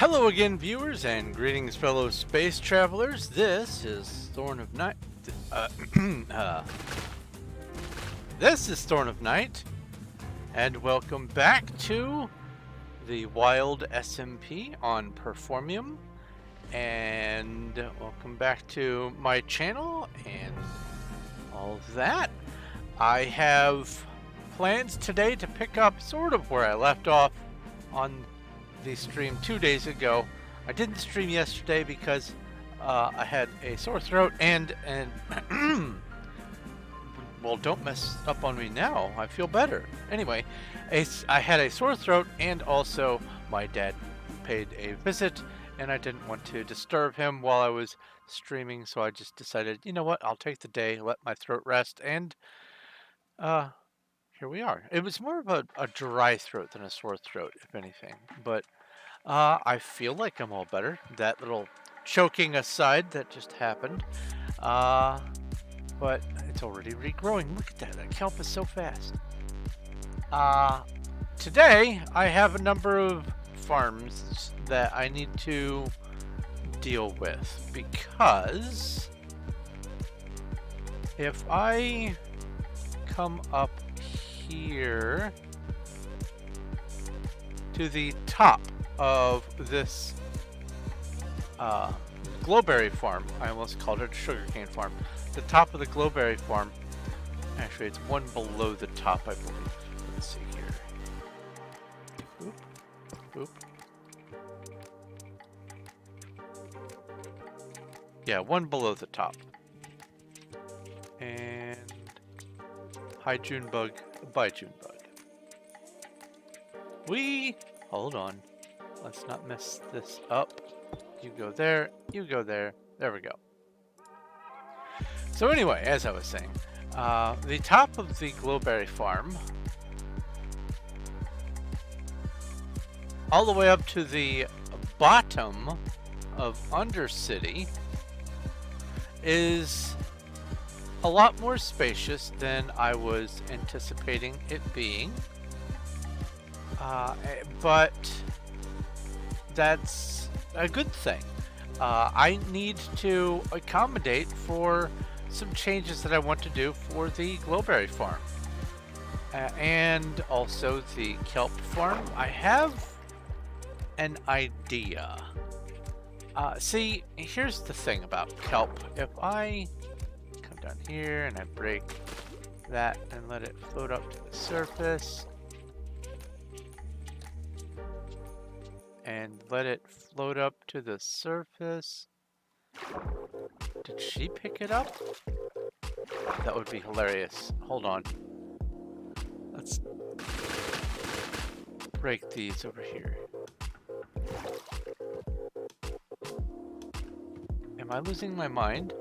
Hello again, viewers, and greetings, fellow space travelers. This is Thorn of Night. This is Thorn of Night, and welcome back to the Wild SMP on Performium, and welcome back to my channel and all of that. I have plans today to pick up sort of where I left off on the stream 2 days ago. I didn't stream yesterday because I had a sore throat and well, don't mess up on me now. I feel better. Anyway, I had a sore throat, and also my dad paid a visit, and I didn't want to disturb him while I was streaming, so I just decided, you know what, I'll take the day, let my throat rest, and here we are. It was more of a dry throat than a sore throat, if anything. But I feel like I'm all better. That little choking aside that just happened. But it's already regrowing. Look at that. That kelp is so fast. Today, I have a number of farms that I need to deal with. Because if I come up here to the top of this glowberry farm. I almost called it a sugarcane farm. The top of the glowberry farm. Actually, it's one below the top, I believe. Let's see here. Oop. Oop. Yeah, one below the top. And hi, Junebug. Bye, Junebug. Hold on. Let's not mess this up. You go there. You go there. There we go. So anyway, as I was saying, the top of the glowberry farm, all the way up to the bottom of Undercity, is a lot more spacious than I was anticipating it being, but that's a good thing. I need to accommodate for some changes that I want to do for the glowberry farm, and also the kelp farm. I have an idea. See, here's the thing about kelp. If I down here and I break that and let it float up to the surface and let it float up to the surface. Did she pick it up? That would be hilarious. Hold on. Let's break these over here. Am I losing my mind?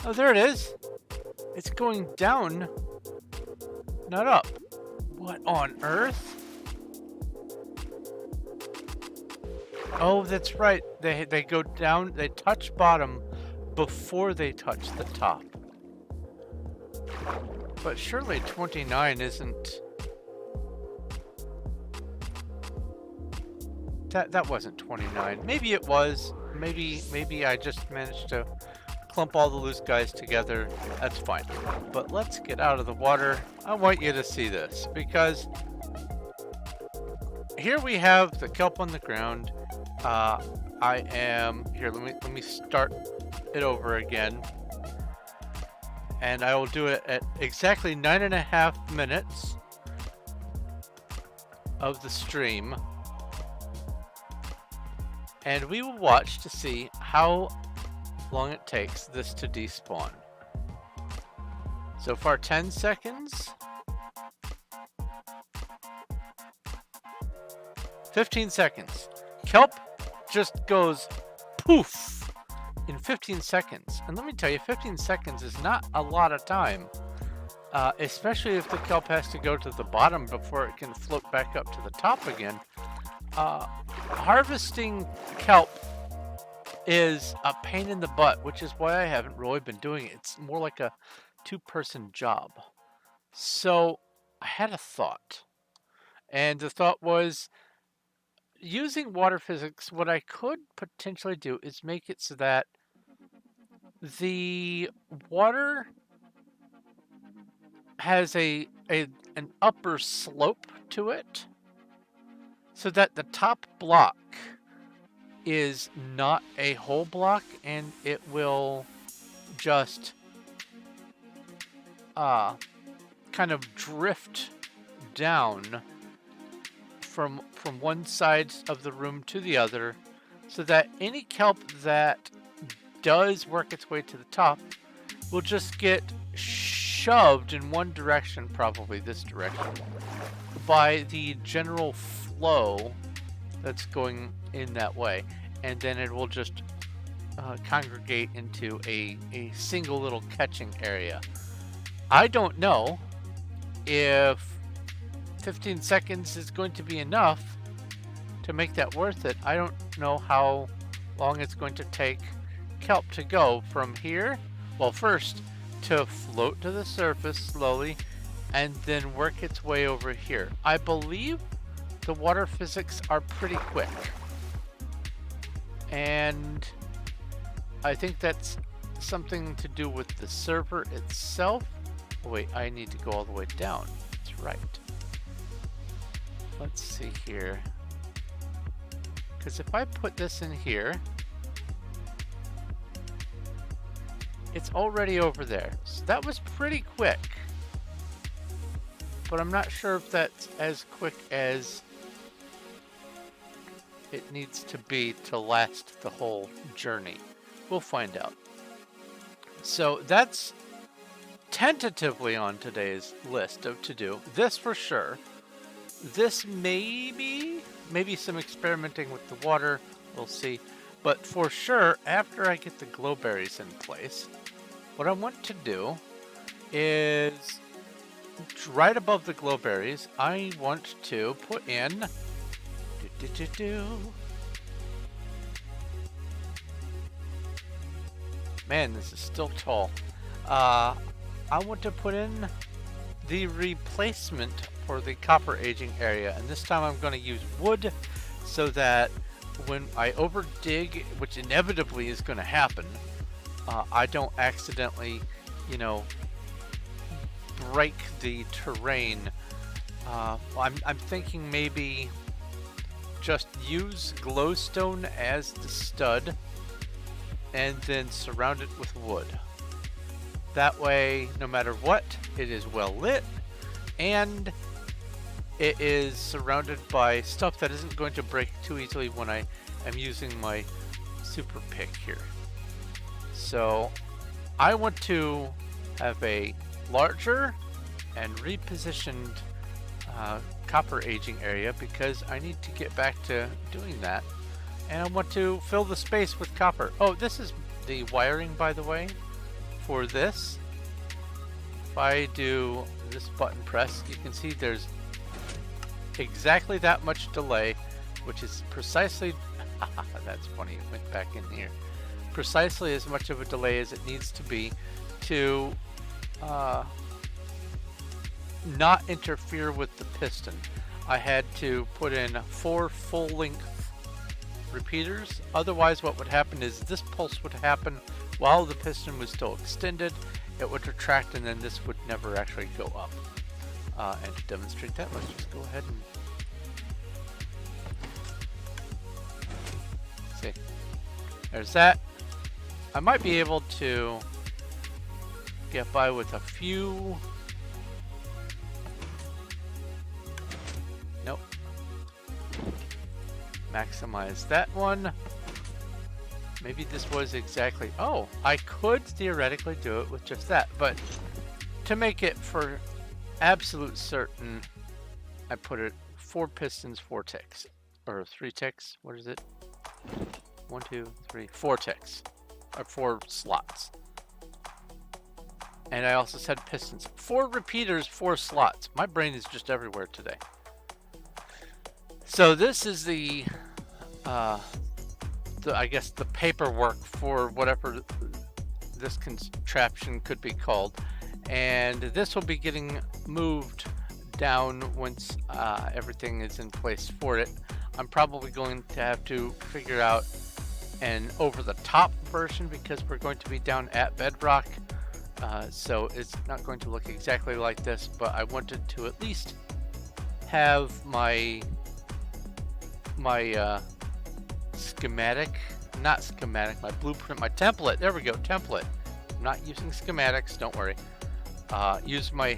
Oh, there it is. It's going down, not up. What on earth? Oh, that's right. They go down, they touch bottom before they touch the top. But surely 29 isn't... That wasn't 29. Maybe it was. Maybe I just managed to clump all the loose guys together. That's fine. But let's get out of the water. I want you to see this, because here we have the kelp on the ground. Here, let me start it over again. And I will do it at exactly 9.5 minutes of the stream. And we will watch to see how long it takes this to despawn. So far 10 seconds. 15 seconds. Kelp just goes poof in 15 seconds. And let me tell you, 15 seconds is not a lot of time. Especially if the kelp has to go to the bottom before it can float back up to the top again. Harvesting kelp is a pain in the butt, which is why I haven't really been doing it. It's more like a two-person job. So I had a thought, and the thought was using water physics, what I could potentially do is make it so that the water has an upper slope to it, so that the top block is not a whole block, and it will just kind of drift down from one side of the room to the other, so that any kelp that does work its way to the top will just get shoved in one direction, probably this direction, by the general flow that's going in that way, and then it will just congregate into a single little catching area. I don't know if 15 seconds is going to be enough to make that worth it. I don't know how long it's going to take kelp to go from here. Well, first to float to the surface slowly and then work its way over here. I believe the water physics are pretty quick, and I think that's something to do with the server itself. Oh, wait, I need to go all the way down. That's right. Let's see here. Because if I put this in here, it's already over there. So that was pretty quick. But I'm not sure if that's as quick as it needs to be to last the whole journey. We'll find out. So that's tentatively on today's list of to-do. This for sure. This maybe some experimenting with the water. We'll see. But for sure, after I get the glowberries in place, what I want to do is right above the glowberries, I want to put in Man, this is still tall. I want to put in the replacement for the copper aging area, and this time I'm going to use wood so that when I over dig, which inevitably is going to happen, I don't accidentally, break the terrain. I'm thinking maybe just use glowstone as the stud and then surround it with wood. That way, no matter what, it is well lit and it is surrounded by stuff that isn't going to break too easily when I am using my super pick here. So I want to have a larger and repositioned copper aging area because I need to get back to doing that, and I want to fill the space with copper. Oh, this is the wiring, by the way, for this. If I do this button press, you can see there's exactly that much delay, which is precisely that's funny, it went back in here, precisely as much of a delay as it needs to be to not interfere with the piston. I had to put in 4 full-length repeaters. Otherwise, what would happen is this pulse would happen while the piston was still extended. It would retract, and then this would never actually go up. And to demonstrate that, let's just go ahead and see. There's that. I might be able to get by with a few. Nope. Maximize that one. Maybe this was exactly... Oh, I could theoretically do it with just that, but to make it for absolute certain, I put it 4 pistons, 4 ticks. Or 3 ticks. What is it? 1, 2, 3, 4 ticks. Or 4 slots. And I also said pistons. 4 repeaters, 4 slots. My brain is just everywhere today. So this is the I guess the paperwork for whatever this contraption could be called, and this will be getting moved down once everything is in place for it. I'm probably going to have to figure out an over-the-top version because we're going to be down at bedrock, so it's not going to look exactly like this, but I wanted to at least have my my blueprint, my template. There we go, template. I'm not using schematics, don't worry. Use my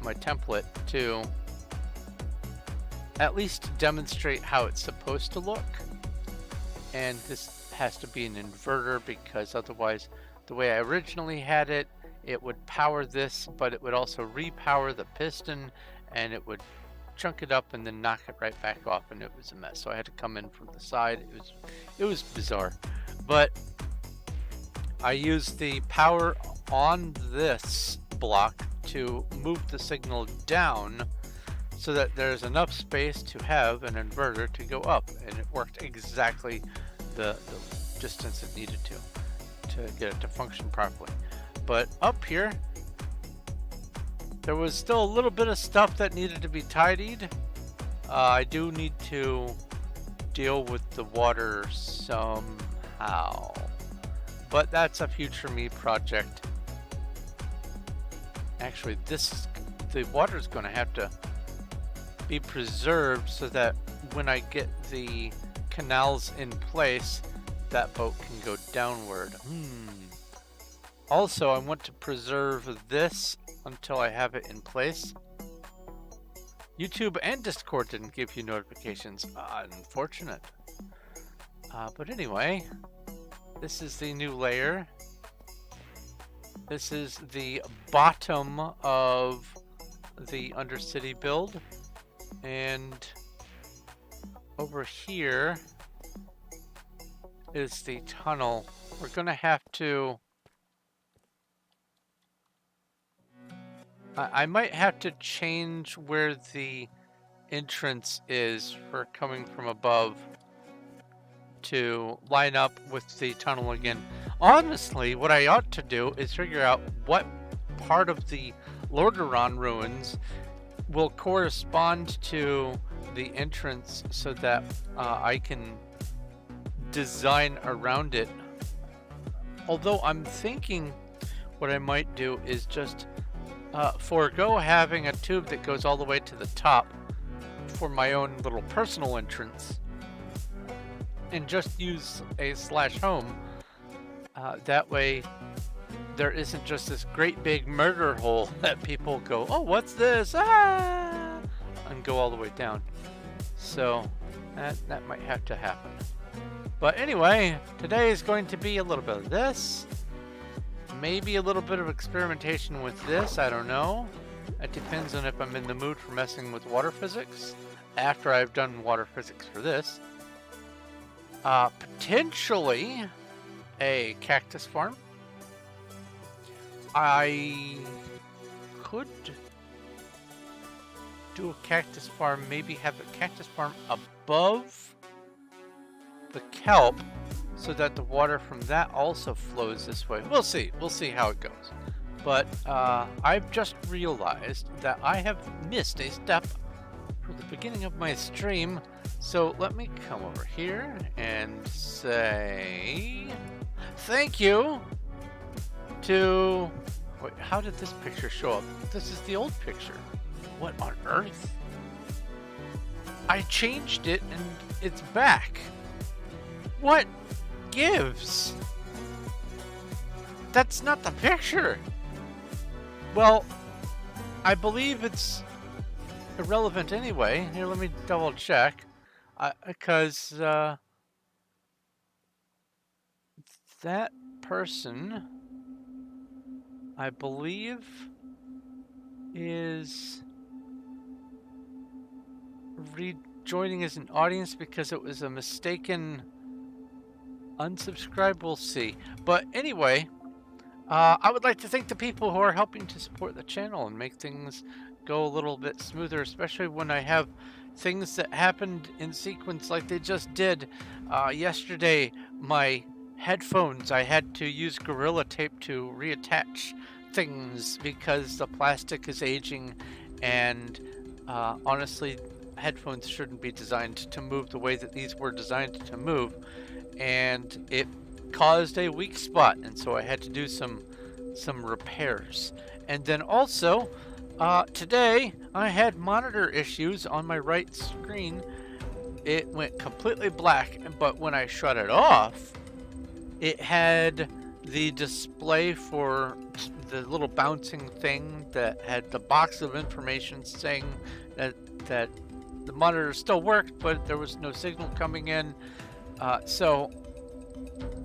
my template to at least demonstrate how it's supposed to look. And this has to be an inverter because otherwise, the way I originally had it, it would power this, but it would also repower the piston, and it would chunk it up and then knock it right back off, and it was a mess. So I had to come in from the side. It was bizarre, but I used the power on this block to move the signal down so that there's enough space to have an inverter to go up, and it worked exactly the distance it needed to get it to function properly. But up here, there was still a little bit of stuff that needed to be tidied. I do need to deal with the water somehow, but that's a future me project. Actually, the water is going to have to be preserved so that when I get the canals in place, that boat can go downward. Also, I want to preserve this until I have it in place. YouTube and Discord didn't give you notifications. Unfortunate. But anyway, this is the new layer. This is the bottom of the Undercity build. And over here is the tunnel. We're gonna have to... I might have to change where the entrance is for coming from above to line up with the tunnel again. Honestly, what I ought to do is figure out what part of the Lordaeron ruins will correspond to the entrance so that I can design around it. Although I'm thinking what I might do is just forego having a tube that goes all the way to the top for my own little personal entrance and just use a /home. That way there isn't just this great big murder hole that people go, oh, what's this? Ah! And go all the way down. So that might have to happen. But anyway, today is going to be a little bit of this. Maybe a little bit of experimentation with this, I don't know. It depends on if I'm in the mood for messing with water physics after I've done water physics for this. Potentially a cactus farm. I could do a cactus farm, maybe have a cactus farm above the kelp, so that the water from that also flows this way. We'll see how it goes. But I've just realized that I have missed a step for the beginning of my stream. So let me come over here and say thank you to... Wait, how did this picture show up? This is the old picture. What on earth? I changed it and it's back. What gives? That's not the picture. Well, I believe it's irrelevant anyway. Here, let me double check. Because that person, I believe, is rejoining as an audience because it was a mistaken unsubscribe. We'll see. But anyway, I would like to thank the people who are helping to support the channel and make things go a little bit smoother, especially when I have things that happened in sequence like they just did. Yesterday, my headphones, I had to use Gorilla Tape to reattach things because the plastic is aging, and honestly, headphones shouldn't be designed to move the way that these were designed to move, and it caused a weak spot, and so I had to do some repairs. And then also, today I had monitor issues on my right screen. It went completely black, but when I shut it off, it had the display for the little bouncing thing that had the box of information saying that the monitor still worked, but there was no signal coming in. So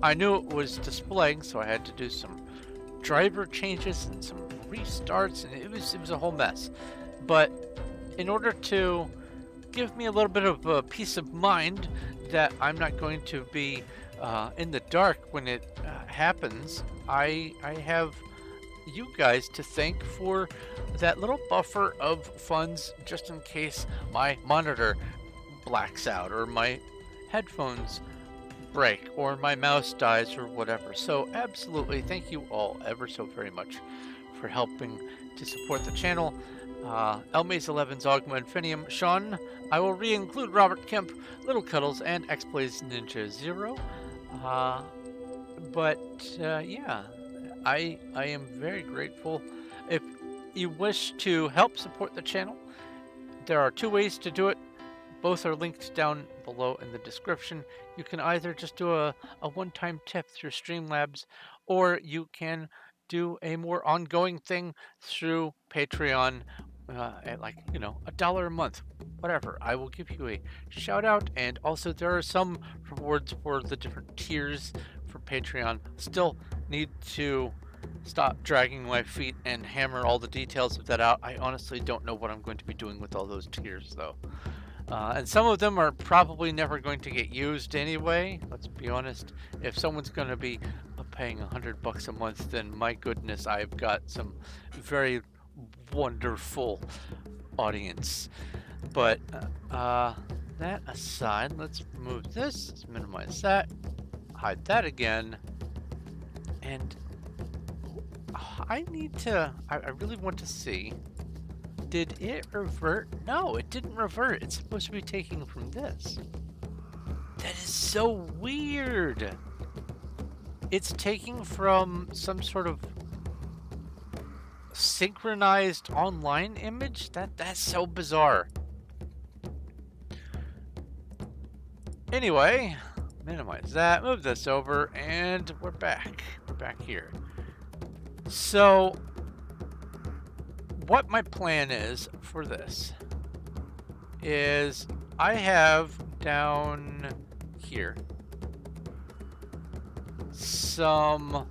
I knew it was displaying, so I had to do some driver changes and some restarts, and it was a whole mess. But in order to give me a little bit of peace of mind that I'm not going to be in the dark when it happens, I have you guys to thank for that little buffer of funds just in case my monitor blacks out or my headphones break or my mouse dies or whatever. So absolutely, thank you all ever so very much for helping to support the channel. Elmaze11, Zogma, Infinium, Sean, I will re-include Robert Kemp, Little Cuddles, and X-Blaze Ninja Zero. Yeah, I am very grateful. If you wish to help support the channel, there are two ways to do it. Both are linked down below in the description. You can either just do a one-time tip through Streamlabs, or you can do a more ongoing thing through Patreon at like, $1 a month, whatever. I will give you a shout out, and also there are some rewards for the different tiers for Patreon. Still need to stop dragging my feet and hammer all the details of that out. I honestly don't know what I'm going to be doing with all those tiers though. And some of them are probably never going to get used anyway. Let's be honest. If someone's going to be paying $100 a month, then my goodness, I've got some very wonderful audience. But that aside, let's move this. Let's minimize that. Hide that again. And I really want to see. Did it revert? No, it didn't revert. It's supposed to be taking from this. That is so weird. It's taking from some sort of synchronized online image? That's so bizarre. Anyway, minimize that, move this over, and we're back. We're back here. So what my plan is for this is I have down here some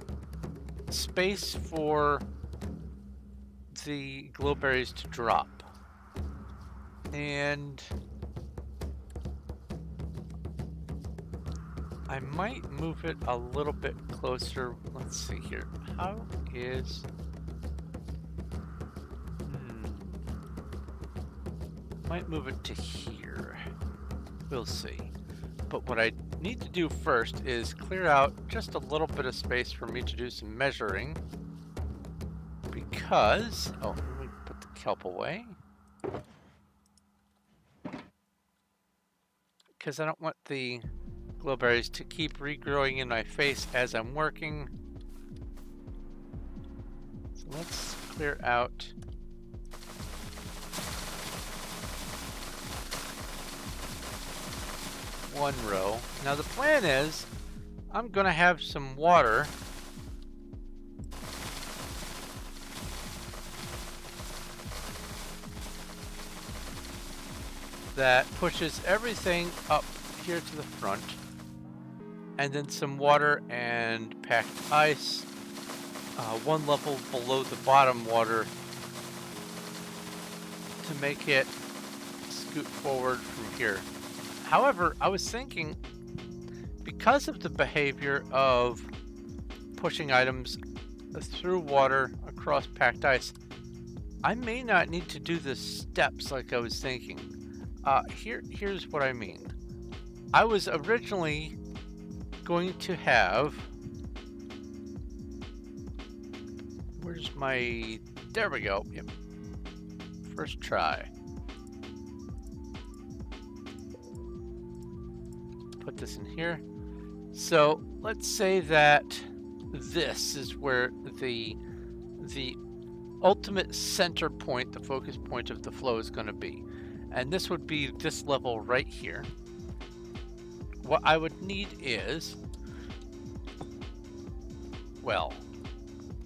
space for the glowberries to drop, and I might move it a little bit closer. Let's see here. How is might move it to here. We'll see. But what I need to do first is clear out just a little bit of space for me to do some measuring. Because, let me put the kelp away. Because I don't want the glowberries to keep regrowing in my face as I'm working. So let's clear out one row. Now the plan is I'm gonna have some water that pushes everything up here to the front, and then some water and packed ice one level below the bottom water to make it scoot forward from here. However, I was thinking, because of the behavior of pushing items through water across packed ice, I may not need to do the steps like I was thinking. Here's what I mean. I was originally going to have, where's my, there we go. Yep. First try. Put this in here. So let's say that this is where the ultimate center point, the focus point of the flow is going to be. And this would be this level right here. What I would need is, well,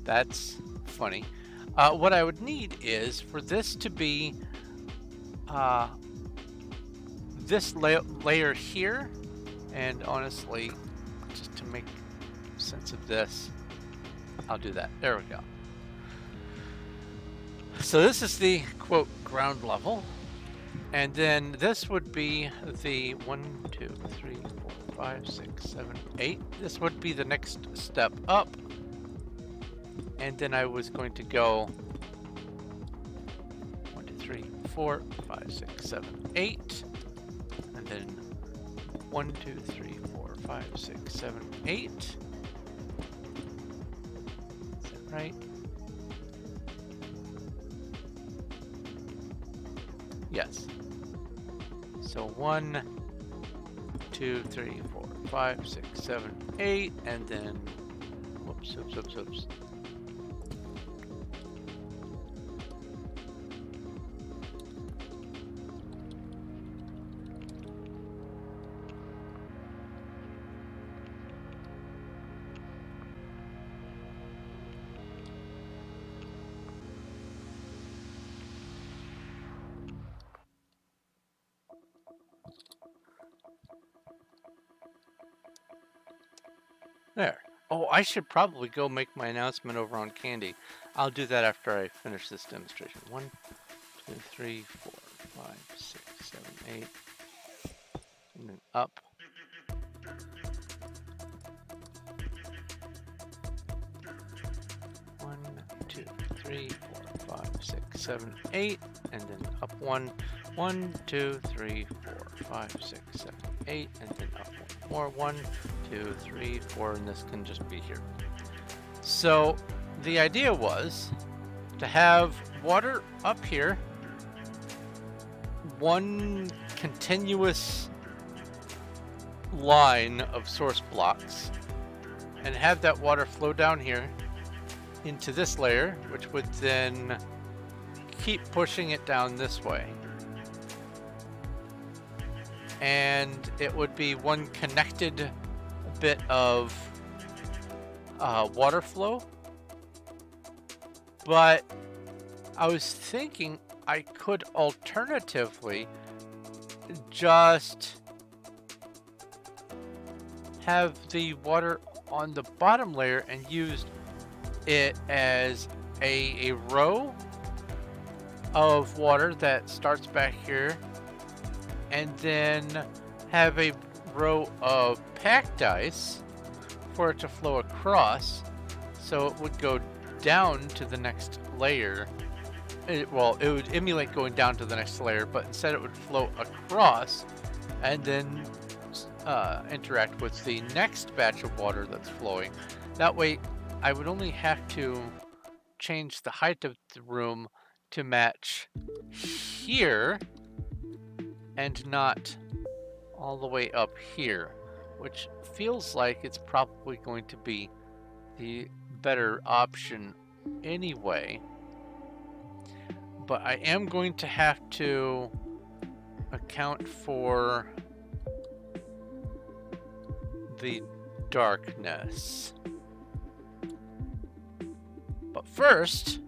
that's funny. What I would need is for this to be this layer here, and honestly, just to make sense of this, I'll do that. There we go. So this is the quote ground level, and then this would be the 1, 2, 3, 4, 5, 6, 7, 8. This would be the next step up, and then I was going to go 1, 2, 3, 4, 5, 6, 7, 8, and then 1, 2, 3, 4, 5, 6, 7, 8. Is that right? Yes. So 1, 2, 3, 4, 5, 6, 7, 8, and then whoops. There. Oh, I should probably go make my announcement over on Candy. I'll do that after I finish this demonstration. 1, 2, 3, 4, 5, 6, 7, 8. And then up. One, 2, 3, 4, 5, 6, 7, 8, and then up 1. 1, 2, 3, 4, 5, 6, 7, 8, and then up one more. 1, 2, 3, 4, and this can just be here. So the idea was to have water up here, one continuous line of source blocks, and have that water flow down here into this layer, which would then keep pushing it down this way. And it would be one connected bit of water flow. But I was thinking I could alternatively just have the water on the bottom layer and use it as a row of water that starts back here, and then have a row of packed ice for it to flow across, so it would go down to the next layer. It would emulate going down to the next layer, but instead it would flow across and then interact with the next batch of water that's flowing. That way I would only have to change the height of the room to match here and not all the way up here, which feels like it's probably going to be the better option anyway. But I am going to have to account for the darkness. But first,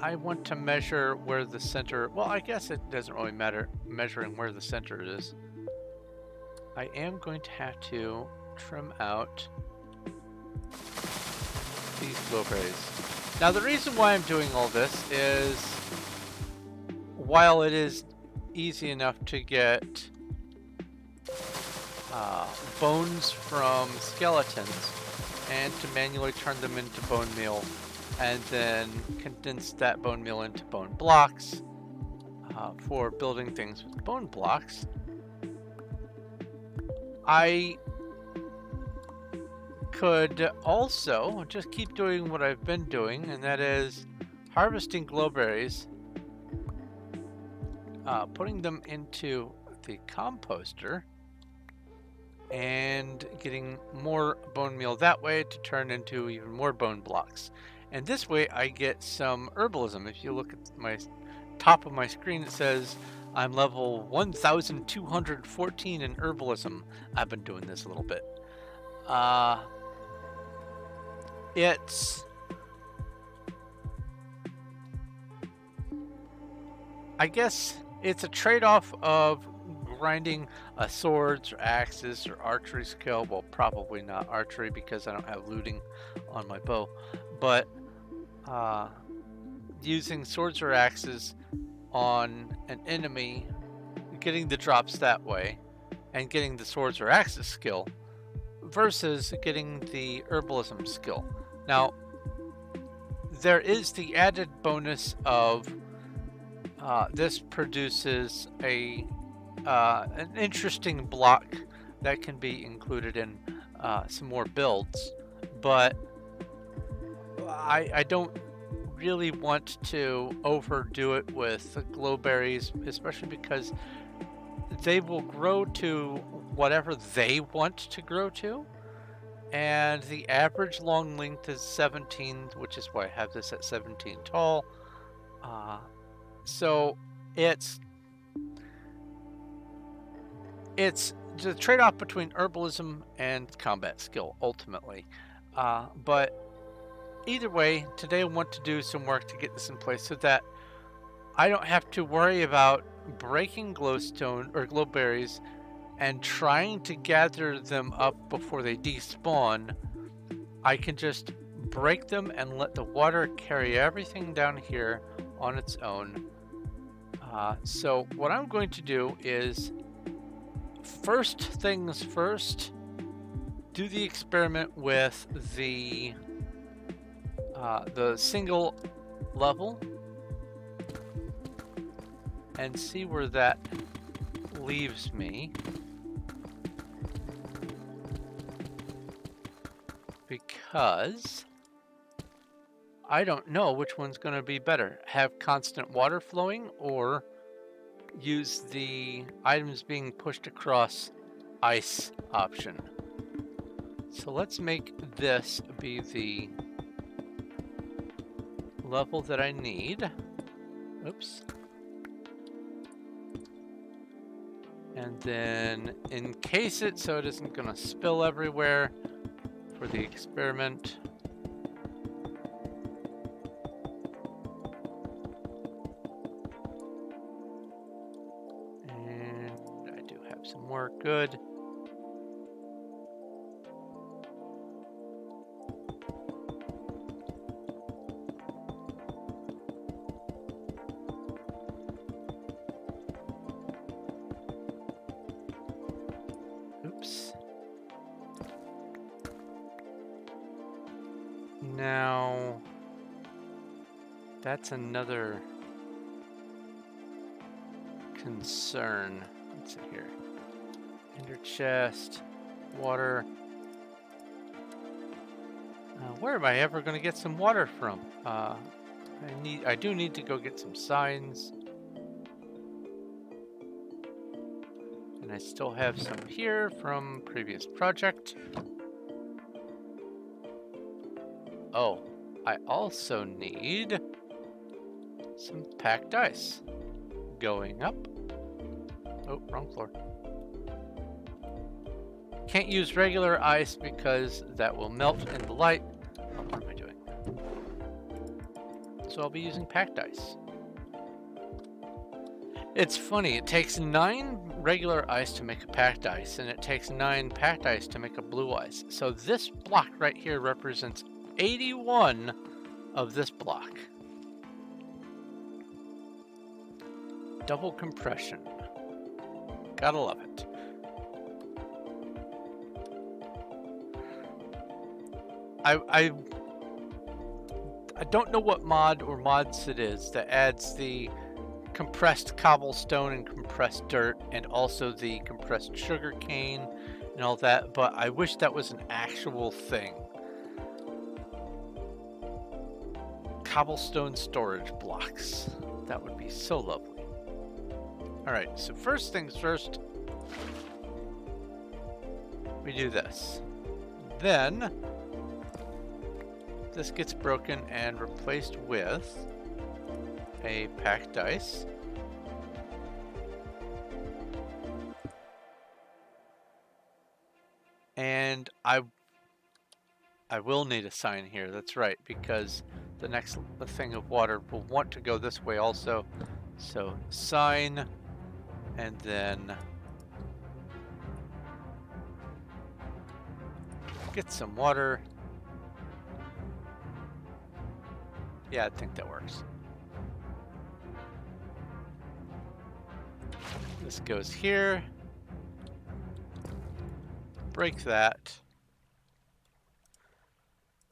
I want to measure where the center, well, I guess it doesn't really matter measuring where the center is. I am going to have to trim out these blueberries. Now the reason why I'm doing all this is, while it is easy enough to get bones from skeletons and to manually turn them into bone meal and then condense that bone meal into bone blocks, for building things with bone blocks, I could also just keep doing what I've been doing, and that is harvesting glowberries, putting them into the composter, and getting more bone meal that way to turn into even more bone blocks. And this way I get some herbalism. If you look at my top of my screen, it says I'm level 1214 in herbalism. I've been doing this a little bit. I guess it's a trade-off of grinding a swords or axes or archery skill. Well, probably not archery because I don't have looting on my bow, but using swords or axes on an enemy, getting the drops that way, and getting the swords or axes skill versus getting the herbalism skill. Now, there is the added bonus of this produces an interesting block that can be included in some more builds, but I don't really want to overdo it with glowberries, especially because they will grow to whatever they want to grow to, and the average long length is 17, which is why I have this at 17 tall. So it's the trade-off between herbalism and combat skill ultimately, but either way, today I want to do some work to get this in place so that I don't have to worry about breaking glowstone or glowberries and trying to gather them up before they despawn. I can just break them and let the water carry everything down here on its own. So what I'm going to do is, first things first, do the experiment with the single level and see where that leaves me, because I don't know which one's going to be better. Have constant water flowing or use the items being pushed across ice option. So let's make this be the level that I need. Oops. And then encase it so it isn't going to spill everywhere for the experiment. And I do have some more. Good. Oops. Now, that's another concern. Let's see here. Ender chest, water. Where am I ever going to get some water from? I do need to go get some signs. And I still have some here from previous project. Oh, I also need some packed ice. Going up. Oh, wrong floor. Can't use regular ice because that will melt in the light. Oh, what am I doing? So I'll be using packed ice. It's funny, it takes 9 regular ice to make a packed ice, and it takes 9 packed ice to make a blue ice. So this block right here represents 81 of this block. Double compression. Gotta love it. I don't know what mod or mods it is that adds the compressed cobblestone and compressed dirt, and also the compressed sugar cane and all that, but I wish that was an actual thing. Cobblestone storage blocks. That would be so lovely. Alright, so first things first, we do this. Then, this gets broken and replaced with a packed ice. And I will need a sign here, that's right, because the next thing of water will want to go this way also. So sign, and then get some water. Yeah, I think that works. This goes here. Break that.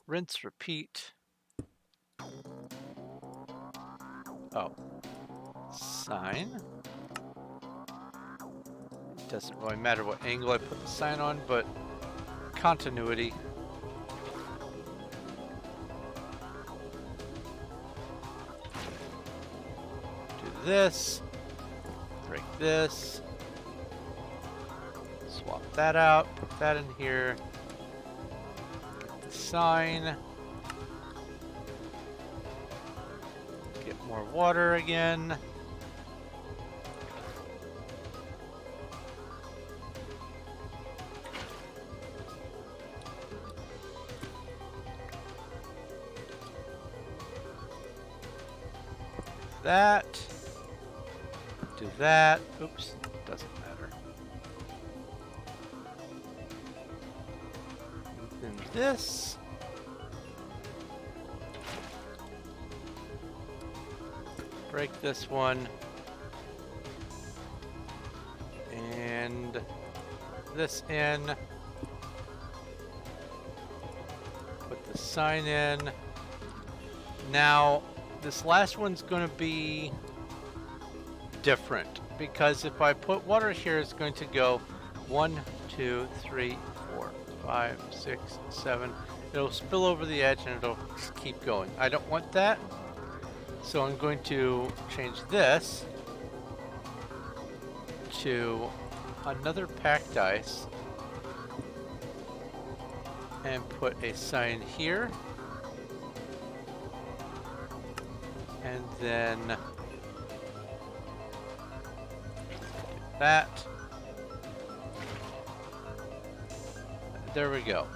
Rinse, repeat. Oh. Sign. Doesn't really matter what angle I put the sign on, but continuity. Do this. Break this. Swap that out. Put that in here. Sign. Get more water again. That. Do that. Oops, doesn't matter. And then this. Break this one. And this in. Put the sign in. Now, this last one's going to be different, because if I put water here, it's going to go 1, 2, 3, 4, 5, 6, 7. It'll spill over the edge and it'll just keep going. I don't want that, so I'm going to change this to another packed ice and put a sign here. And then that. There we go.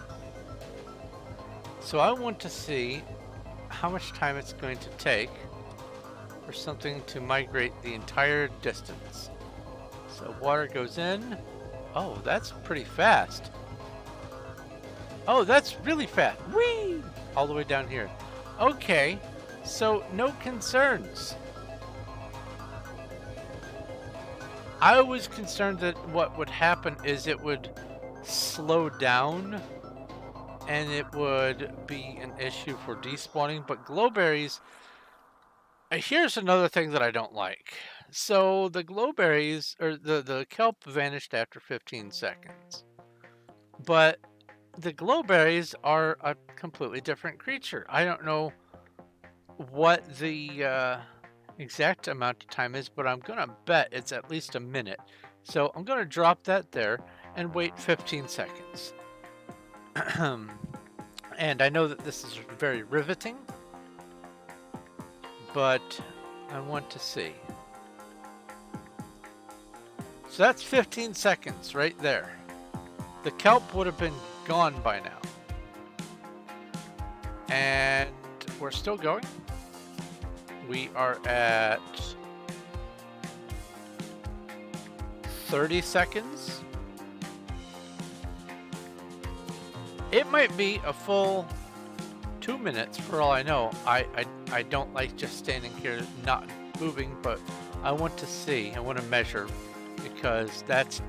So I want to see how much time it's going to take for something to migrate the entire distance. So water goes in. Oh, that's pretty fast. Oh, that's really fast. Whee! All the way down here. Okay. So, no concerns. I was concerned that what would happen is it would slow down and it would be an issue for despawning, but glowberries, here's another thing that I don't like. So the glowberries, or the kelp vanished after 15 seconds, but the glowberries are a completely different creature. I don't know what the exact amount of time is, but I'm gonna bet it's at least a minute. So I'm gonna drop that there and wait 15 seconds. And I know that this is very riveting, but I want to see. So that's 15 seconds right there. The kelp would have been gone by now. And we're still going. We are at 30 seconds. It might be a full 2 minutes for all I know. I don't like just standing here not moving, but I want to see, I want to measure, because that's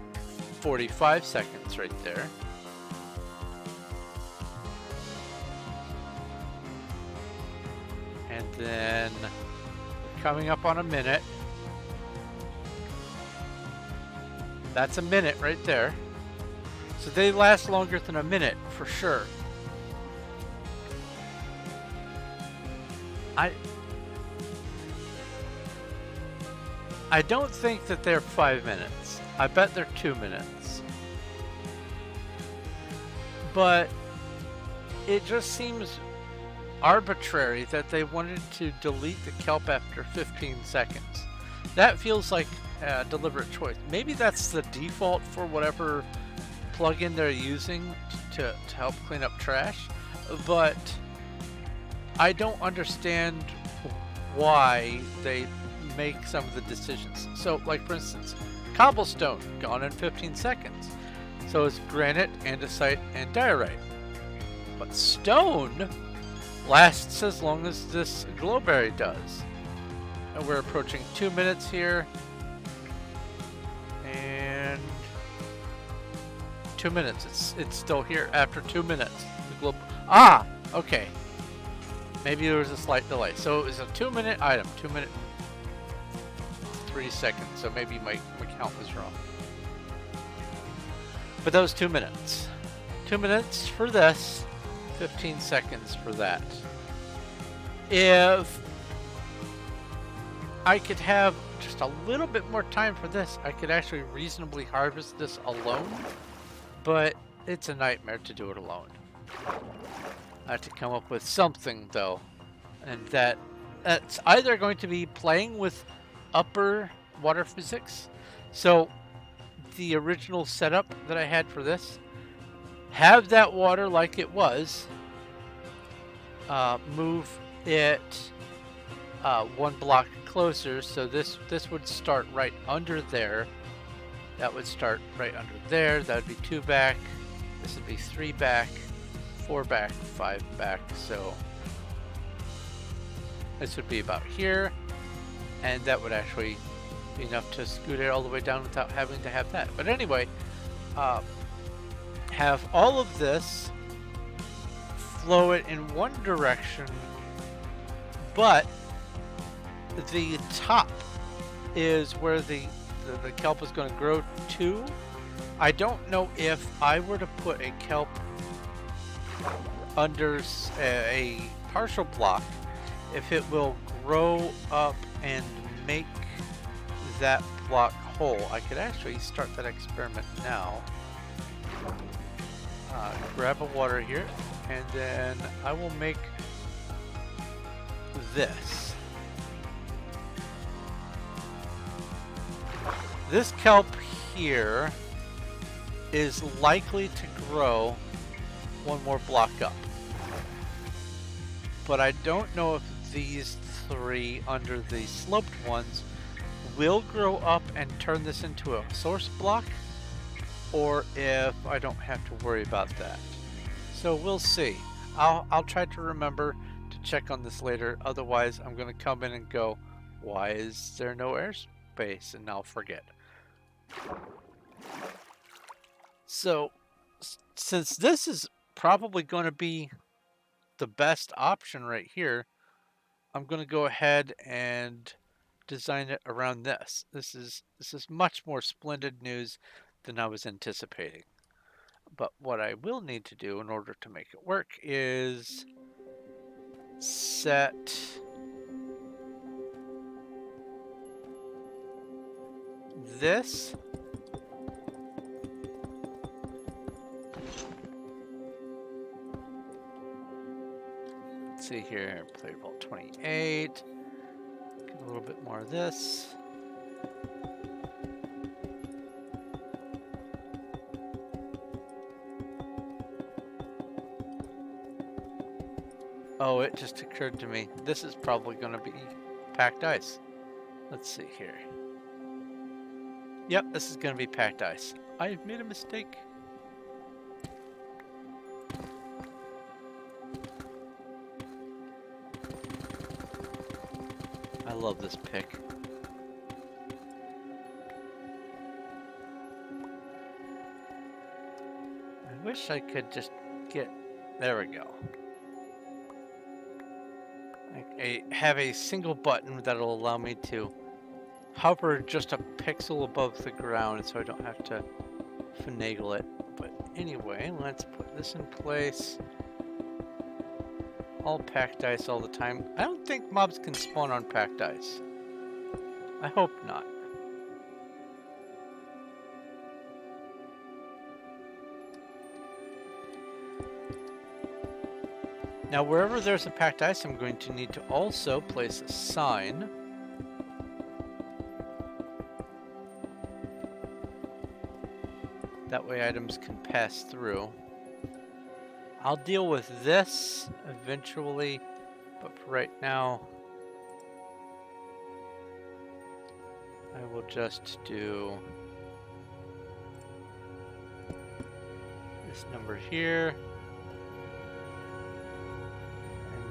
45 seconds right there. And then coming up on a minute. That's a minute right there. So they last longer than a minute for sure. I don't think that they're 5 minutes. I bet they're 2 minutes. But it just seems arbitrary that they wanted to delete the kelp after 15 seconds. That feels like a deliberate choice. Maybe that's the default for whatever plugin they're using to help clean up trash, but I don't understand why they make some of the decisions. So, like for instance, cobblestone, gone in 15 seconds. So is granite, andesite, and diorite. But stone lasts as long as this glowberry does. And we're approaching 2 minutes here. And 2 minutes. It's still here after 2 minutes. Okay. Maybe there was a slight delay. So it was a 2 minute item. 2 minute 3 seconds. So maybe my count was wrong. But that was 2 minutes. 2 minutes for this. 15 seconds for that. If I could have just a little bit more time for this, I could actually reasonably harvest this alone, but it's a nightmare to do it alone. I have to come up with something though, and that's either going to be playing with upper water physics. So the original setup that I had for this, have that water like it was, move it one block closer, so this would start right under there. That would start right under there. That would be 2 back. This would be 3 back, 4 back, 5 back. So this would be about here, and that would actually be enough to scoot it all the way down without having to have that. But anyway, have all of this flow it in one direction, but the top is where the kelp is going to grow to. I don't know if I were to put a kelp under a partial block, if it will grow up and make that block whole. I could actually start that experiment now. Grab a water here, and then I will make this. This kelp here is likely to grow one more block up. But I don't know if these 3 under the sloped ones will grow up and turn this into a source block, or if I don't have to worry about that. So we'll see. I'll try to remember to check on this later. Otherwise, I'm going to come in and go, why is there no airspace? And I'll forget. So since this is probably going to be the best option right here, I'm going to go ahead and design it around this. This is much more splendid news than I was anticipating. But what I will need to do in order to make it work is set this let's see here, player vault 28, get a little bit more of this. Oh, it just occurred to me, this is probably going to be packed ice. Let's see here. Yep, this is going to be packed ice. I've made a mistake. I love this pick. I wish I could just get... There we go. Have a single button that'll allow me to hover just a pixel above the ground so I don't have to finagle it. But anyway, let's put this in place. All packed ice all the time. I don't think mobs can spawn on packed ice. I hope not. Now, wherever there's a packed ice, I'm going to need to also place a sign. That way items can pass through. I'll deal with this eventually, but for right now, I will just do this number here.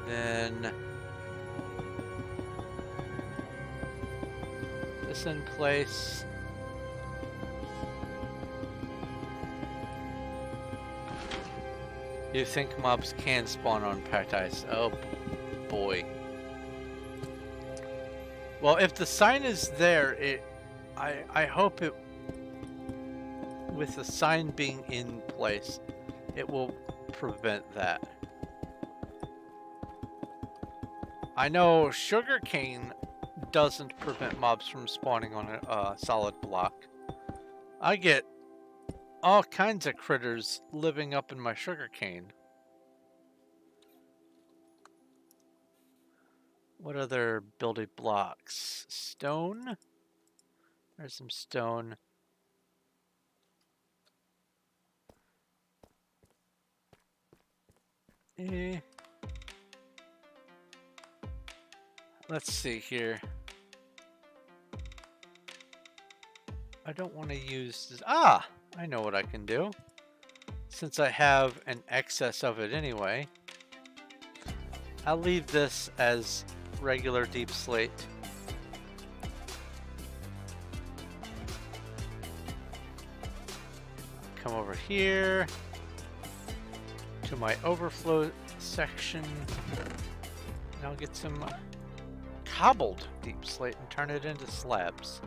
And then this in place. You think mobs can spawn on packed ice? Oh boy. Well, if the sign is there, I hope it, with the sign being in place, it will prevent that. I know sugarcane doesn't prevent mobs from spawning on a solid block. I get all kinds of critters living up in my sugarcane. What other building blocks? Stone? There's some stone. Let's see here. I don't want to use this. Ah! I know what I can do. Since I have an excess of it anyway, I'll leave this as regular deep slate. Come over here to my overflow section. And I'll get some cobbled deep slate and turn it into slabs.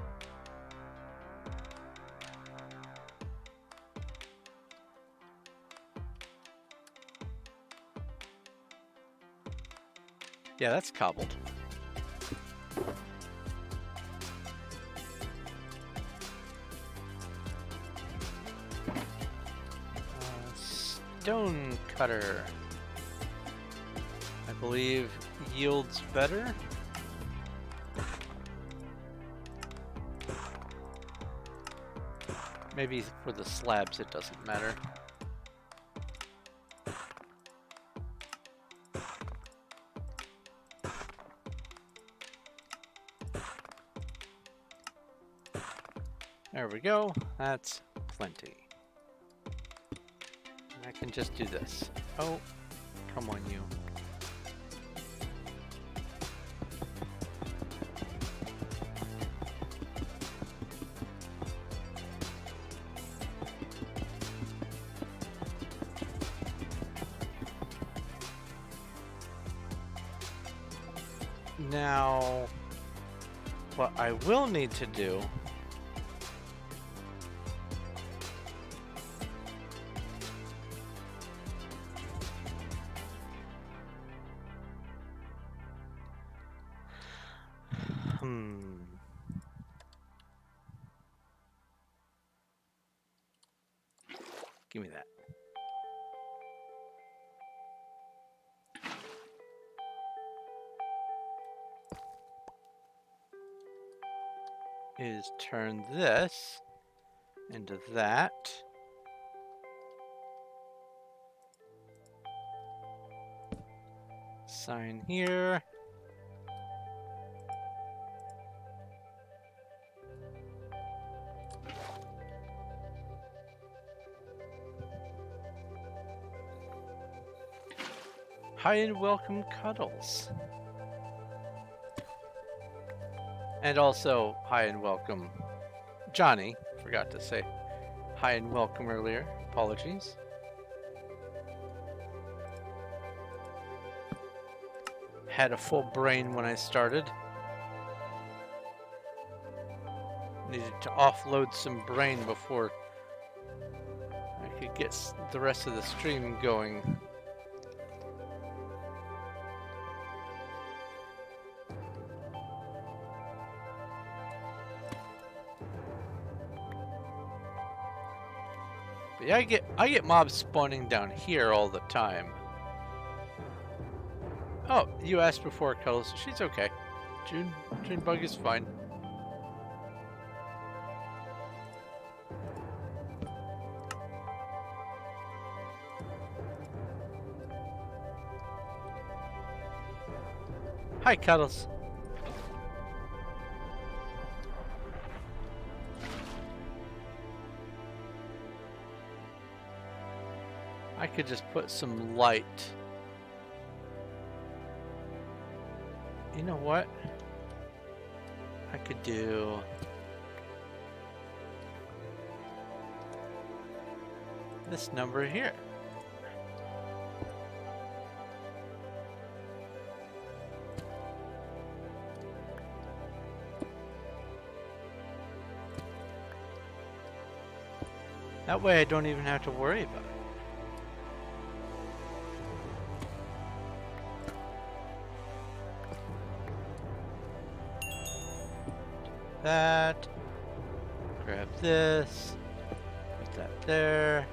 Yeah, that's cobbled. Stone cutter. I believe yields better. Maybe for the slabs it doesn't matter. There we go. That's plenty. And I can just do this. Oh, come on you. Now, what I will need to do give me that. Is turn this into that. Sign here. Hi and welcome, Cuddles. And also, hi and welcome, Johnny. Forgot to say hi and welcome earlier. Apologies. Had a full brain when I started. needed to offload some brain before I could get the rest of the stream going. But yeah, I get mobs spawning down here all the time. Oh, you asked before, Cuddles. She's okay. Junebug is fine. Hi, Cuddles. I could just put some light. You know what? I could do... this number here. That way I don't even have to worry about it. That. Grab this. Put that there.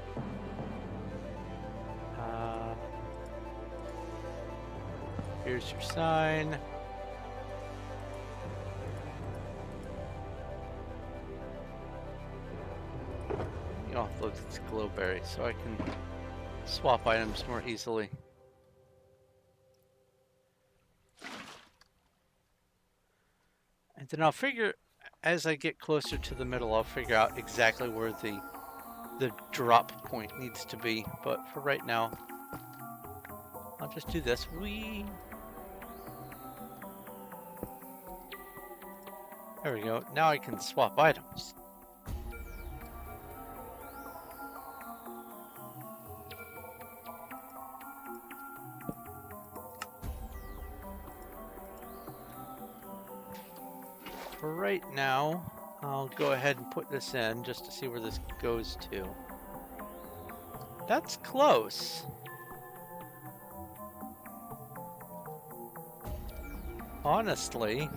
Here's your sign. You offload this glowberry so I can swap items more easily. And then I'll figure, as I get closer to the middle, I'll figure out exactly where the drop point needs to be. But for right now, I'll just do this. There we go. Now I can swap items. For right now, I'll go ahead and put this in just to see where this goes to. That's close. Honestly,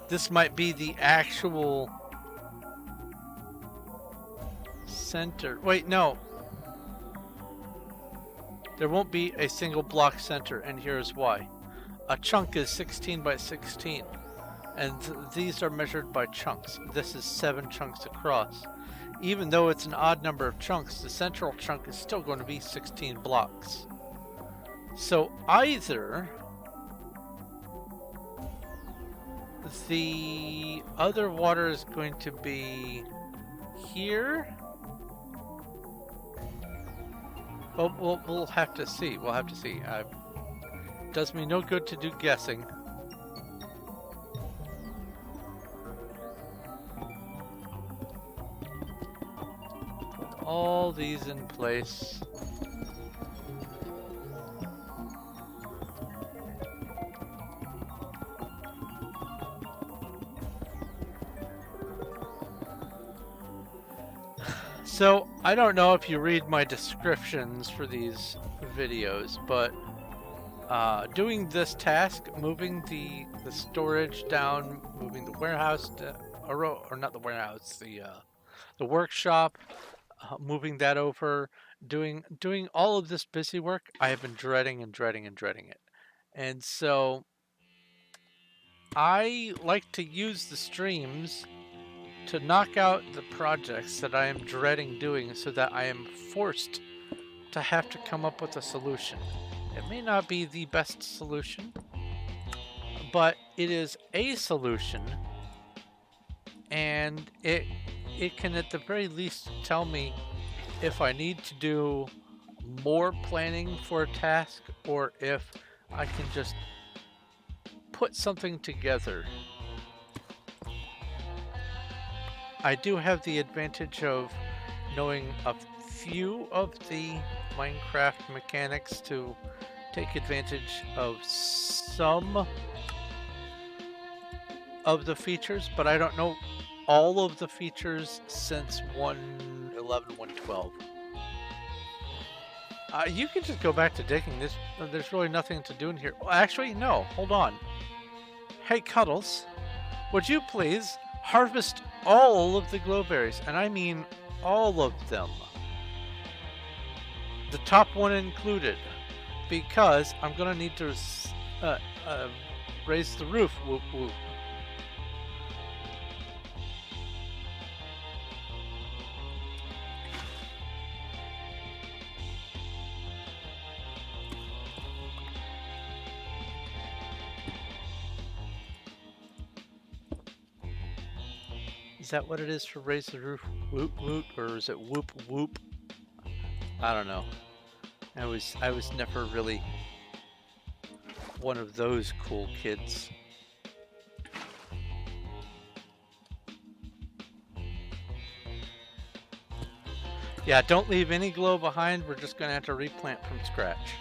this might be the actual center. Wait, no. There won't be a single block center, and here's why. A chunk is 16 by 16. And these are measured by chunks. This is 7 chunks across. Even though it's an odd number of chunks, the central chunk is still going to be 16 blocks. So either the other water is going to be here. Oh, we'll have to see. We'll have to see. Does me no good to do guessing. All these in place. So, I don't know if you read my descriptions for these videos, but doing this task, moving the storage down, moving the warehouse, or not the warehouse, the workshop, moving that over, doing all of this busy work, I have been dreading and dreading and dreading it. And so I like to use the streams to knock out the projects that I am dreading doing so that I am forced to have to come up with a solution. It may not be the best solution, but it is a solution, and it can at the very least tell me if I need to do more planning for a task or if I can just put something together. I do have the advantage of knowing a few of the Minecraft mechanics to take advantage of some of the features, but I don't know all of the features since 1.11, 1.12. You can just go back to digging. There's really nothing to do in here. Well, actually, no. Hold on. Hey, Cuddles, would you please harvest all of the glowberries? And I mean all of them. The top one included. Because I'm going to need to raise the roof. Whoop, whoop. Is that what it is for raise the roof? Whoop whoop, or is it whoop whoop? I don't know. I was never really one of those cool kids. Yeah, don't leave any glow behind. We're just gonna have to replant from scratch.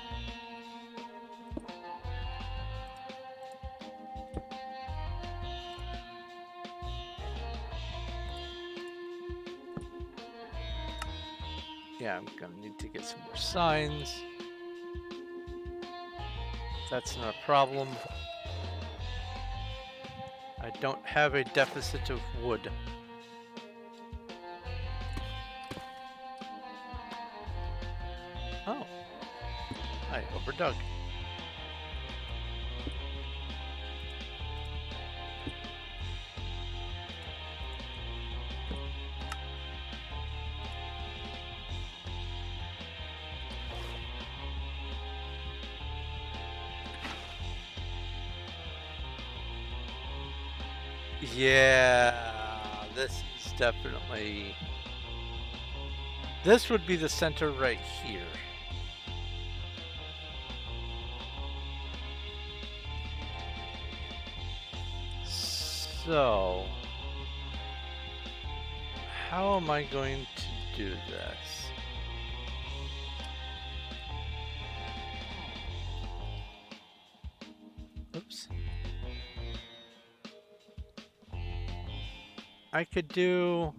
Yeah, I'm gonna need to get some more signs. That's not a problem. I don't have a deficit of wood. Oh, I overdug. Yeah, this is definitely... This would be the center right here. So, how am I going to do this? Oops. I could do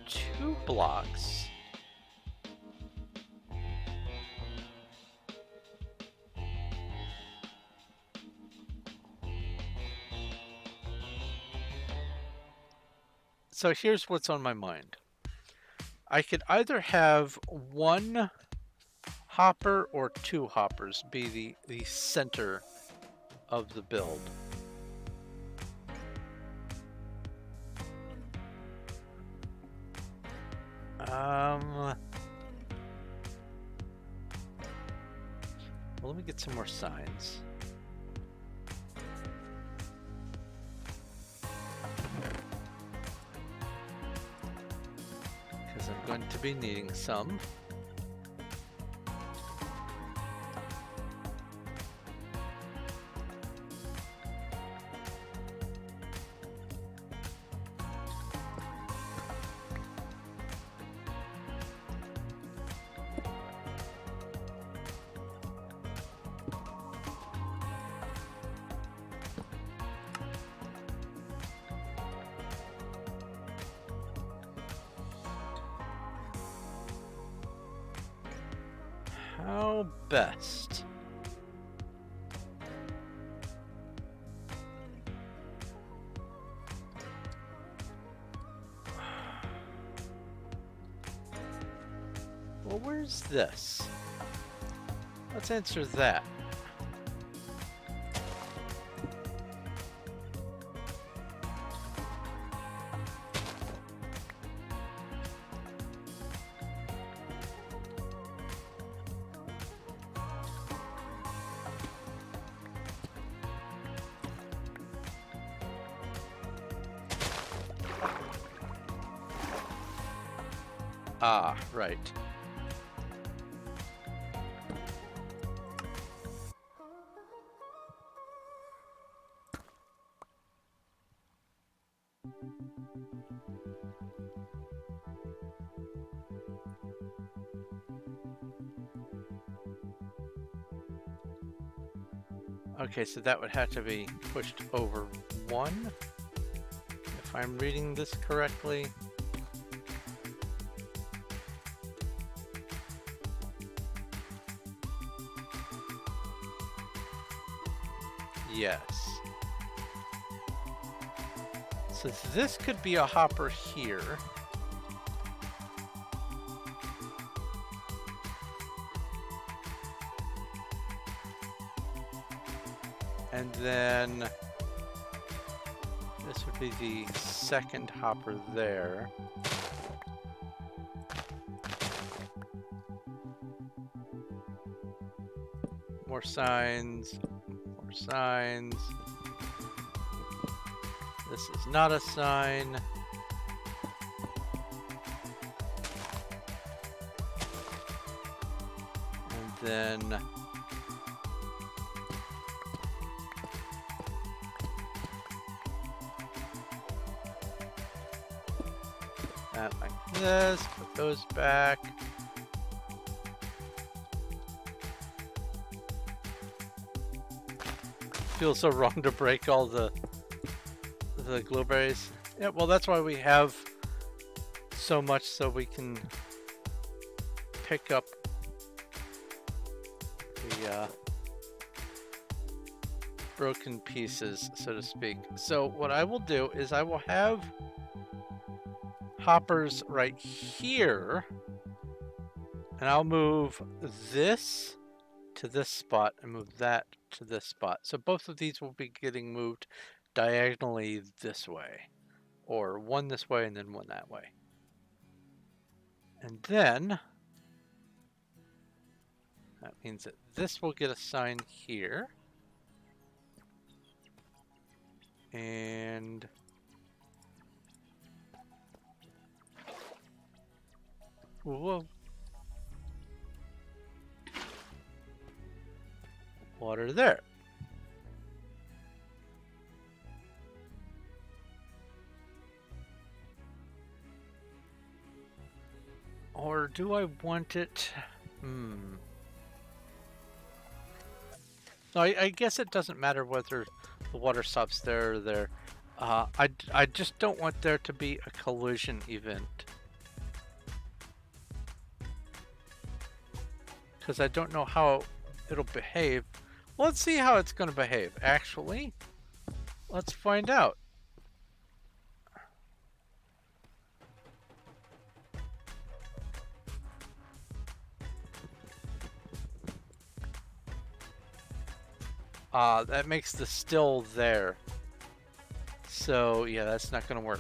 2 blocks. So here's what's on my mind. I could either have 1 hopper or 2 hoppers be the center of the build. Well, let me get some more signs. Because I'm going to be needing some. How best? Well, where's this? Let's answer that. Ah, right. Okay, so that would have to be pushed over 1, if I'm reading this correctly. Yes. So this could be a hopper here. And then this would be the second hopper there. More signs, more signs. This is not a sign. And then that like this, put those back. Feels so wrong to break all the glowberries. Yeah, well, that's why we have so much, so we can pick up the broken pieces, so to speak. So what I will do is I will have hoppers right here, and I'll move this to this spot and move that to this spot. So both of these will be getting moved diagonally this way, or one this way and then one that way. And then that means that this will get assigned here. And whoa. Water there. Or do I want it? No, I guess it doesn't matter whether the water stops there or there. I just don't want there to be a collision event. Because I don't know how it'll behave. Well, let's see how it's going to behave. Actually, let's find out. That makes the still there. So, yeah, that's not going to work.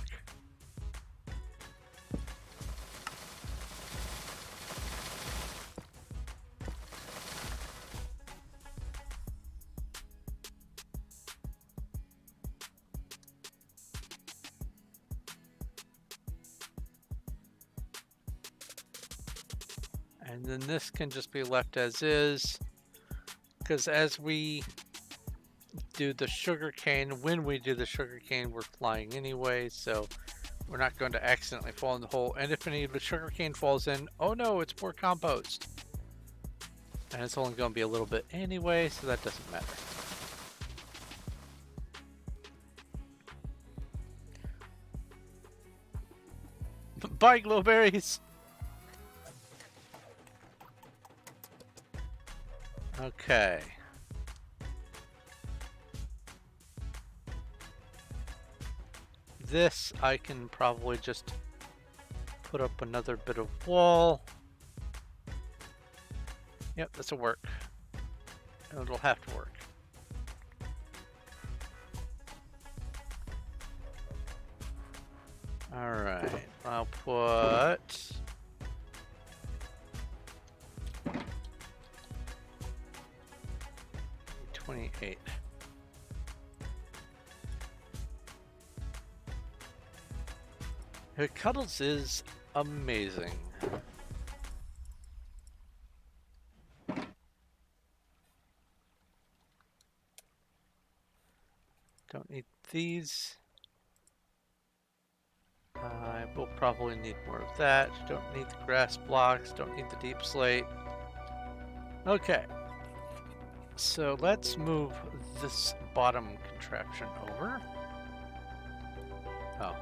And then this can just be left as is, because as we do the sugar cane, when we do the sugar cane, we're flying anyway, so we're not going to accidentally fall in the hole. And if any of the sugar cane falls in, oh no, it's more compost. And it's only going to be a little bit anyway, so that doesn't matter. Bye, glowberries! Okay. This I can probably just put up another bit of wall. Yep, this'll work. It'll have to work. Alright, I'll put 28. Her cuddles is amazing. Don't need these. I will probably need more of that. Don't need the grass blocks. Don't need the deep slate. Okay. So let's move this bottom contraption over. Oh.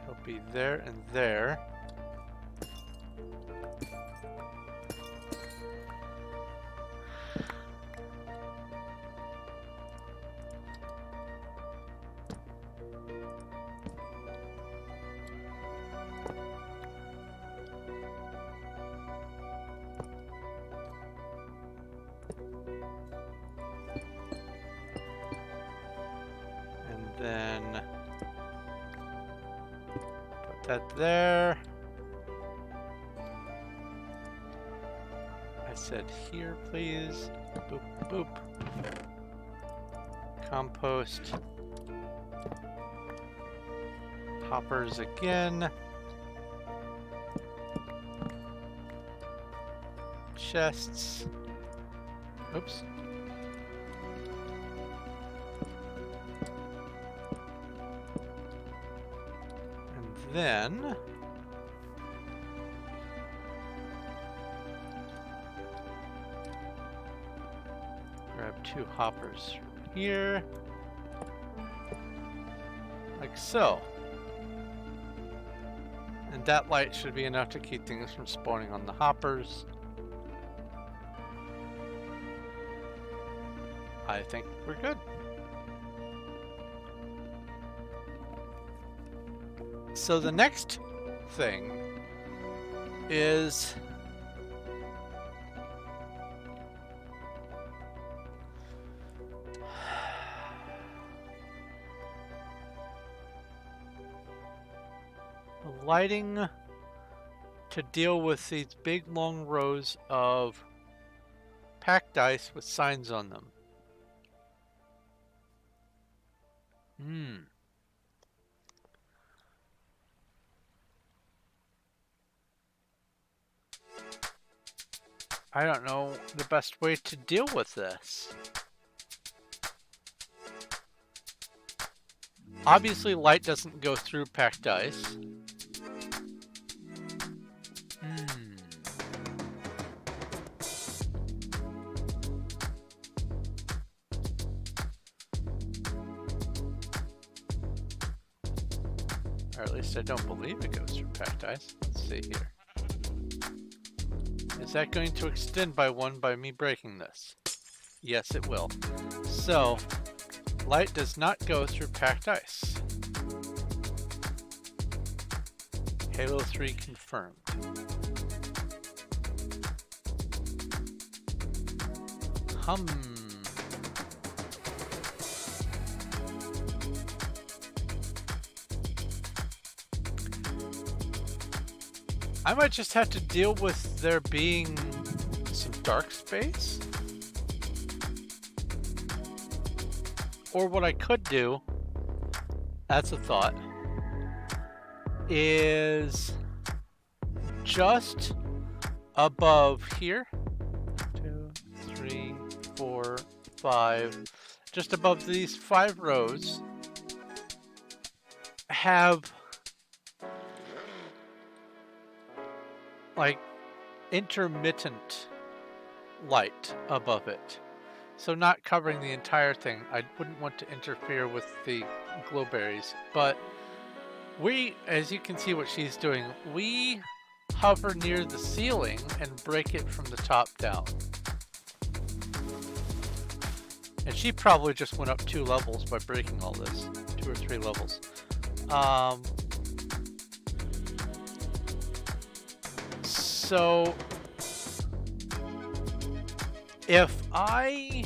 It'll be there and there. Then put that there. I said here, please. Boop, boop. Compost. Hoppers again. Chests. Oops. Then grab 2 hoppers from here, like so. And that light should be enough to keep things from spawning on the hoppers. I think we're good. So the next thing is lighting to deal with these big long rows of packed ice with signs on them. I don't know the best way to deal with this. Obviously, light doesn't go through packed ice. Or at least I don't believe it goes through packed ice. Let's see here. Is that going to extend by 1 by me breaking this? Yes, it will. So, light does not go through packed ice. Halo 3 confirmed. I might just have to deal with there being some dark space. Or what I could do, that's a thought, is just above here, 2, 3, 4, 5, just above these 5 rows, have like intermittent light above it. So not covering the entire thing. I wouldn't want to interfere with the glowberries, but we, as you can see what she's doing, we hover near the ceiling and break it from the top down. And she probably just went up 2 levels by breaking all this, 2 or 3 levels. So if I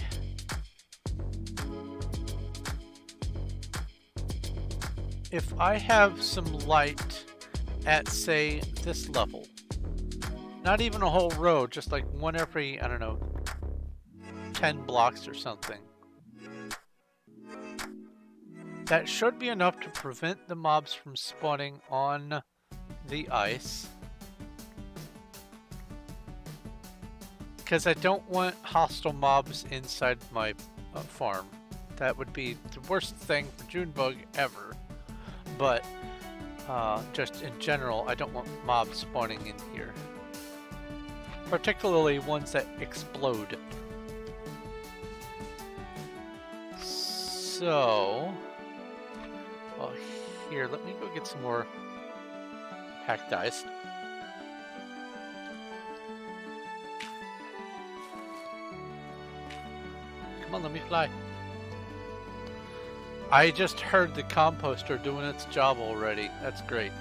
have some light at, say, this level, not even a whole row, just like one every, I don't know, 10 blocks or something, that should be enough to prevent the mobs from spawning on the ice. Because I don't want hostile mobs inside my farm. That would be the worst thing for Junebug ever. but just in general, I don't want mobs spawning in here. Particularly ones that explode. So, well, here, let me go get some more pack dice. Come on, let me fly. I just heard the composter doing its job already. That's great.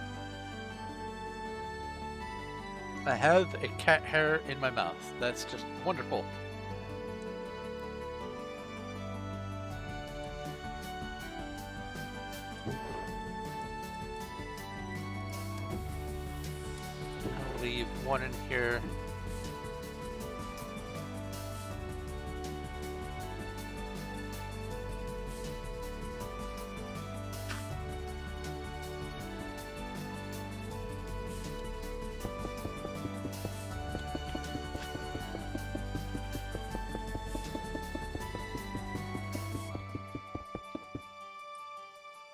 I have a cat hair in my mouth. That's just wonderful. I'll leave one in here.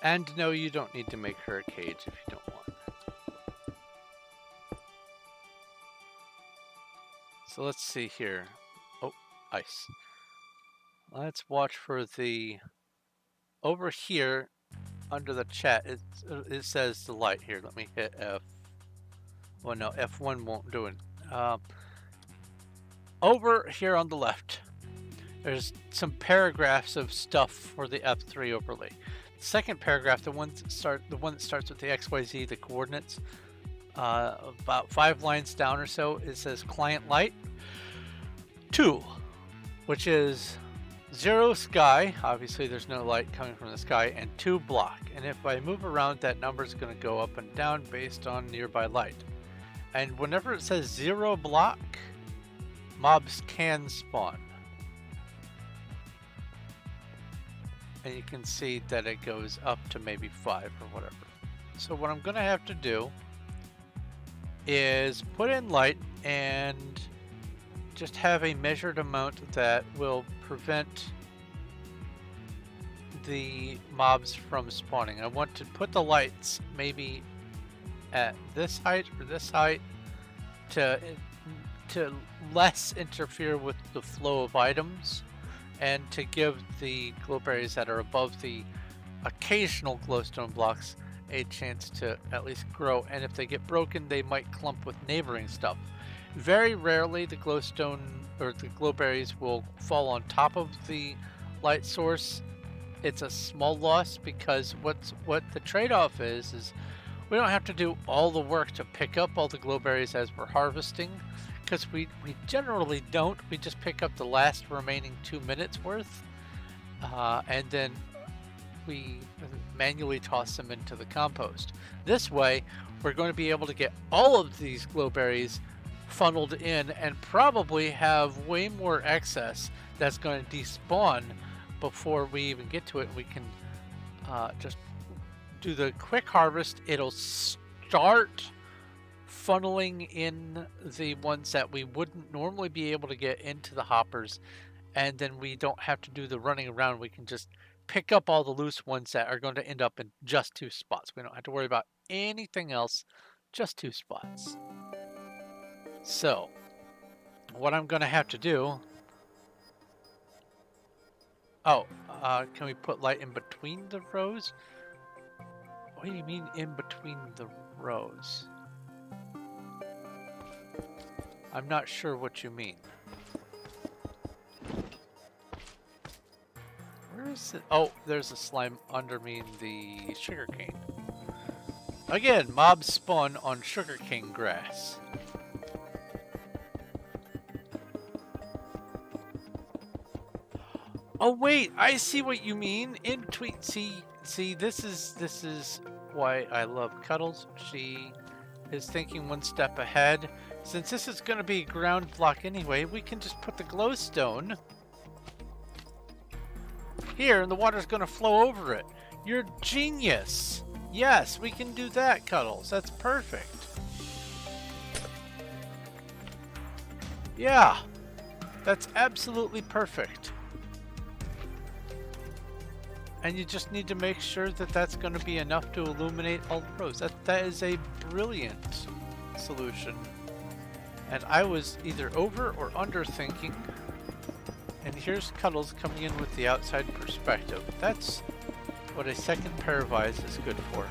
And no, you don't need to make her a cage if you don't want. So let's see here. Oh, ice. Let's watch for the... Over here, under the chat, it says the light here. Let me hit F. Well, no, F1 won't do it. Over here on the left, there's some paragraphs of stuff for the F3 overlay. Second paragraph, the one that starts with the XYZ, the coordinates, about 5 lines down or so, it says client light 2, which is 0 sky, obviously there's no light coming from the sky, and 2 block. And if I move around, that number is going to go up and down based on nearby light. And whenever it says 0 block, mobs can spawn. And you can see that it goes up to maybe 5 or whatever. So what I'm going to have to do is put in light and just have a measured amount that will prevent the mobs from spawning. I want to put the lights maybe at this height or this height to less interfere with the flow of items, and to give the glowberries that are above the occasional glowstone blocks a chance to at least grow. And if they get broken, they might clump with neighboring stuff. Very rarely the glowstone or the glowberries will fall on top of the light source. It's a small loss, because what the trade-off is we don't have to do all the work to pick up all the glowberries as we're harvesting, because we generally don't. We just pick up the last remaining 2 minutes worth, and then we manually toss them into the compost. This way, we're going to be able to get all of these glowberries funneled in and probably have way more excess that's going to despawn before we even get to it. We can just do the quick harvest. It'll start funneling in the ones that we wouldn't normally be able to get into the hoppers, and then we don't have to do the running around. We can just pick up all the loose ones that are going to end up in just 2 spots. We don't have to worry about anything else, just 2 spots. So what I'm going to have to do, can we put light in between the rows? What do you mean in between the rows? I'm not sure what you mean. Where is it? Oh, there's a slime under me in the sugarcane. Again, mobs spawn on sugarcane grass. Oh wait, I see what you mean. In between, see, this is why I love Cuddles. She is thinking 1 step ahead. Since this is going to be ground block anyway, we can just put the glowstone here, and the water's going to flow over it. You're genius. Yes, we can do that, Cuddles. That's perfect. Yeah, that's absolutely perfect. And you just need to make sure that that's going to be enough to illuminate all the rows. That is a brilliant solution. And I was either over or under thinking. And here's Cuddles coming in with the outside perspective. That's what a second pair of eyes is good for.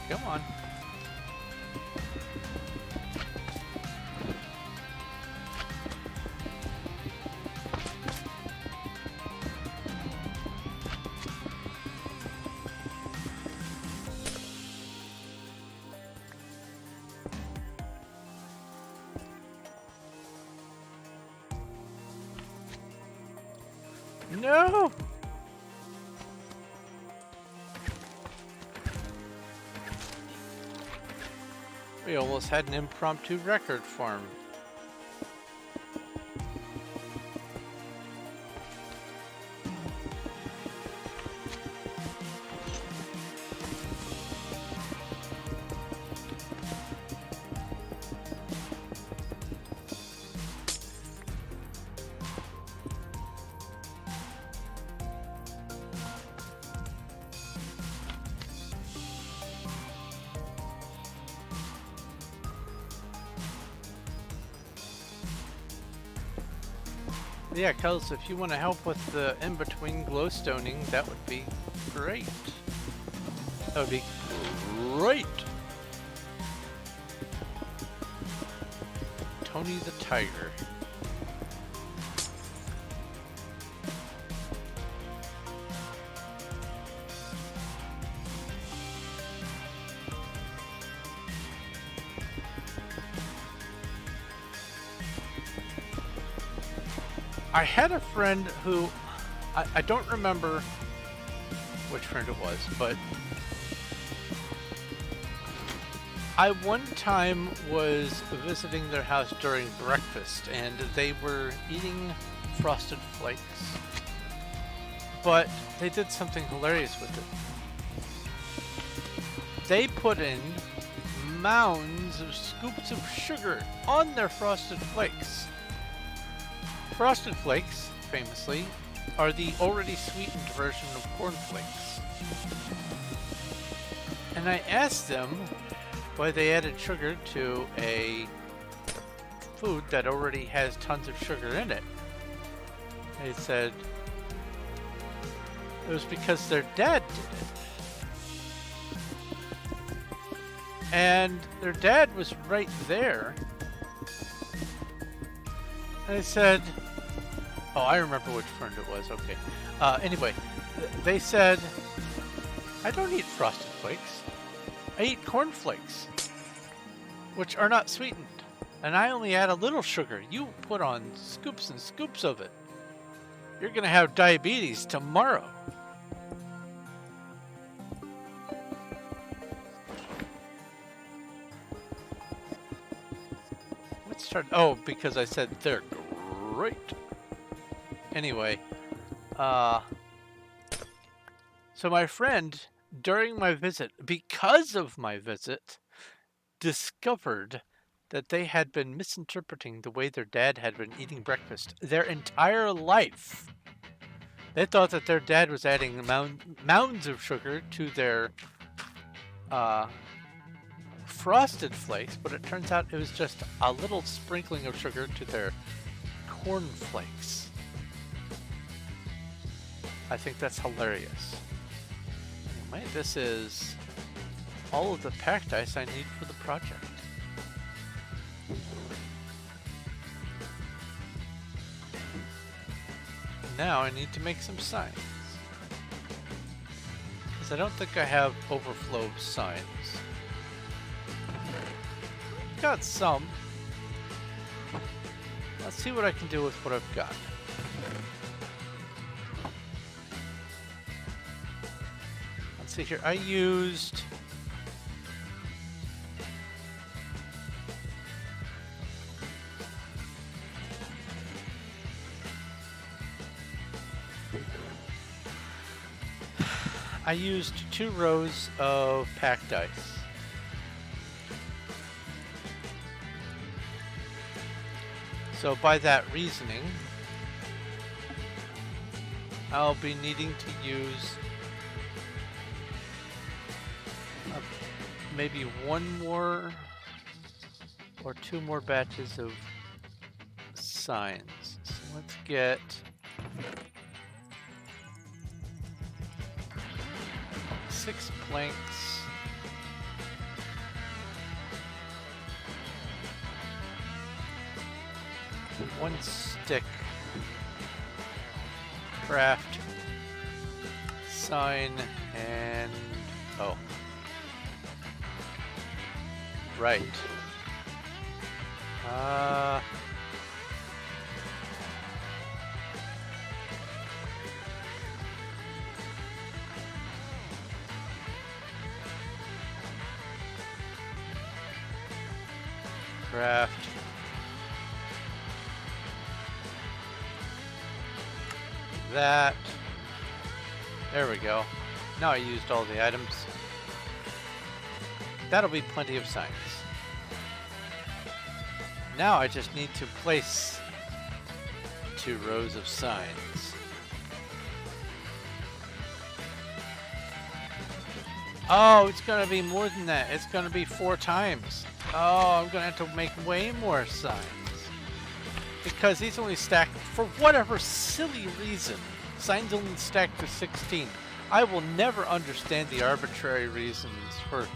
Come on. No! We almost had an impromptu record form. Yeah, Cuddles, if you want to help with the in-between glowstoning, that would be great. That would be great! Tony the Tiger. I had a friend who, I don't remember which friend it was, but I one time was visiting their house during breakfast and they were eating Frosted Flakes, but they did something hilarious with it. They put in mounds of scoops of sugar on their Frosted Flakes. Frosted Flakes, famously, are the already sweetened version of Corn Flakes. And I asked them why they added sugar to a food that already has tons of sugar in it. They said it was because their dad did it. And their dad was right there. And I said, oh, I remember which friend it was. Okay. Anyway, they said, I don't eat Frosted Flakes. I eat Corn Flakes, which are not sweetened. And I only add a little sugar. You put on scoops and scoops of it. You're going to have diabetes tomorrow. Let's start. Oh, because I said they're great. Anyway, so my friend, during my visit, because of my visit, discovered that they had been misinterpreting the way their dad had been eating breakfast their entire life. They thought that their dad was adding mounds of sugar to their Frosted Flakes, but it turns out it was just a little sprinkling of sugar to their Corn Flakes. I think that's hilarious. Anyway, this is all of the packed ice I need for the project. Now I need to make some signs. Because I don't think I have overflow signs. Got some. Let's see what I can do with what I've got. Let's see here. I used I used 2 rows of packed ice. So by that reasoning, I'll be needing to use maybe 1 more or 2 more batches of signs. So let's get 6 planks. One stick. Craft. Sign and... oh. Right. Craft. That. There we go. Now I used all the items. That'll be plenty of signs. Now I just need to place 2 rows of signs. Oh, it's gonna be more than that. It's gonna be 4 times. Oh, I'm gonna have to make way more signs. Because these only stack, for whatever silly reason, signs only stack to 16. I will never understand the arbitrary reasons for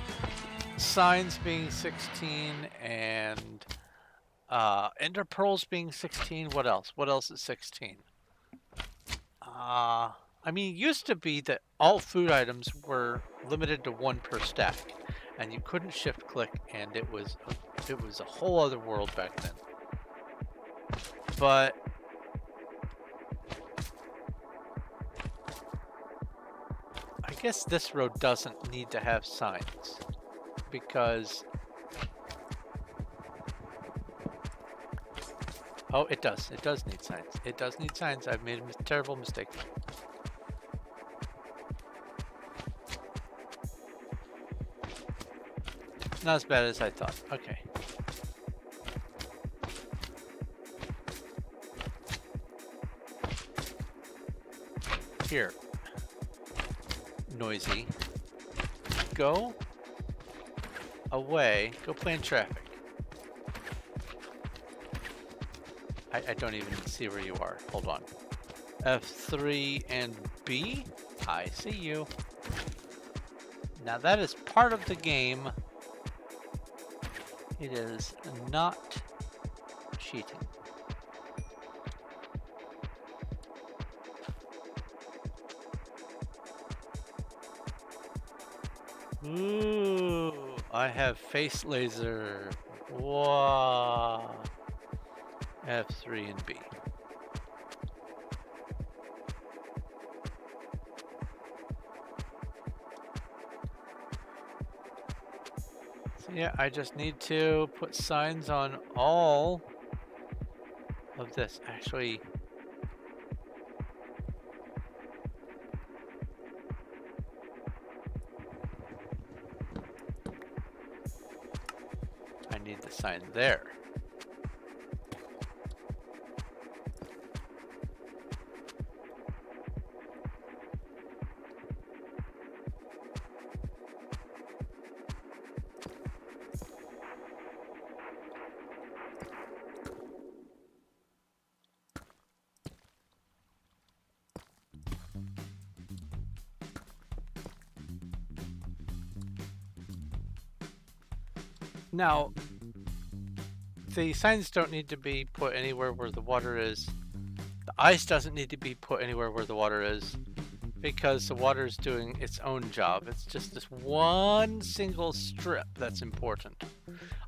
signs being 16 and ender pearls being 16. What else? What else is 16? I mean, it used to be that all food items were limited to 1 per stack, and you couldn't shift click, and it was a whole other world back then. But I guess this road doesn't need to have signs because oh, it does. It does need signs. It does need signs. I've made a terrible mistake. Not as bad as I thought. Okay. Here. Noisy. Go away. Go play in traffic. I don't even see where you are. Hold on. F3 and B. I see you. Now that is part of the game. It is not cheating. Ooh, I have face laser. Wow. F3 and B. So yeah, I just need to put signs on all of this. Actually, I need the sign there. Now, the signs don't need to be put anywhere where the water is. The ice doesn't need to be put anywhere where the water is because the water is doing its own job. It's just this one single strip that's important.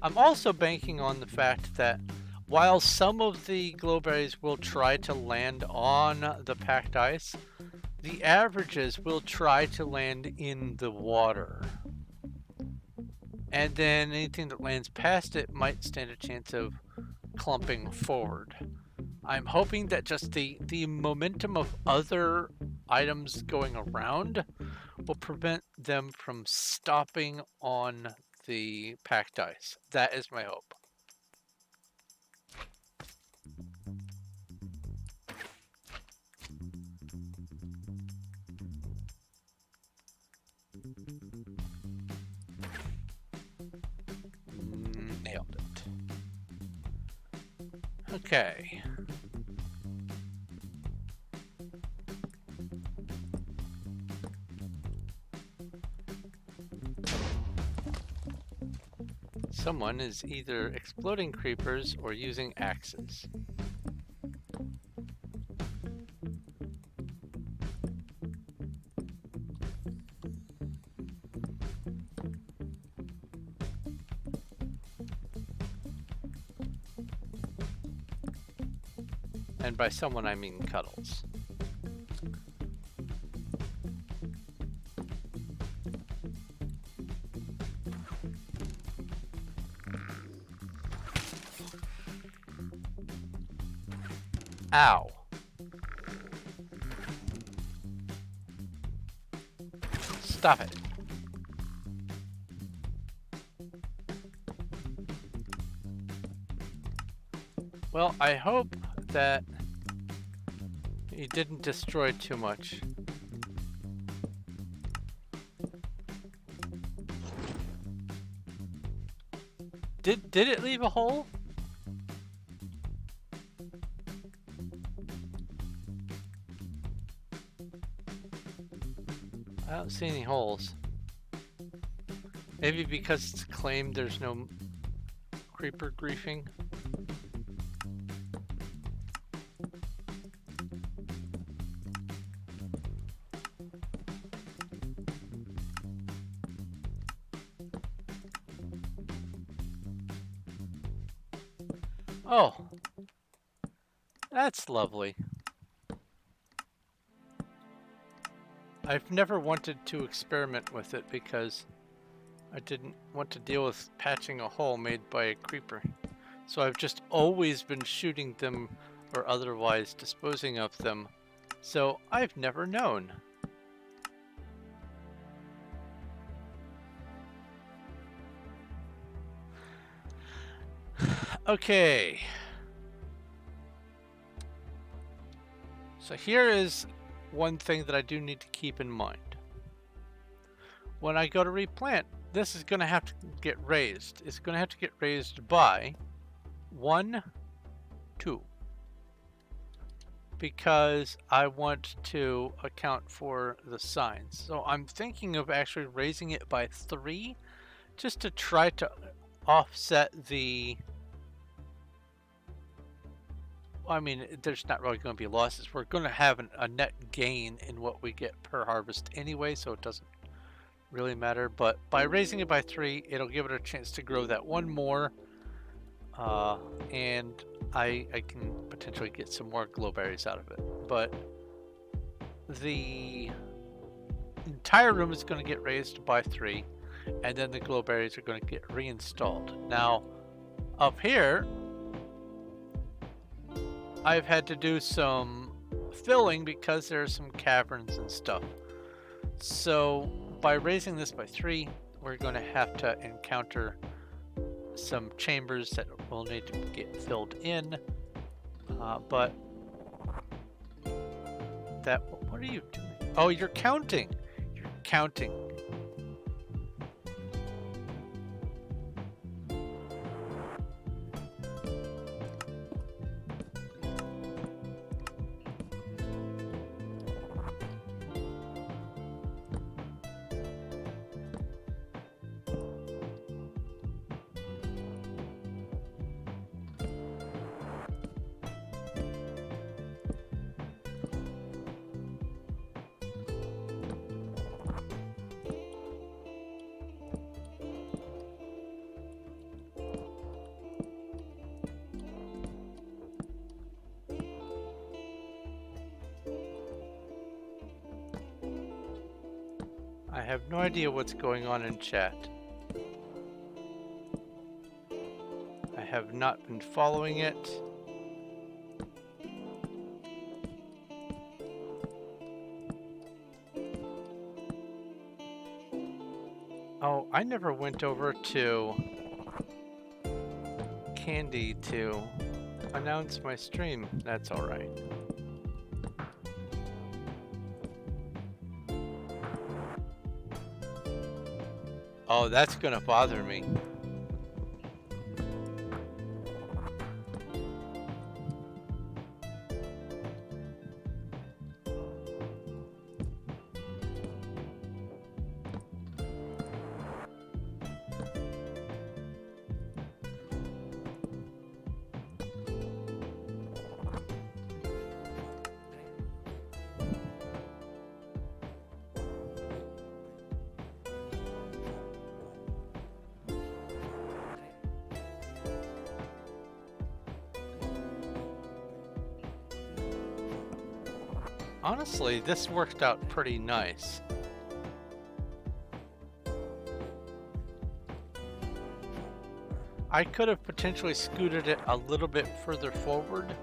I'm also banking on the fact that while some of the glowberries will try to land on the packed ice, the averages will try to land in the water. And then anything that lands past it might stand a chance of clumping forward. I'm hoping that just the momentum of other items going around will prevent them from stopping on the packed ice. That is my hope. Nailed it. Okay. Someone is either exploding creepers or using axes. And by someone, I mean Cuddles. Ow. Stop it. Well, I hope that he didn't destroy too much. Did it leave a hole? I don't see any holes. Maybe because it's claimed there's no creeper griefing. Oh, that's lovely. I've never wanted to experiment with it because I didn't want to deal with patching a hole made by a creeper. So I've just always been shooting them or otherwise disposing of them. So I've never known. Okay. So here is one thing that I do need to keep in mind. When I go to replant, this is going to have to get raised. It's going to have to get raised by 1, 2. Because I want to account for the signs. So I'm thinking of actually raising it by 3 just to try to offset the... I mean, there's not really going to be losses. We're going to have a net gain in what we get per harvest anyway, so it doesn't really matter. But by raising it by 3, it'll give it a chance to grow that 1 more. And I can potentially get some more glowberries out of it. But the entire room is going to get raised by 3, and then the glowberries are going to get reinstalled. Now, up here, I've had to do some filling because there are some caverns and stuff. So by raising this by 3, we're going to have to encounter some chambers that will need to get filled in. But that, what are you doing? Oh, you're counting. You're counting. I have no idea what's going on in chat. I have not been following it. I never went over to Candy to announce my stream. That's all right. Oh, that's gonna bother me. Honestly, this worked out pretty nice. I could have potentially scooted it a little bit further forward,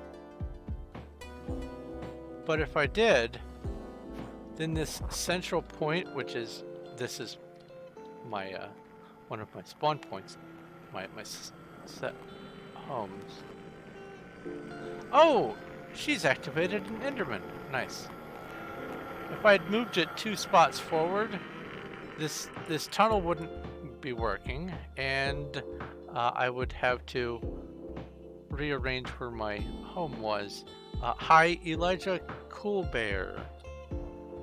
but if I did, then this central point, which is, this is my, one of my spawn points, my set homes. Oh! She's activated an Enderman. Nice. If I had moved it 2 spots forward, this tunnel wouldn't be working, and I would have to rearrange where my home was. Hi, Elijah Coolbear.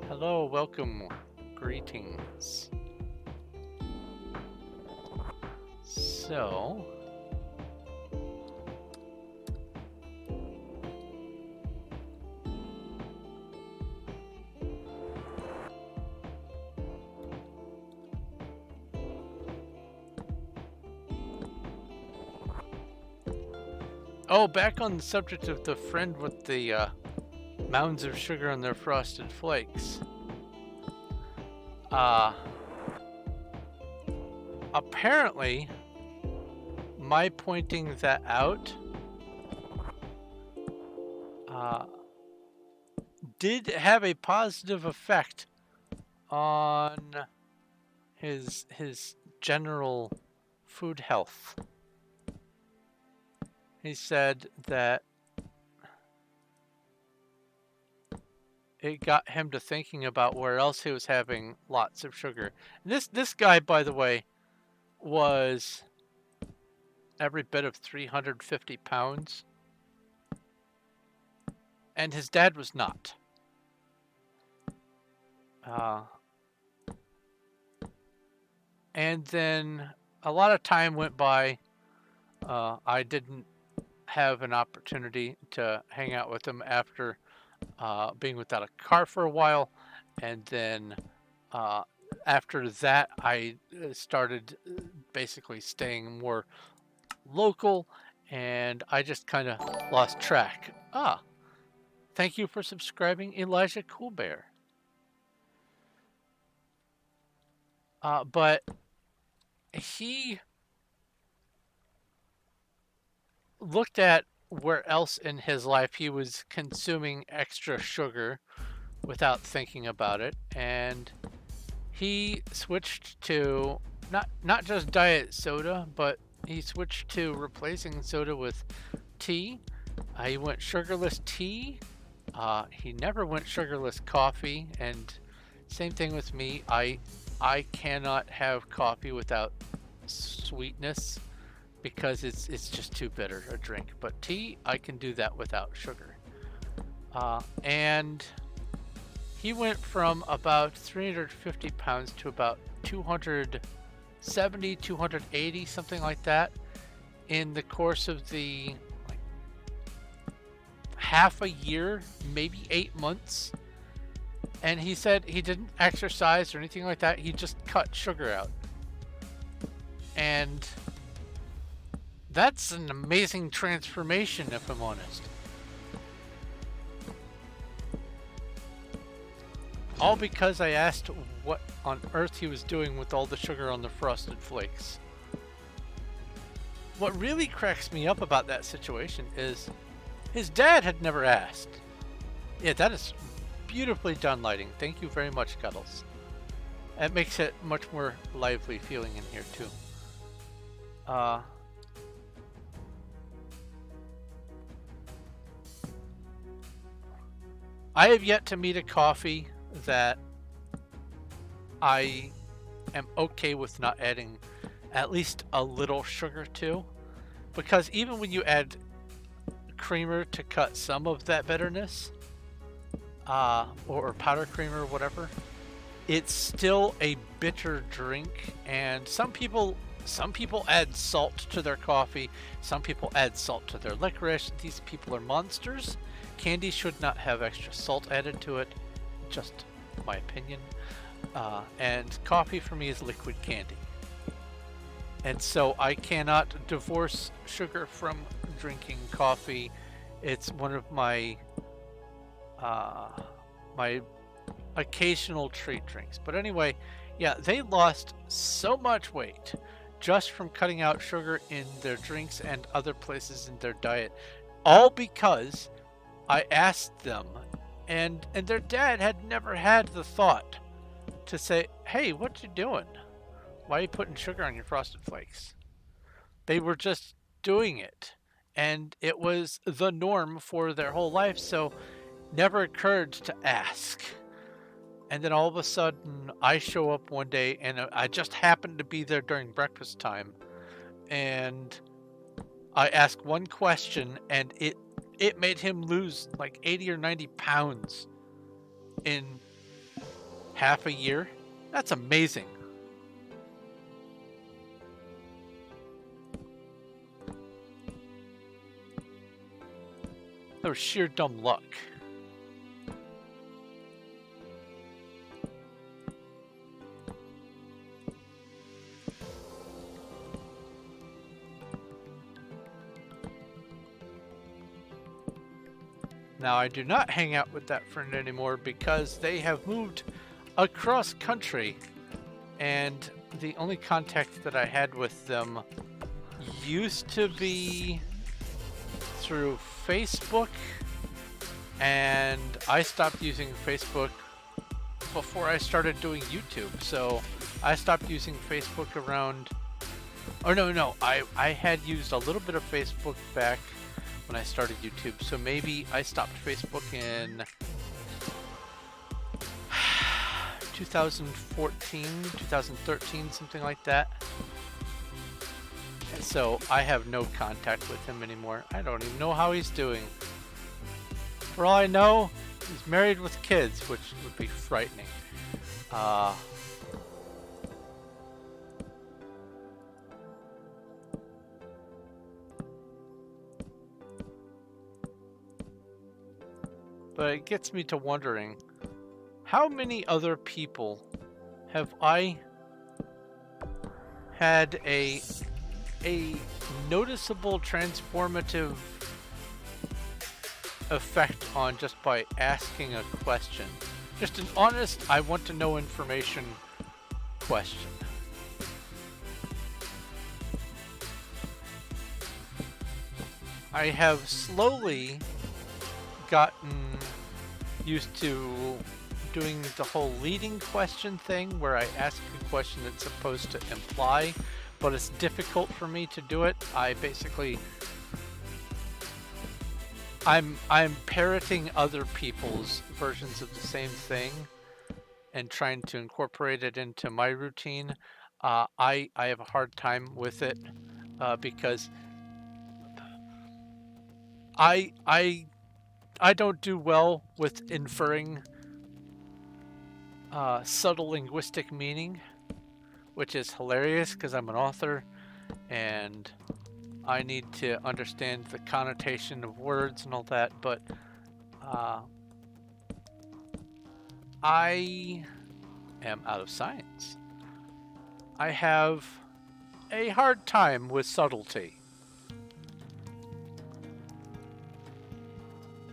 Hello, welcome, greetings. So... Oh, back on the subject of the friend with the mounds of sugar on their frosted flakes. Apparently, my pointing that out did have a positive effect on his general food health. He said that it got him to thinking about where else he was having lots of sugar. This guy, by the way, was every bit of 350 pounds. And his dad was not. And then a lot of time went by. I didn't have an opportunity to hang out with him after being without a car for a while, and then after that I started basically staying more local, and I just kind of lost track. Thank you for subscribing, Elijah Coolbear. But he looked at where else in his life he was consuming extra sugar without thinking about it, and he switched to not just diet soda, but he switched to replacing soda with tea. He went sugarless tea. He never went sugarless coffee, and same thing with me. I cannot have coffee without sweetness, because it's just too bitter a drink. But tea, I can do that without sugar. And he went from about 350 pounds to about 270, 280, something like that, in the course of the half a year, maybe 8 months. And he said he didn't exercise or anything like that. He just cut sugar out. And that's an amazing transformation, if I'm honest. All because I asked what on earth he was doing with all the sugar on the frosted flakes. What really cracks me up about that situation is his dad had never asked. Yeah, that is beautifully done lighting. Thank you very much, Cuddles. It makes it much more lively feeling in here too. I have yet to meet a coffee that I am okay with not adding at least a little sugar to, because even when you add creamer to cut some of that bitterness, or powder creamer or whatever, it's still a bitter drink. And some people add salt to their coffee, some people add salt to their licorice. These people are monsters. Candy should not have extra salt added to it, just my opinion. And coffee for me is liquid candy, and so I cannot divorce sugar from drinking coffee. It's one of my my occasional treat drinks. But anyway, yeah, they lost so much weight just from cutting out sugar in their drinks and other places in their diet, all because I asked them, and their dad had never had the thought to say, "Hey, what you doing? Why are you putting sugar on your Frosted Flakes?" They were just doing it, and it was the norm for their whole life, so never occurred to ask. And then all of a sudden, I show up one day, and I just happened to be there during breakfast time, and I ask one question, and it made him lose like 80 or 90 pounds in half a year. That's amazing. That was sheer dumb luck. Now, I do not hang out with that friend anymore because they have moved across country, and the only contact that I had with them used to be through Facebook, and I stopped using Facebook before I started doing YouTube. So I stopped using Facebook around, oh no, I had used a little bit of Facebook back when I started YouTube, so maybe I stopped Facebook in 2014, 2013, something like that. And so I have no contact with him anymore. I don't even know how he's doing. For all I know, he's married with kids, which would be frightening. But it gets me to wondering, how many other people have I had a noticeable transformative effect on just by asking a question? Just an honest, I want to know information question. I have slowly gotten used to doing the whole leading question thing, where I ask a question that's supposed to imply, but it's difficult for me to do it. I'm parroting other people's versions of the same thing and trying to incorporate it into my routine. I have a hard time with it because I don't do well with inferring subtle linguistic meaning, which is hilarious because I'm an author and I need to understand the connotation of words and all that, but I am out of science. I have a hard time with subtlety.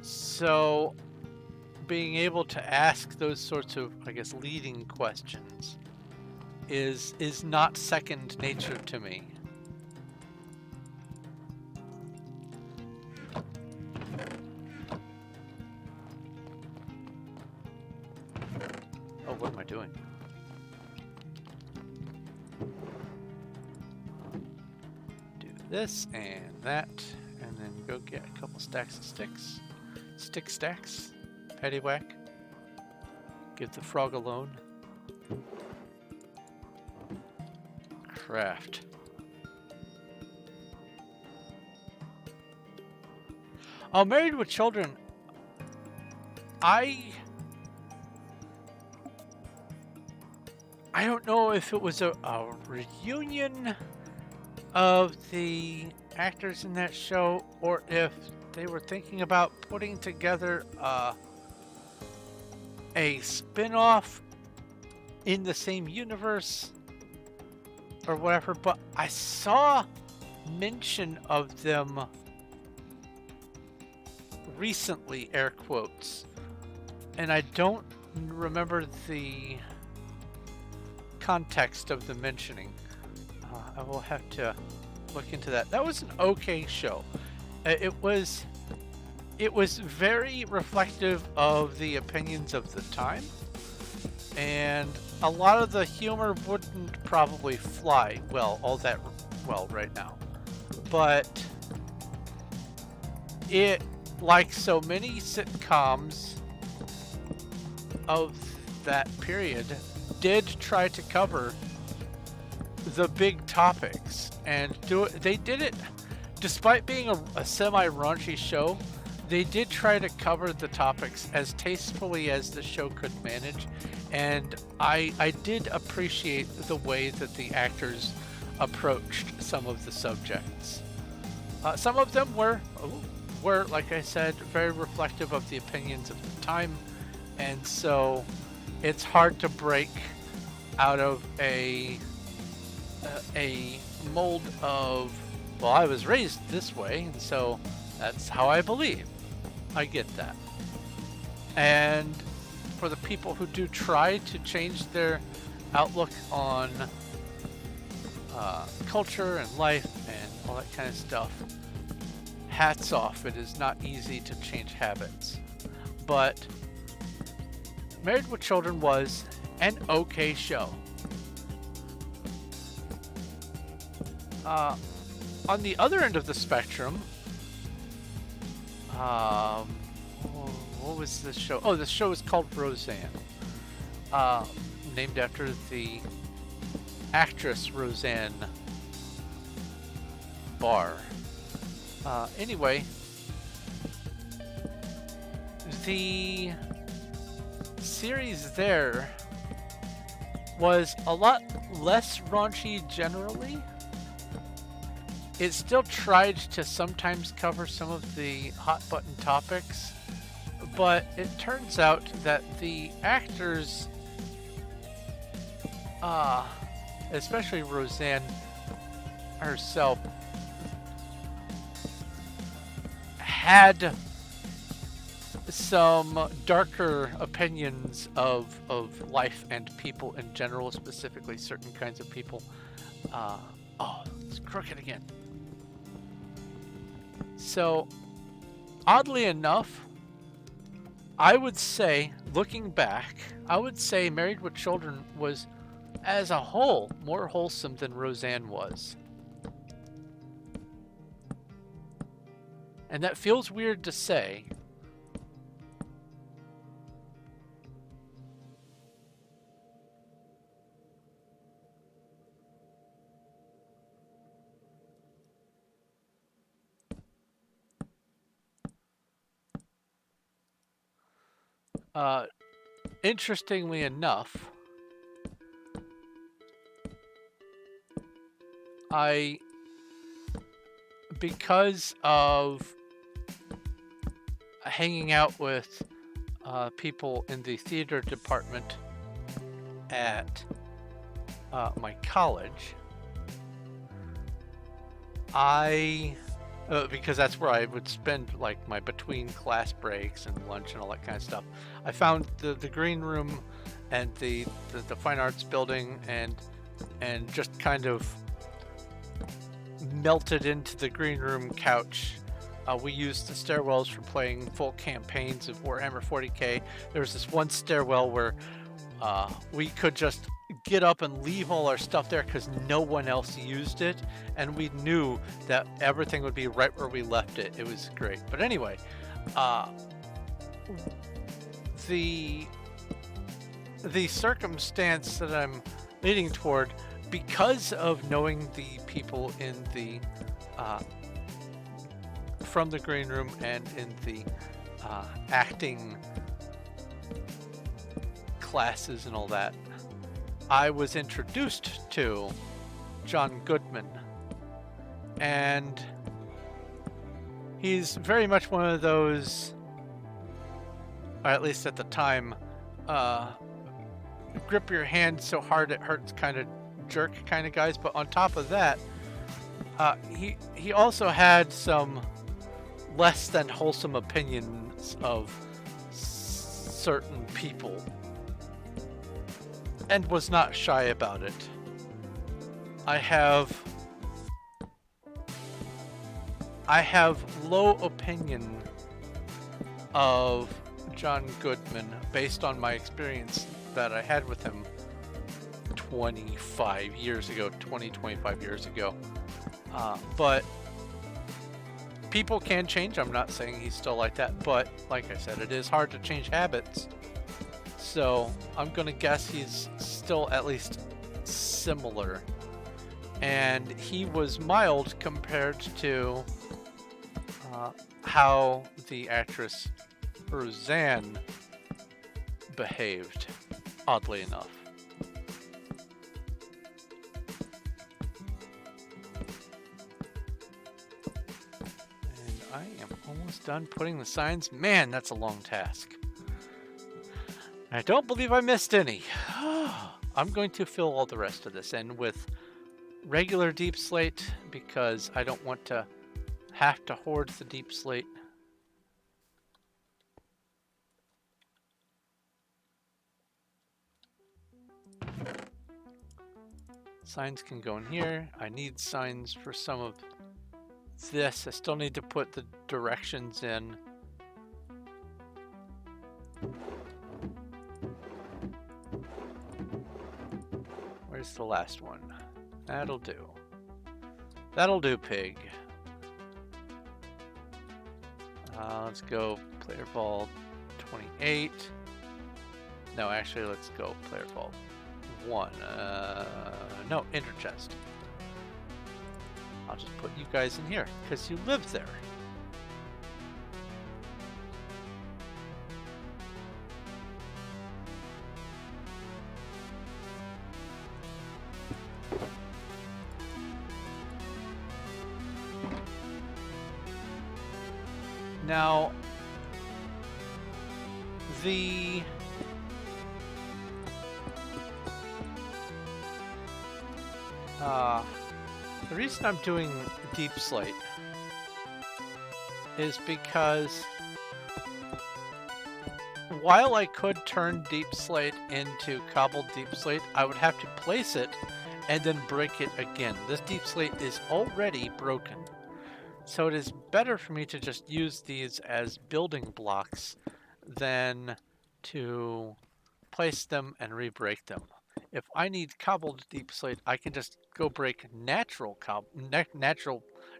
So being able to ask those sorts of, I guess, leading questions is not second nature to me. Oh, what am I doing? this and that, and then go get a couple stacks of sticks. Stick stacks. Paddywhack. Give the frog alone. Craft. Oh, Married with Children. I don't know if it was a reunion of the actors in that show, or if they were thinking about putting together a spin-off in the same universe or whatever, but I saw mention of them recently, air quotes, and I don't remember the context of the mentioning. I will have to look into that. That was an okay show. It was very reflective of the opinions of the time, and a lot of the humor wouldn't probably fly all that well right now, but it, like so many sitcoms of that period, did try to cover the big topics and do it. They did it despite being a semi-raunchy show. They did try to cover the topics as tastefully as the show could manage, and I did appreciate the way that the actors approached some of the subjects. Some of them were, like I said, very reflective of the opinions of the time, and so it's hard to break out of a mold of, well, I was raised this way, and so that's how I believe. I get that. And for the people who do try to change their outlook on culture and life and all that kind of stuff, hats off. It is not easy to change habits. But Married with Children was an okay show. On the other end of the spectrum, what was this show? Oh, this show is called Roseanne, named after the actress Roseanne Barr. Anyway, the series there was a lot less raunchy generally. It still tried to sometimes cover some of the hot button topics, but it turns out that the actors, especially Roseanne herself, had some darker opinions of life and people in general, specifically certain kinds of people. Oh, it's crooked again. So, oddly enough, I would say, looking back, I would say Married with Children was, as a whole, more wholesome than Roseanne was. And that feels weird to say. Interestingly enough, because of hanging out with people in the theater department at my college, because that's where I would spend like my between class breaks and lunch and all that kind of stuff. I found the green room and the fine arts building and just kind of melted into the green room couch. We used the stairwells for playing full campaigns of Warhammer 40k. There was this one stairwell where we could just get up and leave all our stuff there because no one else used it, and we knew that everything would be right where we left it. It was great. But anyway, the circumstance that I'm leading toward, because of knowing the people in the from the green room and in the acting classes and all that, I was introduced to John Goodman, and he's very much one of those, or at least at the time, grip your hand so hard it hurts kind of jerk kind of guys. But on top of that, he also had some less than wholesome opinions of certain people, and was not shy about it. I have low opinion of John Goodman based on my experience that I had with him 25 years ago. But people can change. I'm not saying he's still like that, but like I said, it is hard to change habits. So I'm gonna guess he's still at least similar. And he was mild compared to how the actress Roseanne behaved, oddly enough. And I am almost done putting the signs. Man, that's a long task. I don't believe I missed any. I'm going to fill all the rest of this in with regular deep slate because I don't want to have to hoard the deep slate. Signs can go in here. I need signs for some of this. I still need to put the directions in. Where's the last one? That'll do. That'll do, pig. Let's go player vault 28. No, actually, let's go player vault 1. No, inner chest. I'll just put you guys in here because you live there. Now, the reason I'm doing deep slate is because while I could turn deep slate into cobbled deep slate, I would have to place it and then break it again. This deep slate is already broken. So it is better for me to just use these as building blocks than to place them and re-break them. If I need cobbled deep slate, I can just go break natural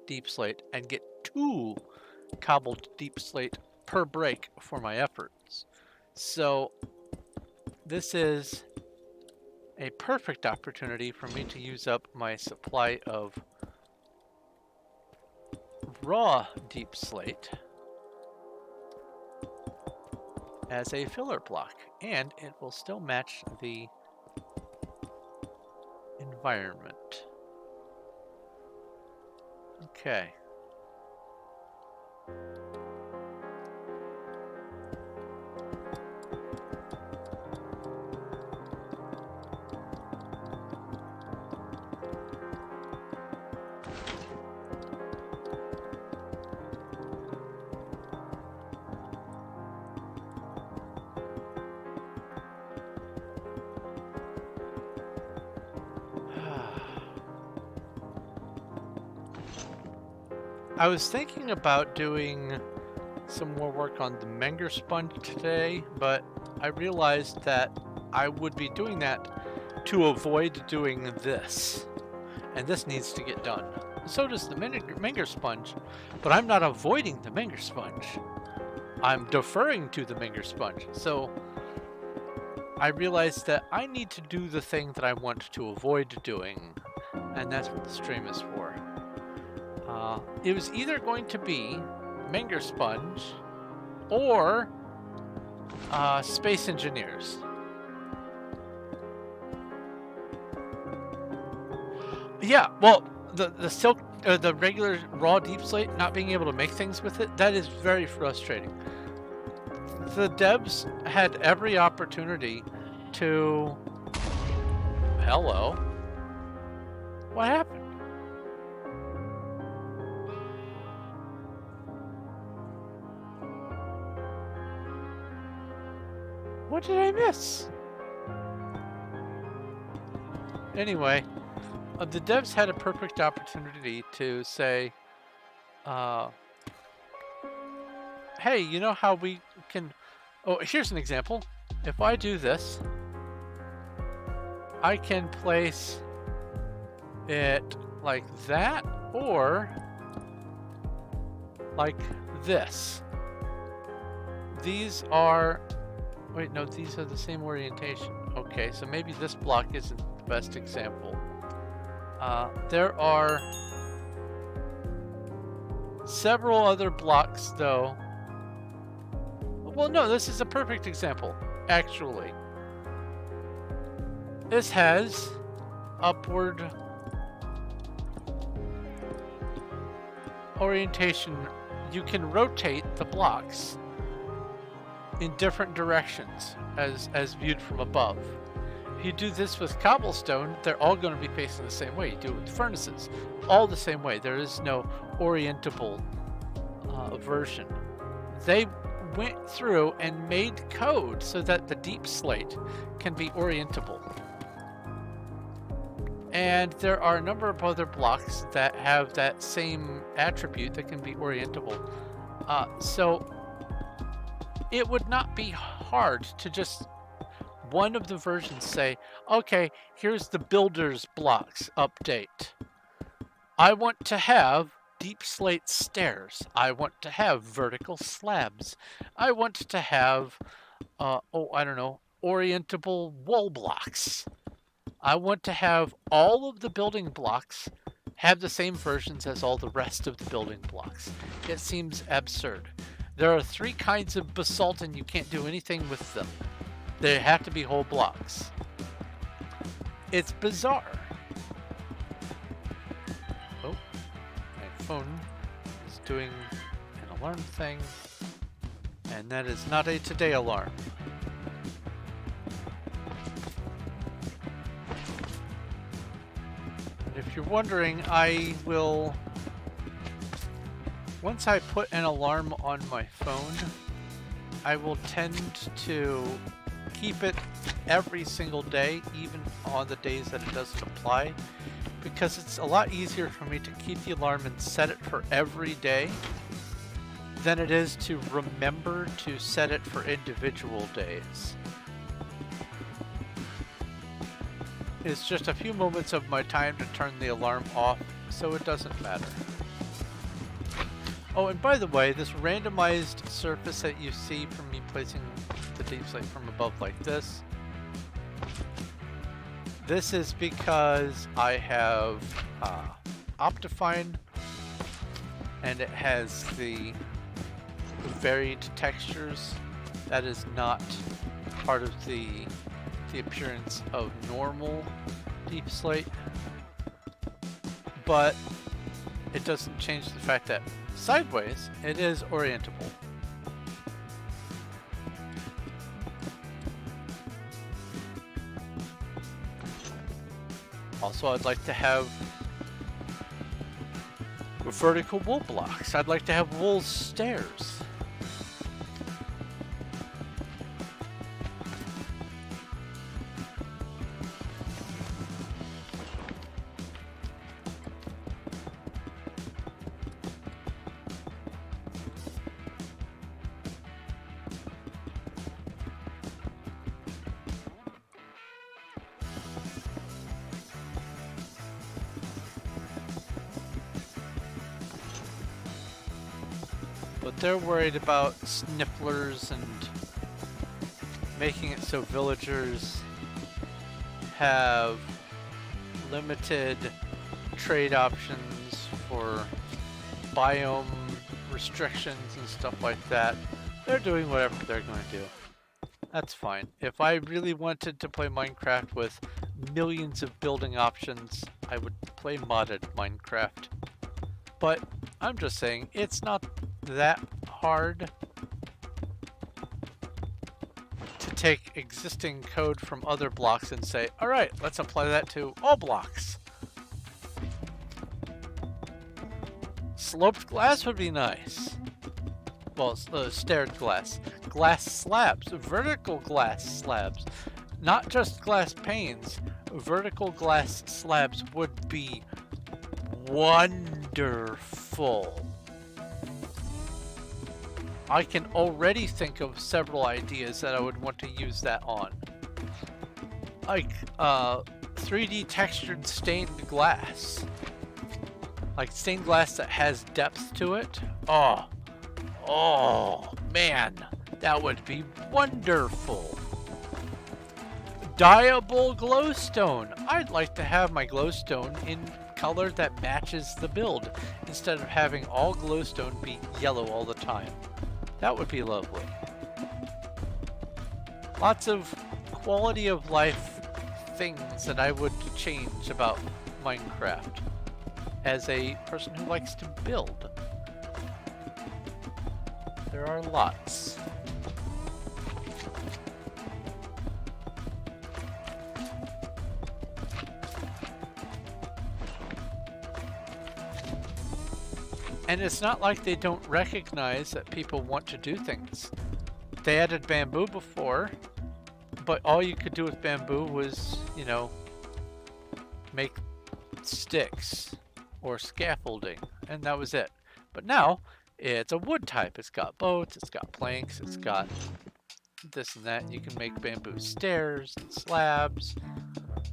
deep slate and get 2 cobbled deep slate per break for my efforts. So this is a perfect opportunity for me to use up my supply of raw deep slate as a filler block, and it will still match the environment. Okay. I was thinking about doing some more work on the Menger sponge today, but I realized that I would be doing that to avoid doing this. And this needs to get done. So does the Minger sponge, but I'm not avoiding the Minger sponge. I'm deferring to the Minger sponge. So I realized that I need to do the thing that I want to avoid doing, and that's what the stream is for. It was either going to be Minger sponge or Space Engineers. Yeah, well, the silk, the regular raw deep slate, not being able to make things with it, that is very frustrating. The devs had every opportunity to... Hello? What happened? What did I miss? Anyway, the devs had a perfect opportunity to say, hey, you know how we can... Oh, here's an example. If I do this, I can place it like that or like this. These are... Wait, no, these are the same orientation. Okay, so maybe this block isn't the best example. There are several other blocks, though. Well, no, this is a perfect example, actually. This has upward orientation. You can rotate the blocks in different directions as viewed from above. If you do this with cobblestone, they're all going to be facing the same way. You do it with furnaces, all the same way. There is no orientable version. They went through and made code so that the deep slate can be orientable. And there are a number of other blocks that have that same attribute that can be orientable. So it would not be hard to just one of the versions say, okay, here's the builder's blocks update. I want to have deep slate stairs. I want to have vertical slabs. I want to have, I don't know, orientable wall blocks. I want to have all of the building blocks have the same versions as all the rest of the building blocks. It seems absurd. There are 3 kinds of basalt and you can't do anything with them. They have to be whole blocks. It's bizarre. Oh, my phone is doing an alarm thing, and that is not a today alarm. If you're wondering, I will... Once I put an alarm on my phone, I will tend to keep it every single day, even on the days that it doesn't apply, because it's a lot easier for me to keep the alarm and set it for every day than it is to remember to set it for individual days. It's just a few moments of my time to turn the alarm off, so it doesn't matter. Oh, and by the way, this randomized surface that you see from me placing the deep slate from above like this, this is because I have Optifine, and it has the varied textures. That is not part of the appearance of normal deep slate, but it doesn't change the fact that sideways it is orientable. Also, I'd like to have vertical wool blocks. I'd like to have wool stairs. But they're worried about snifflers and making it so villagers have limited trade options for biome restrictions and stuff like that. They're doing whatever they're going to do. That's fine. If I really wanted to play Minecraft with millions of building options, I would play modded Minecraft. But I'm just saying, it's not that hard to take existing code from other blocks and say, all right, let's apply that to all blocks. Sloped glass would be nice. Well, staired glass. Glass slabs, vertical glass slabs. Not just glass panes. Vertical glass slabs would be wonderful. I can already think of several ideas that I would want to use that on. Like 3D textured stained glass. Like stained glass that has depth to it. Oh man, that would be wonderful. Dyeable glowstone. I'd like to have my glowstone in color that matches the build instead of having all glowstone be yellow all the time. That would be lovely. Lots of quality of life things that I would change about Minecraft as a person who likes to build. There are lots. And it's not like they don't recognize that people want to do things. They added bamboo before, but all you could do with bamboo was, you know, make sticks or scaffolding, and that was it. But now, it's a wood type. It's got boats, it's got planks, it's got this and that. You can make bamboo stairs and slabs.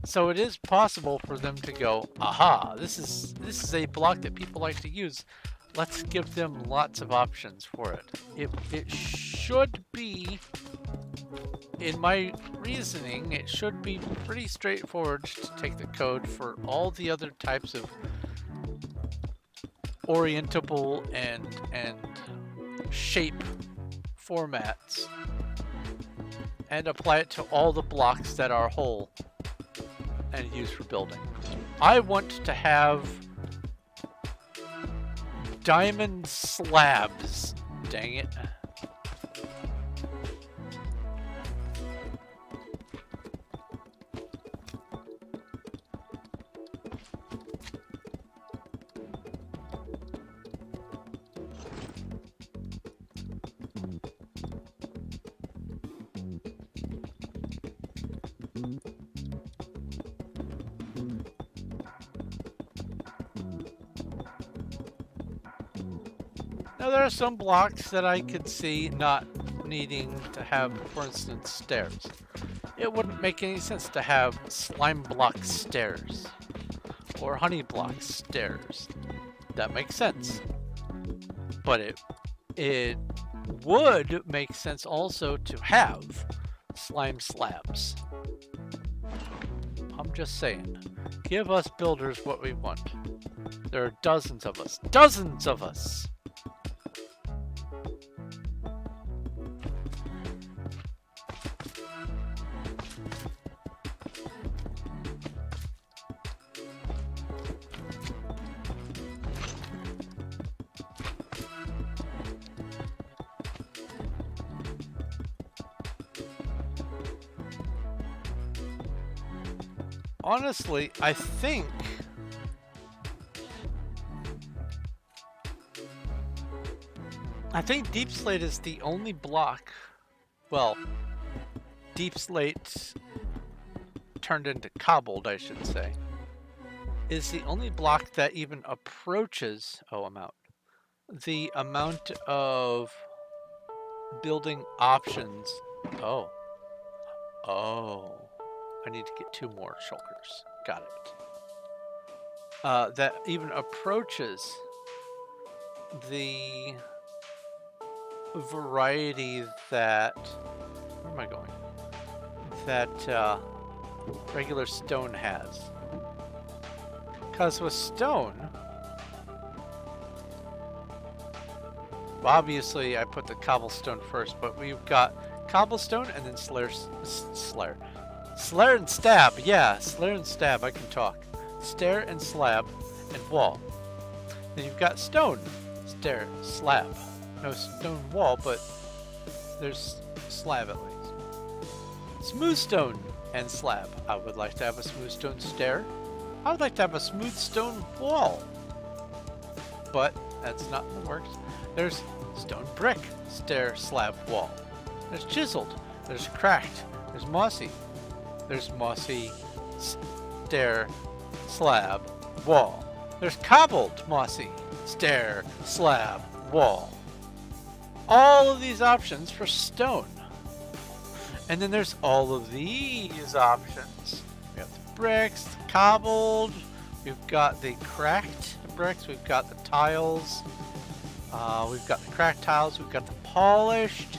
So it is possible for them to go, aha, this is a block that people like to use. Let's give them lots of options for it. It should be, in my reasoning, it should be pretty straightforward to take the code for all the other types of orientable and shape formats and apply it to all the blocks that are whole and used for building. I want to have diamond slabs. Dang it. Now there are some blocks that I could see not needing to have, for instance, stairs. It wouldn't make any sense to have slime block stairs or honey block stairs. That makes sense. But it would make sense also to have slime slabs. I'm just saying, give us builders what we want. There are dozens of us. Dozens of us! Honestly, I think Deep Slate is the only block, well, Deep Slate turned into cobbled, I should say, is the only block that even approaches, the amount of building options. Oh. I need to get 2 more shulkers. Got it. That even approaches the variety that, where am I going? That regular stone has. Because with stone, obviously I put the cobblestone first, but we've got cobblestone and then Slayer and stab, yeah, Slayer and stab, I can talk. Stair and slab and wall. Then you've got stone, stair, slab. No stone wall, but there's slab at least. Smooth stone and slab. I would like to have a smooth stone stair. I would like to have a smooth stone wall. But that's not in the works. There's stone brick, stair, slab, wall. There's chiseled. There's cracked. There's mossy. There's mossy, stair, slab, wall. There's cobbled, mossy, stair, slab, wall. All of these options for stone. And then there's all of these options. We have the bricks, the cobbled, we've got the cracked bricks, we've got the tiles, we've got the cracked tiles, we've got the polished,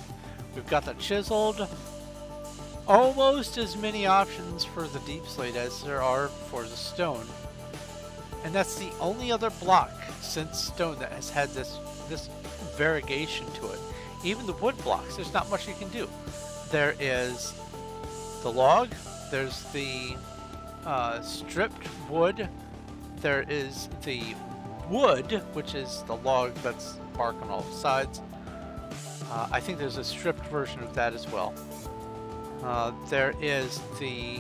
we've got the chiseled. Almost as many options for the deep slate as there are for the stone. And that's the only other block since stone that has had this variegation to it. Even the wood blocks, there's not much you can do. There is the log, there's the stripped wood, there is the wood, which is the log that's bark on all sides. I think there's a stripped version of that as well. There is the,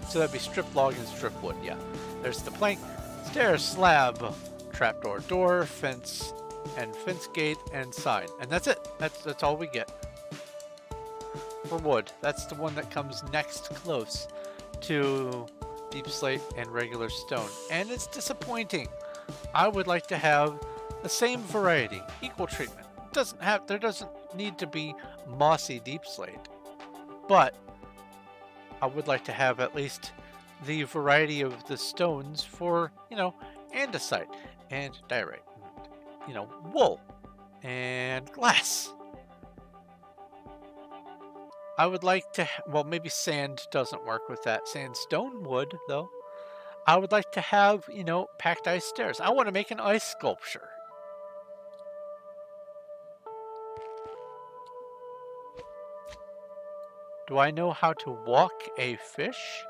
so that'd be stripped log and stripped wood, yeah. There's the plank, stairs, slab, trapdoor, door, fence, and fence gate, and sign. And that's it. That's all we get. For wood. That's the one that comes next close to deep slate and regular stone. And it's disappointing. I would like to have the same variety, equal treatment. There doesn't need to be mossy deep slate. But I would like to have at least the variety of the stones for, andesite and diorite, wool and glass. I would like to, well, maybe sand doesn't work with that. Sandstone would, though. I would like to have, packed ice stairs. I want to make an ice sculpture. Do I know how to walk a fish?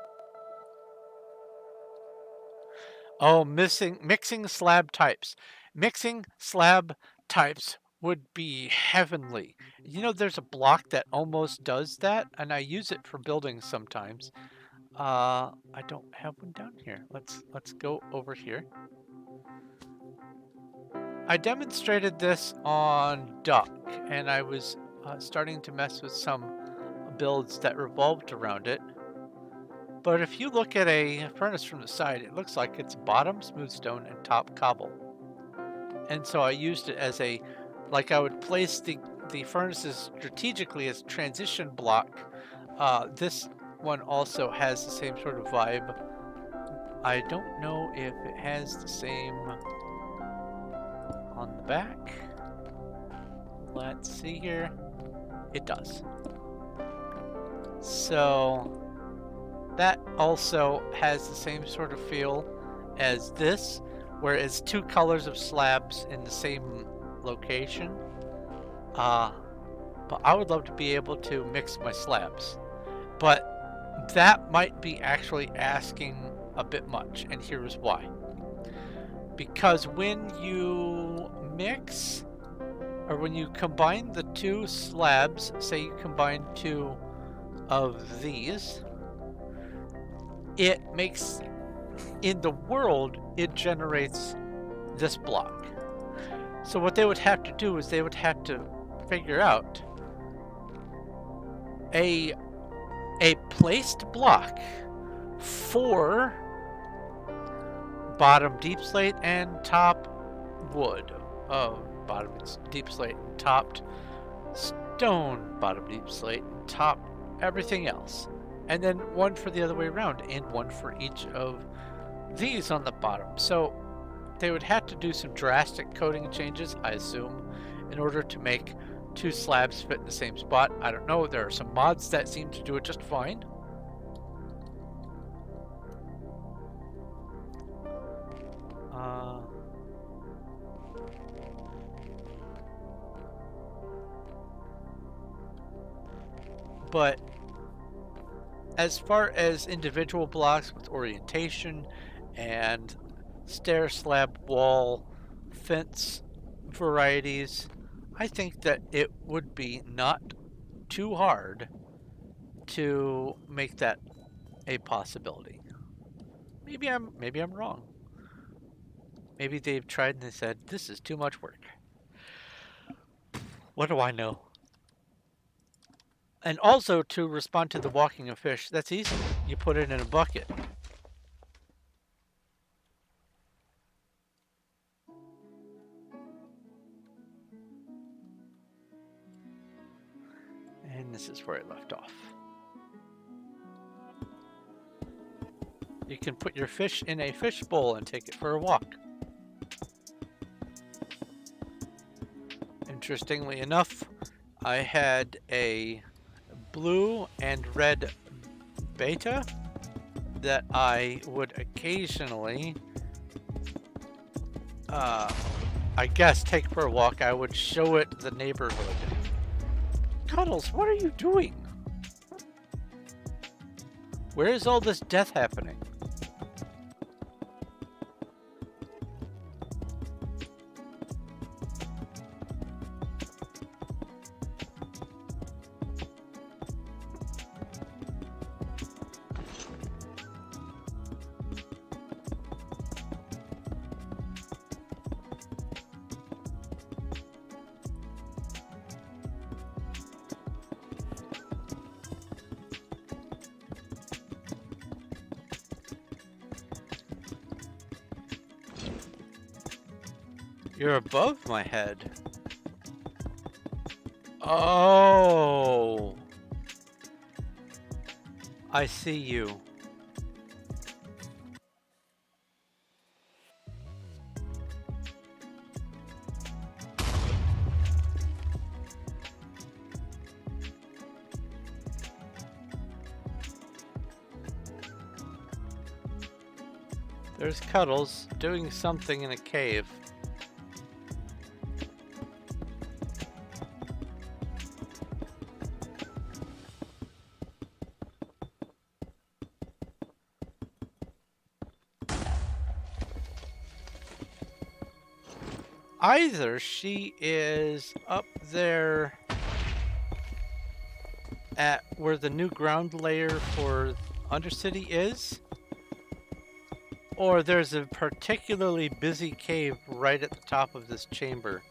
Oh, mixing slab types. Mixing slab types would be heavenly. There's a block that almost does that, and I use it for building sometimes. I don't have one down here. Let's go over here. I demonstrated this on Duck, and I was starting to mess with some builds that revolved around it. But if you look at a furnace from the side, it looks like it's bottom smooth stone and top cobble. And so I used it as I would place the furnaces strategically as transition block. This one also has the same sort of vibe. I don't know if it has the same on the back. Let's see here. It does. So that also has the same sort of feel as this, where it's two colors of slabs in the same location. But I would love to be able to mix my slabs. But that might be actually asking a bit much, and here's why. Because when you mix, or when you combine the two slabs, say you combine two of these, it makes, in the world, it generates this block. So what they would have to do is they would have to figure out a placed block for bottom deep slate and top wood. Bottom deep slate and topped stone, bottom deep slate and top everything else. And then one for the other way around, and one for each of these on the bottom. So they would have to do some drastic coding changes, I assume, in order to make two slabs fit in the same spot. I don't know. There are some mods that seem to do it just fine. But as far as individual blocks with orientation and stair slab wall fence varieties, I think that it would be not too hard to make that a possibility. Maybe I'm wrong. Maybe they've tried and they said this is too much work. What do I know? And also to respond to the walking of fish, that's easy. You put it in a bucket. And this is where I left off. You can put your fish in a fish bowl and take it for a walk. Interestingly enough, I had a blue and red beta that I would occasionally, I guess, take for a walk. I would show it the neighborhood. Cuddles, what are you doing? Where is all this death happening? You're above my head. Oh. I see you. There's Cuddles doing something in a cave. Either she is up there at where the new ground layer for Undercity is, or there's a particularly busy cave right at the top of this chamber.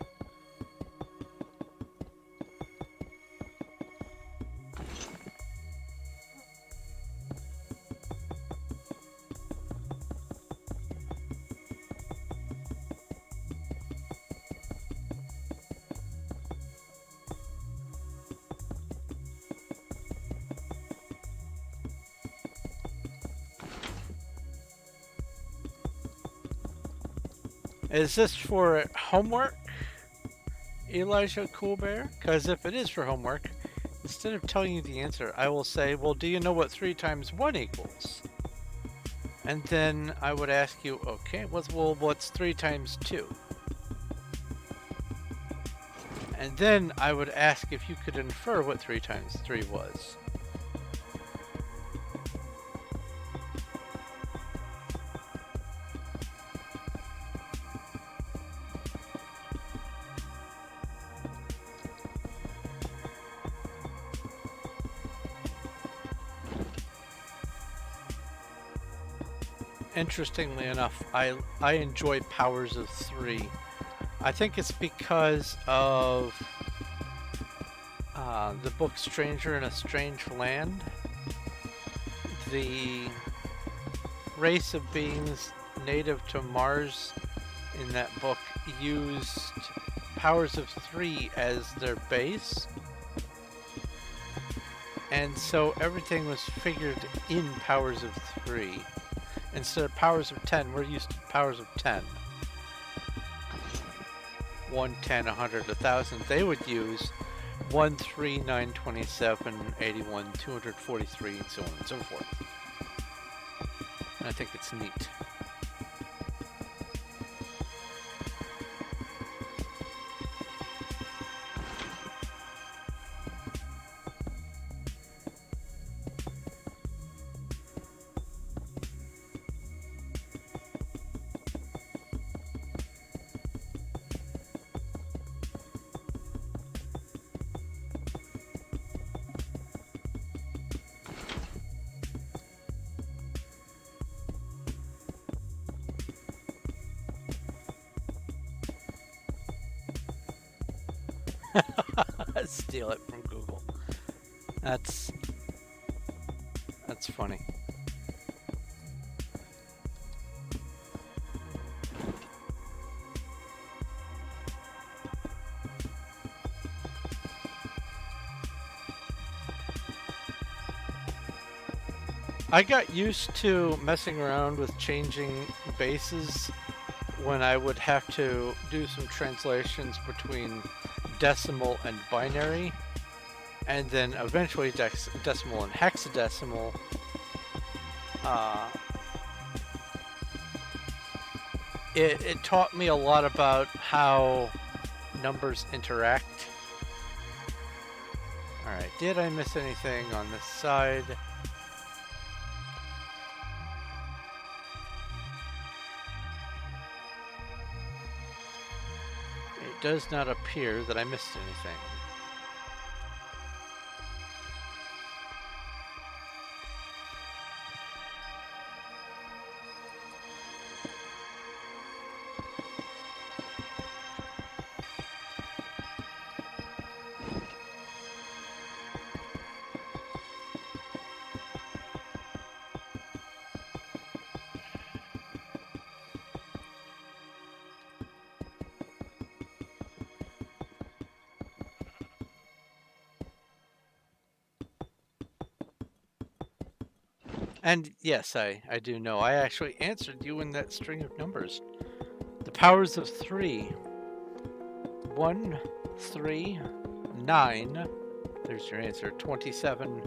Is this for homework, Elijah Coolbear? Because if it is for homework, instead of telling you the answer, I will say, well, do you know what 3 times 1 equals? And then I would ask you, okay, well, what's 3 times 2? And then I would ask if you could infer what 3 times 3 was. Interestingly enough, I enjoy powers of 3. I think it's because of the book Stranger in a Strange Land. The race of beings native to Mars in that book used powers of 3 as their base. And so everything was figured in powers of 3. Instead of powers of 10, we're used to powers of 10. 1, 10, 100, 1,000. They would use 1, 3, 9, 27, 81, 243, and so on and so forth. And I think it's neat. Steal it from Google. That's funny. I got used to messing around with changing bases when I would have to do some translations between decimal and binary, and then eventually decimal and hexadecimal. It taught me a lot about how numbers interact. Alright, did I miss anything on this side? It does not appear that I missed anything. And yes, I do know. I actually answered you in that string of numbers. The powers of 3. 1, 3, 9. There's your answer. 27,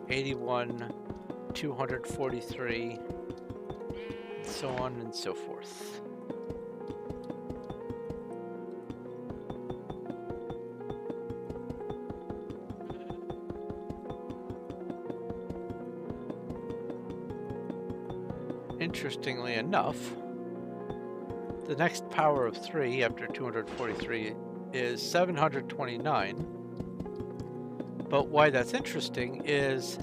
81, 243, and so on and so forth. Interestingly enough, the next power of 3 after 243 is 729. But why that's interesting is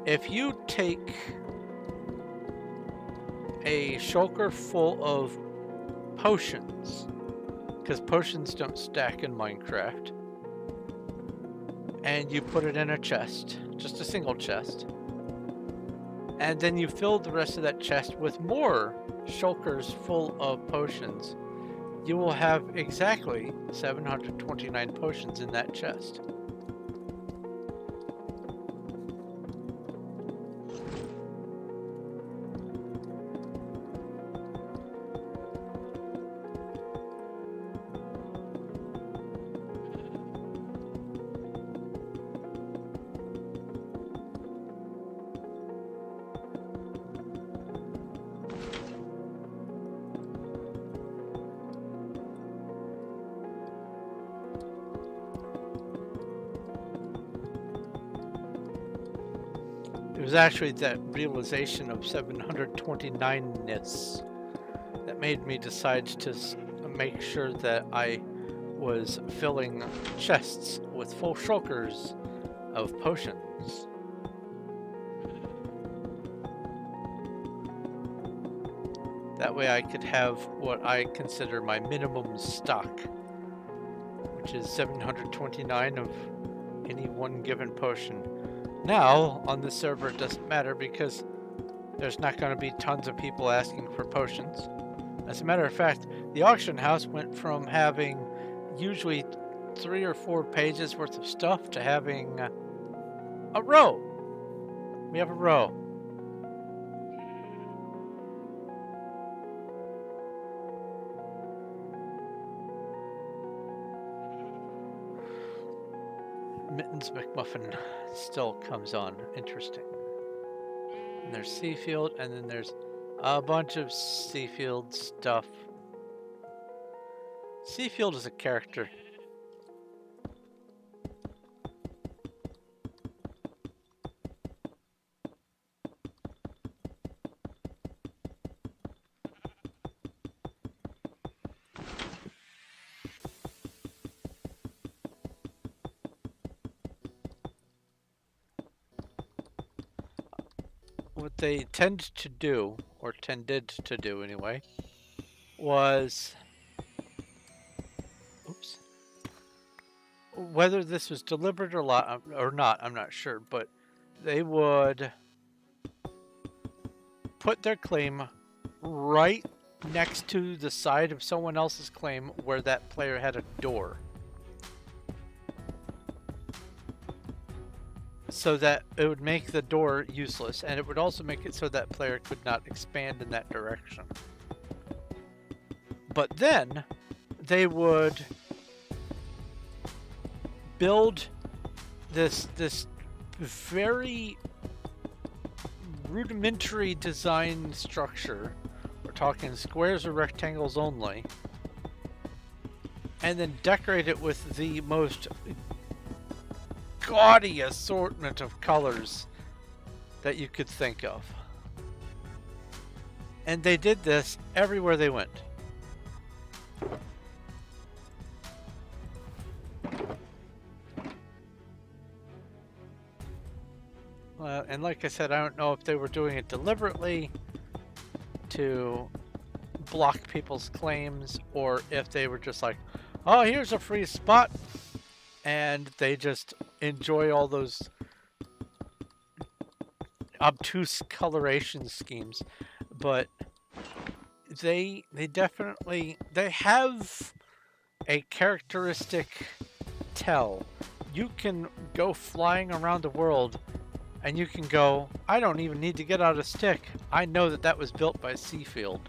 if you take a shulker full of potions, because potions don't stack in Minecraft, and you put it in a chest, just a single chest, and then you fill the rest of that chest with more shulkers full of potions, you will have exactly 729 potions in that chest. It was actually that realization of 729-ness that made me decide to make sure that I was filling chests with full shulkers of potions. That way I could have what I consider my minimum stock, which is 729 of any one given potion. Now, on this server, it doesn't matter because there's not going to be tons of people asking for potions. As a matter of fact, the auction house went from having usually 3 or 4 pages worth of stuff to having a row. We have a row. Mittens McMuffin still comes on. Interesting. And there's Seafield, and then there's a bunch of Seafield stuff. Seafield is a character. What they tend to do, or tended to do anyway, was, oops, whether this was deliberate or not, I'm not sure, but they would put their claim right next to the side of someone else's claim where that player had a door, so that it would make the door useless, and it would also make it so that player could not expand in that direction. But then they would build this very rudimentary design structure. We're talking squares or rectangles only, and then decorate it with the most gaudy assortment of colors that you could think of. And they did this everywhere they went. And like I said, I don't know if they were doing it deliberately to block people's claims, or if they were just like, oh, here's a free spot, and they just enjoy all those obtuse coloration schemes. But they definitely, they have a characteristic tell. You can go flying around the world and you can go, I don't even need to get out a stick. I know that that was built by Seafield.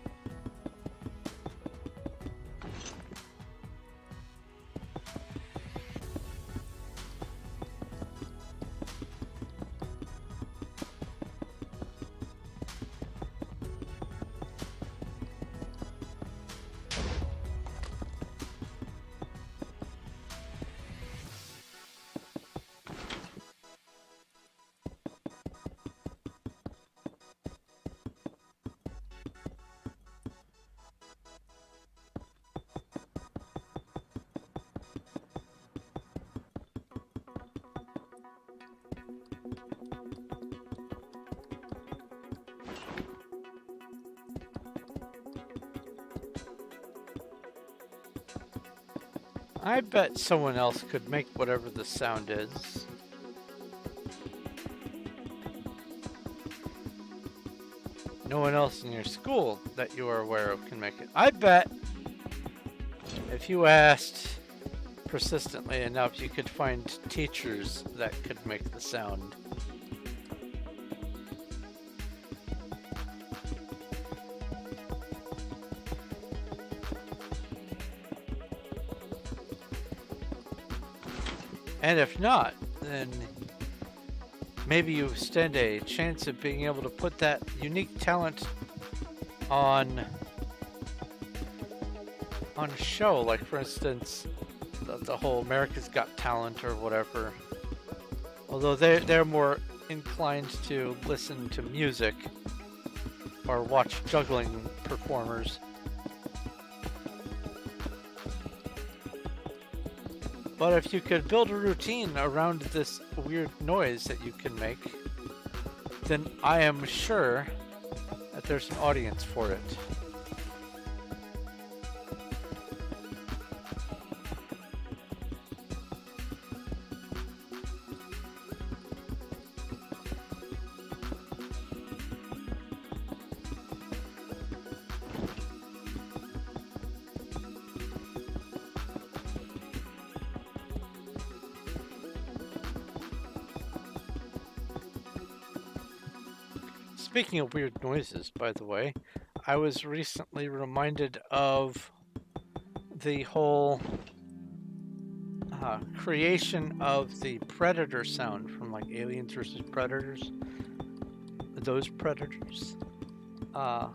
I bet someone else could make whatever the sound is. No one else in your school that you are aware of can make it. I bet if you asked persistently enough, you could find teachers that could make the sound. And if not, then maybe you stand a chance of being able to put that unique talent on a show, like for instance, the whole America's Got Talent or whatever. Although they're more inclined to listen to music or watch juggling performers. But if you could build a routine around this weird noise that you can make, then I am sure that there's an audience for it. Speaking of weird noises, by the way, I was recently reminded of the whole creation of the predator sound from like Aliens versus Predators. Those predators. I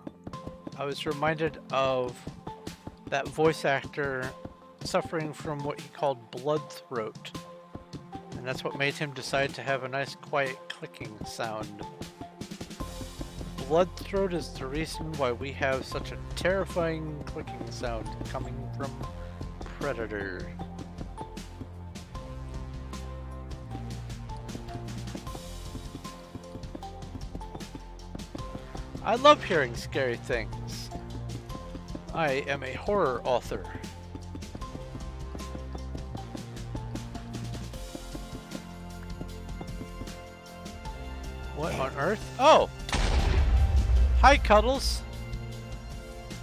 was reminded of that voice actor suffering from what he called blood throat. And that's what made him decide to have a nice quiet clicking sound. Blood throat is the reason why we have such a terrifying clicking sound coming from Predator. I love hearing scary things. I am a horror author. What on earth? Oh! Hi, Cuddles.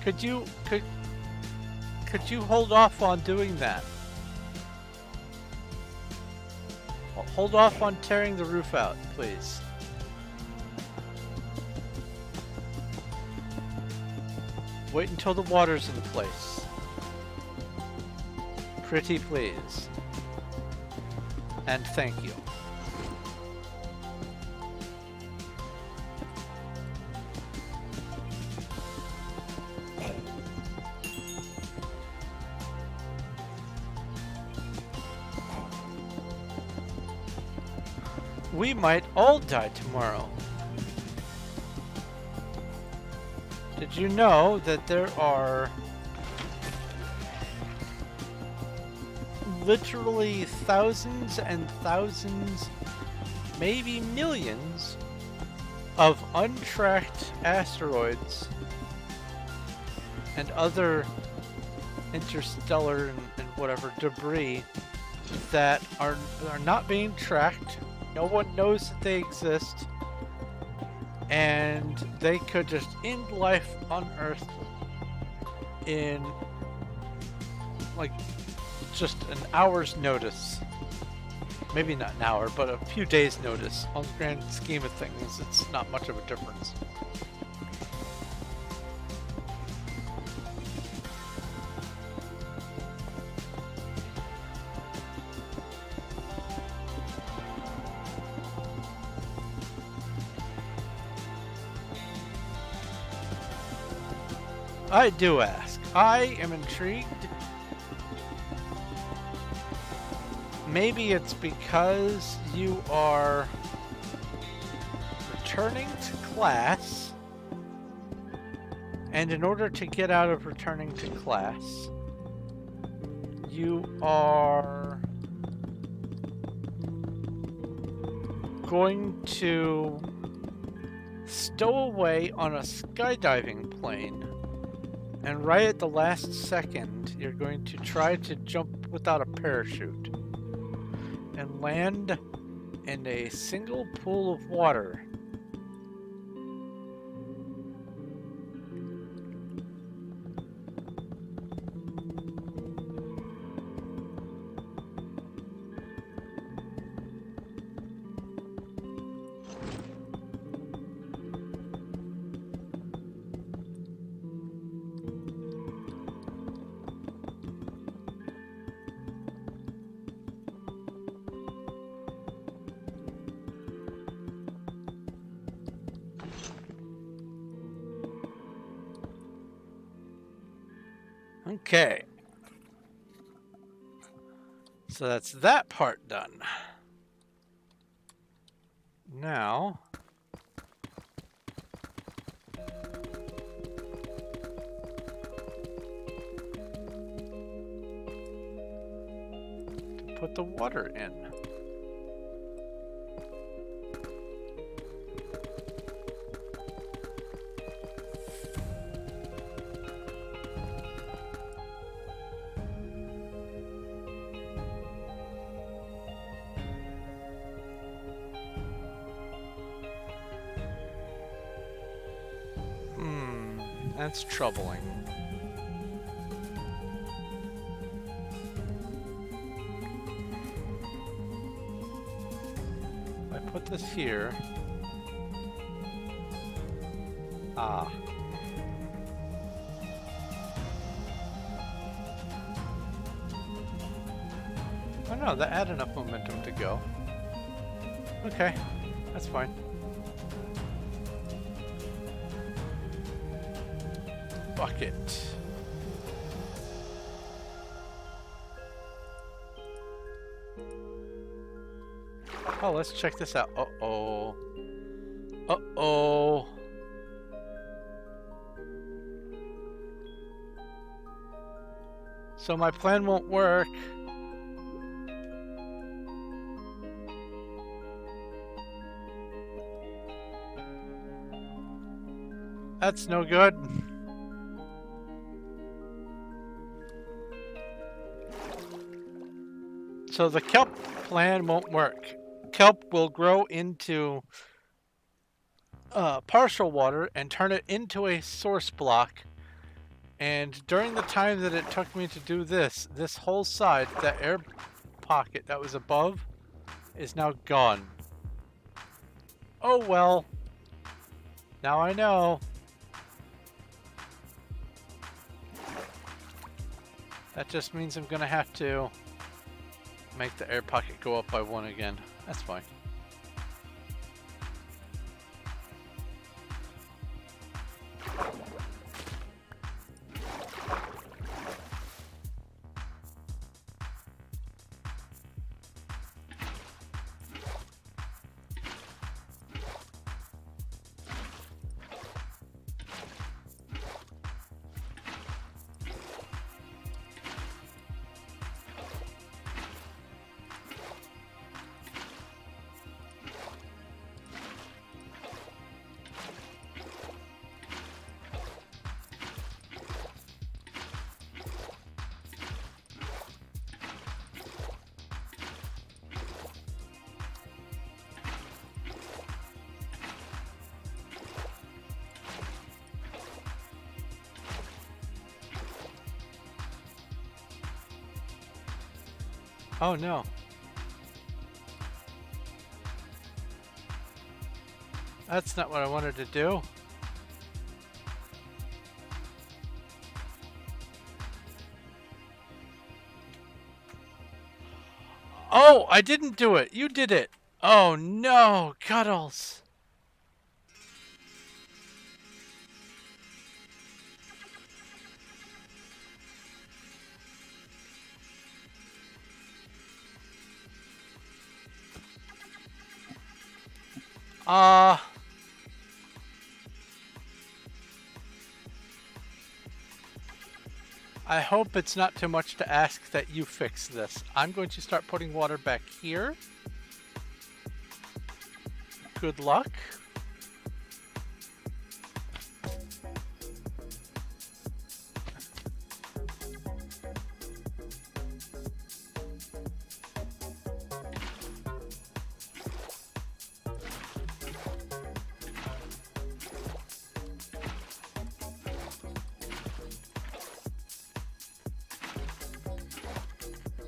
Could you hold off on doing that? Hold off on tearing the roof out, please. Wait until the water's in place. Pretty please. And thank you. We might all die tomorrow. Did you know that there are literally thousands and thousands, maybe millions, of untracked asteroids and other interstellar and whatever debris that are not being tracked? No one knows that they exist, and they could just end life on Earth in like just an hour's notice. Maybe not an hour, but a few days notice. On the grand scheme of things, it's not much of a difference. I do ask. I am intrigued. Maybe it's because you are returning to class, and in order to get out of returning to class, you are going to stow away on a skydiving plane. And right at the last second, you're going to try to jump without a parachute and land in a single pool of water. Okay. So that's that part done. Now, to put the water in. That's troubling. If I put this here. Ah. Oh no, that had enough momentum to go. Okay, that's fine. Bucket. Oh, let's check this out. Uh-oh. Uh-oh. So my plan won't work. That's no good. So the kelp plan won't work. Kelp will grow into partial water and turn it into a source block. And during the time that it took me to do this, this whole side, that air pocket that was above, is now gone. Oh well. Now I know. That just means I'm gonna have to make the air pocket go up by 1 again. That's fine. Oh no. That's not what I wanted to do. Oh, I didn't do it. You did it. Oh no, Cuddles. I hope it's not too much to ask that you fix this. I'm going to start putting water back here. Good luck.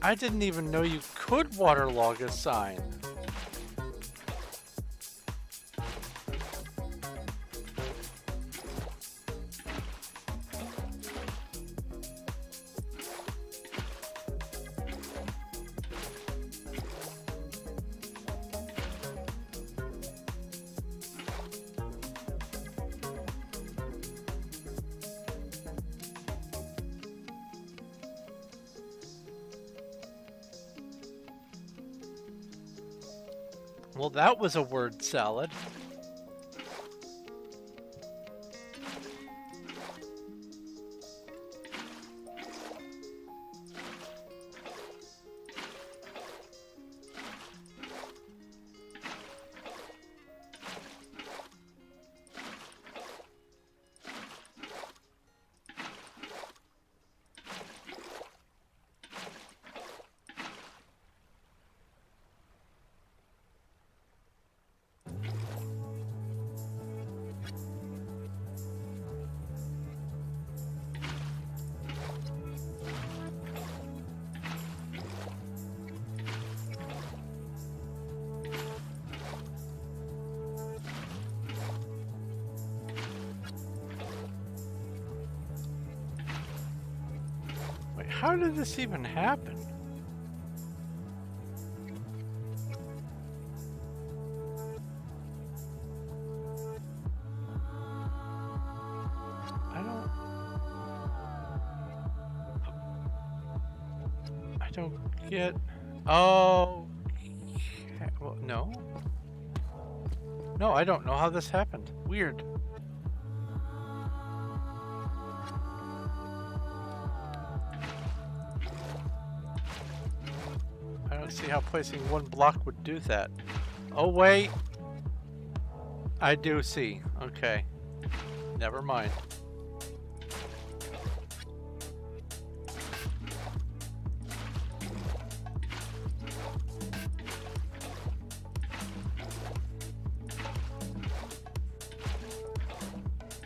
I didn't even know you could waterlog a sign. Well, that was a word salad. Wait, how did this even happen? I don't get... Oh... Well, no. No, I don't know how this happened. Weird. I don't see how placing one block would do that. Oh, wait. I do see. Okay. Never mind.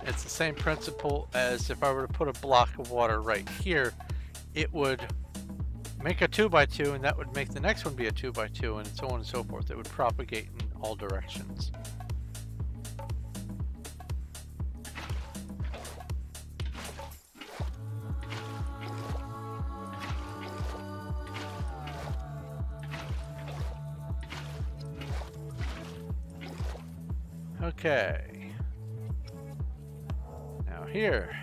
It's the same principle as if I were to put a block of water right here, it would make a 2x2, and that would make the next one be a 2x2, and so on and so forth. It would propagate in all directions. Okay. Now here.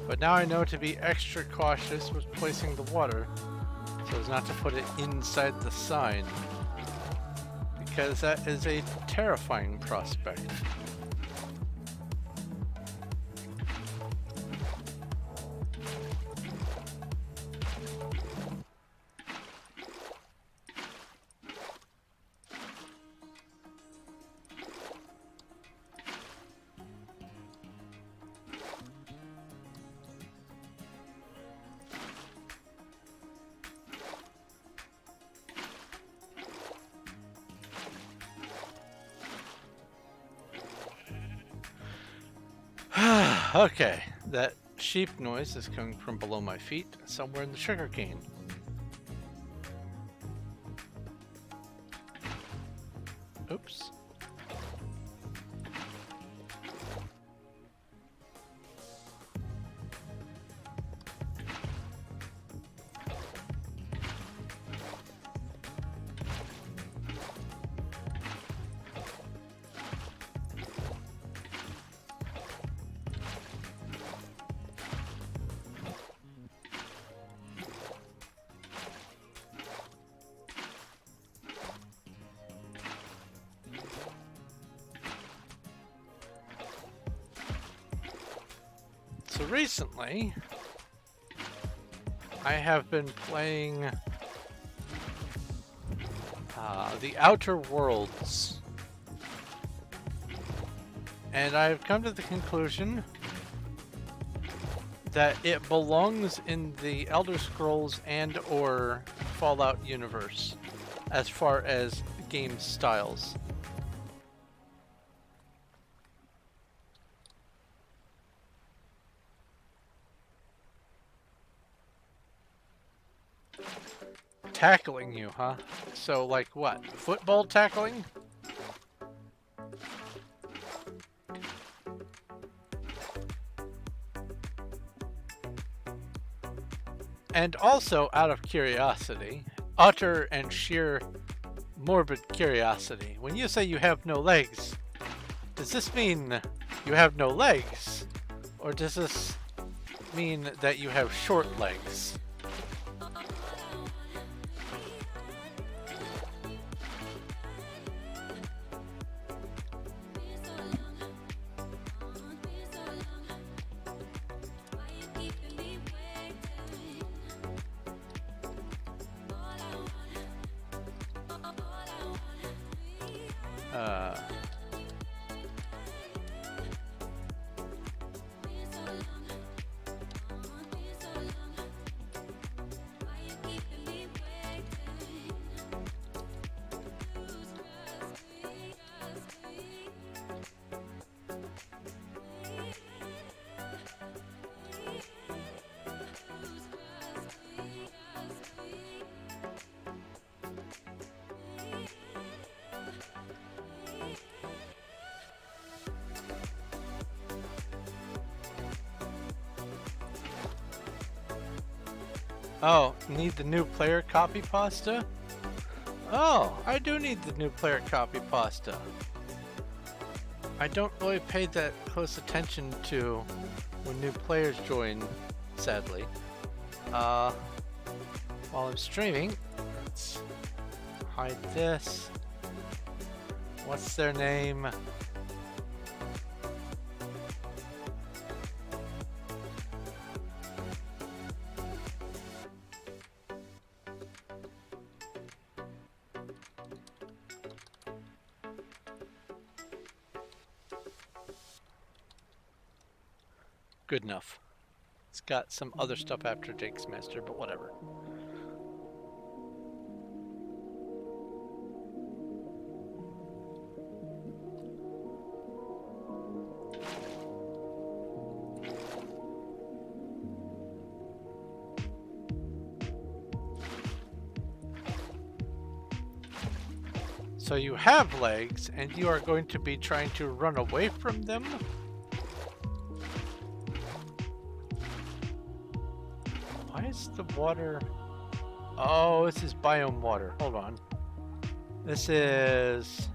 But now I know to be extra cautious with placing the water, so as not to put it inside the sign, because that is a terrifying prospect. Okay, that sheep noise is coming from below my feet, somewhere in the sugarcane. Oops. So recently, I have been playing The Outer Worlds, and I've come to the conclusion that it belongs in the Elder Scrolls and or Fallout universe as far as game styles. Tackling you, huh? So, like what? Football tackling? And also, out of curiosity, utter and sheer morbid curiosity, when you say you have no legs, does this mean you have no legs? Or does this mean that you have short legs? Oh, need the new player copy pasta? Oh, I do need the new player copy pasta. I don't really pay that close attention to when new players join, sadly. While I'm streaming, let's hide this. What's their name? Good enough. It's got some other stuff after Jake's Master, but whatever. So you have legs, and you are going to be trying to run away from them? Why is the water... Oh, this is biome water. Hold on. This is...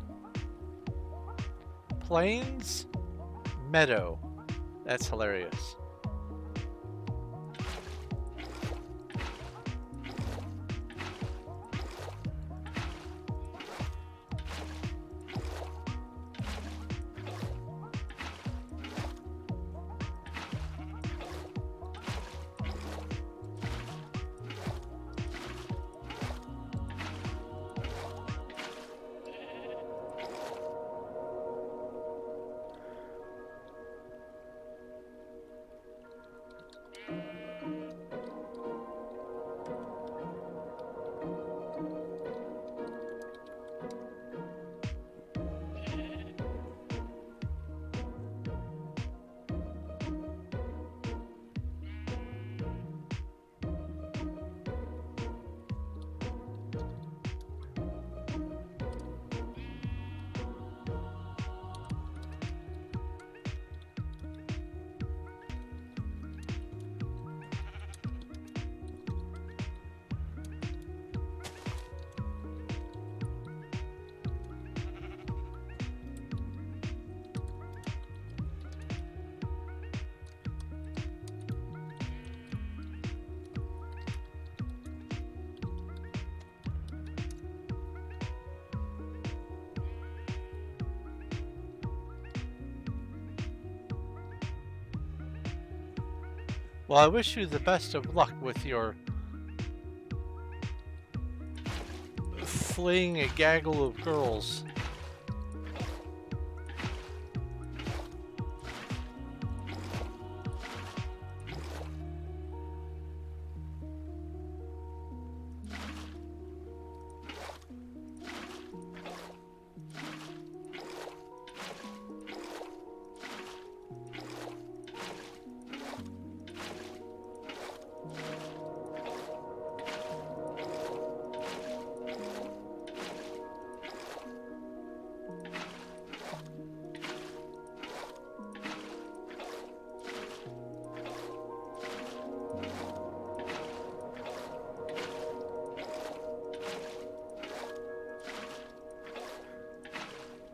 Plains? Meadow. That's hilarious. Well, I wish you the best of luck with your fleeing a gaggle of girls.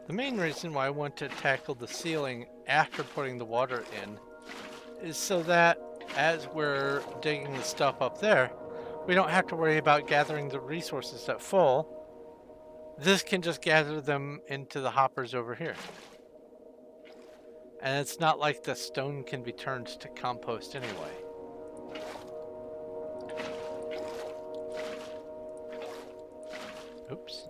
The main reason why I want to tackle the ceiling after putting the water in is so that as we're digging the stuff up there, we don't have to worry about gathering the resources at full. This can just gather them into the hoppers over here. And it's not like the stone can be turned to compost anyway. Oops.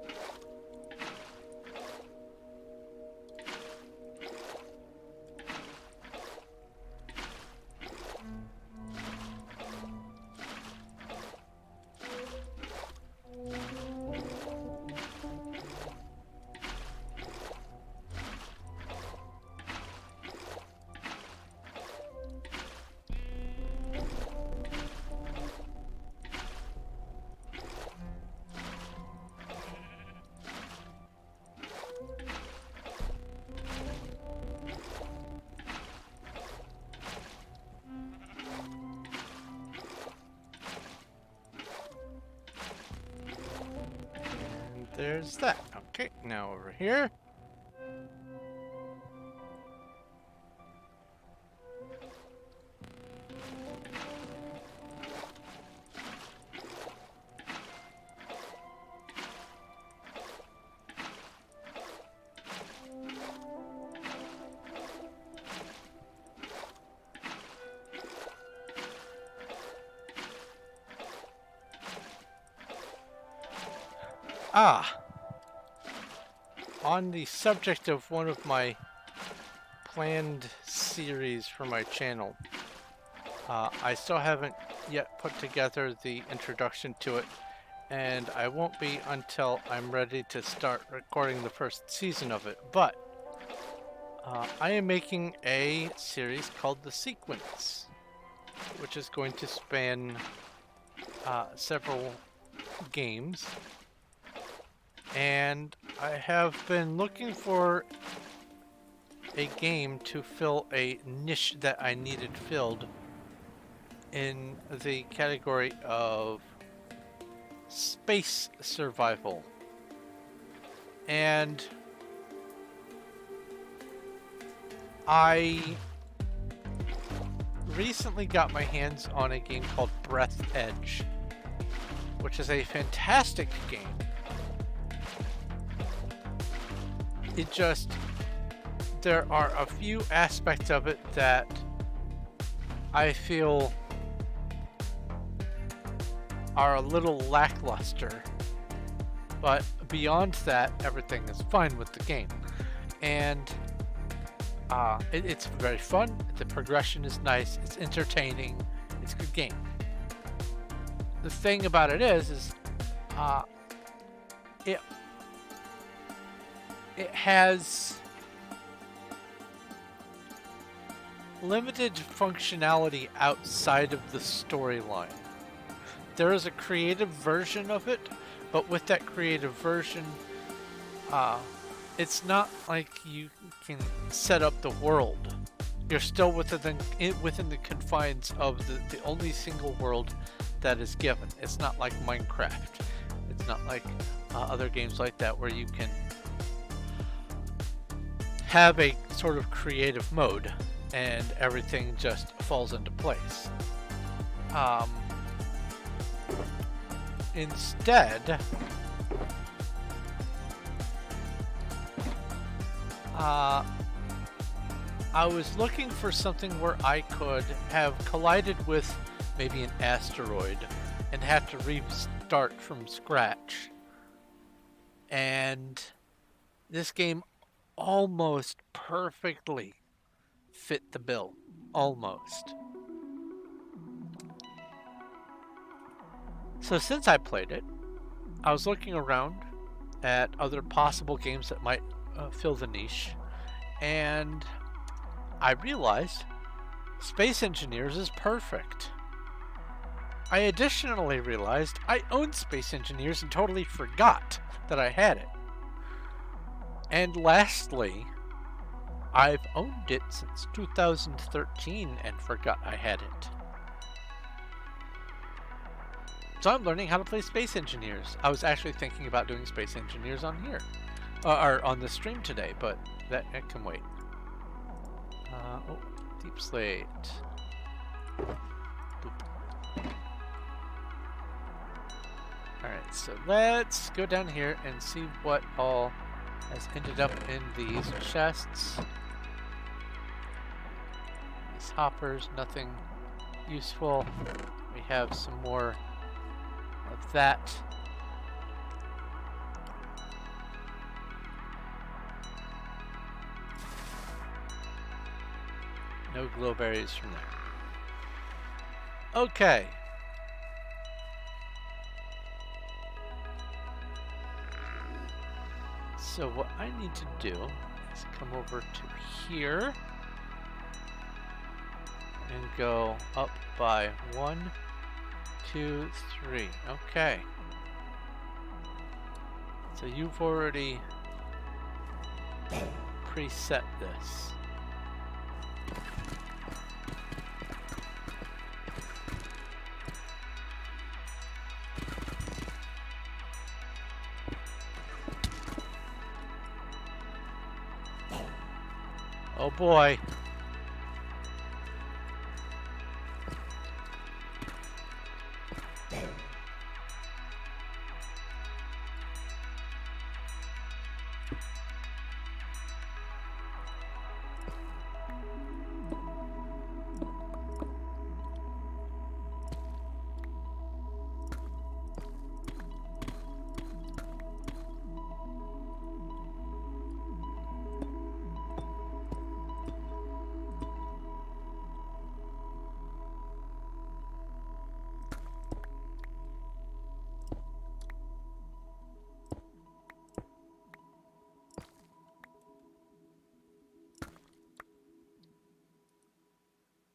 there's that. Okay, now over here. Ah, on the subject of one of my planned series for my channel, I still haven't yet put together the introduction to it, and I won't be until I'm ready to start recording the first season of it, but I am making a series called The Sequence, which is going to span several games. And I have been looking for a game to fill a niche that I needed filled in the category of space survival. And I recently got my hands on a game called Breath Edge, which is a fantastic game. It just, there are a few aspects of it that I feel are a little lackluster, but beyond that, everything is fine with the game. And it's very fun, the progression is nice, it's entertaining, it's a good game. The thing about it is it has limited functionality outside of the storyline. There is a creative version of it, but with that creative version, it's not like you can set up the world. You're still within the confines of the only single world that is given. It's not like Minecraft. It's not like other games like that where you can have a sort of creative mode and everything just falls into place. Instead, I was looking for something where I could have collided with maybe an asteroid and had to restart from scratch. And this game almost perfectly fit the bill. Almost. So since I played it, I was looking around at other possible games that might fill the niche, and I realized Space Engineers is perfect. I additionally realized I owned Space Engineers and totally forgot that I had it. And lastly, I've owned it since 2013 and forgot I had it. So I'm learning how to play Space Engineers. I was actually thinking about doing Space Engineers on here, or on the stream today, but that can wait. Oh, Deep Slate. Boop. Alright, so let's go down here and see what all has ended up in these chests. These hoppers, nothing useful. We have some more of that. No glowberries from there. Okay. So what I need to do is come over to here and go up by 1, 2, 3. Okay. So you've already preset this. Oh boy.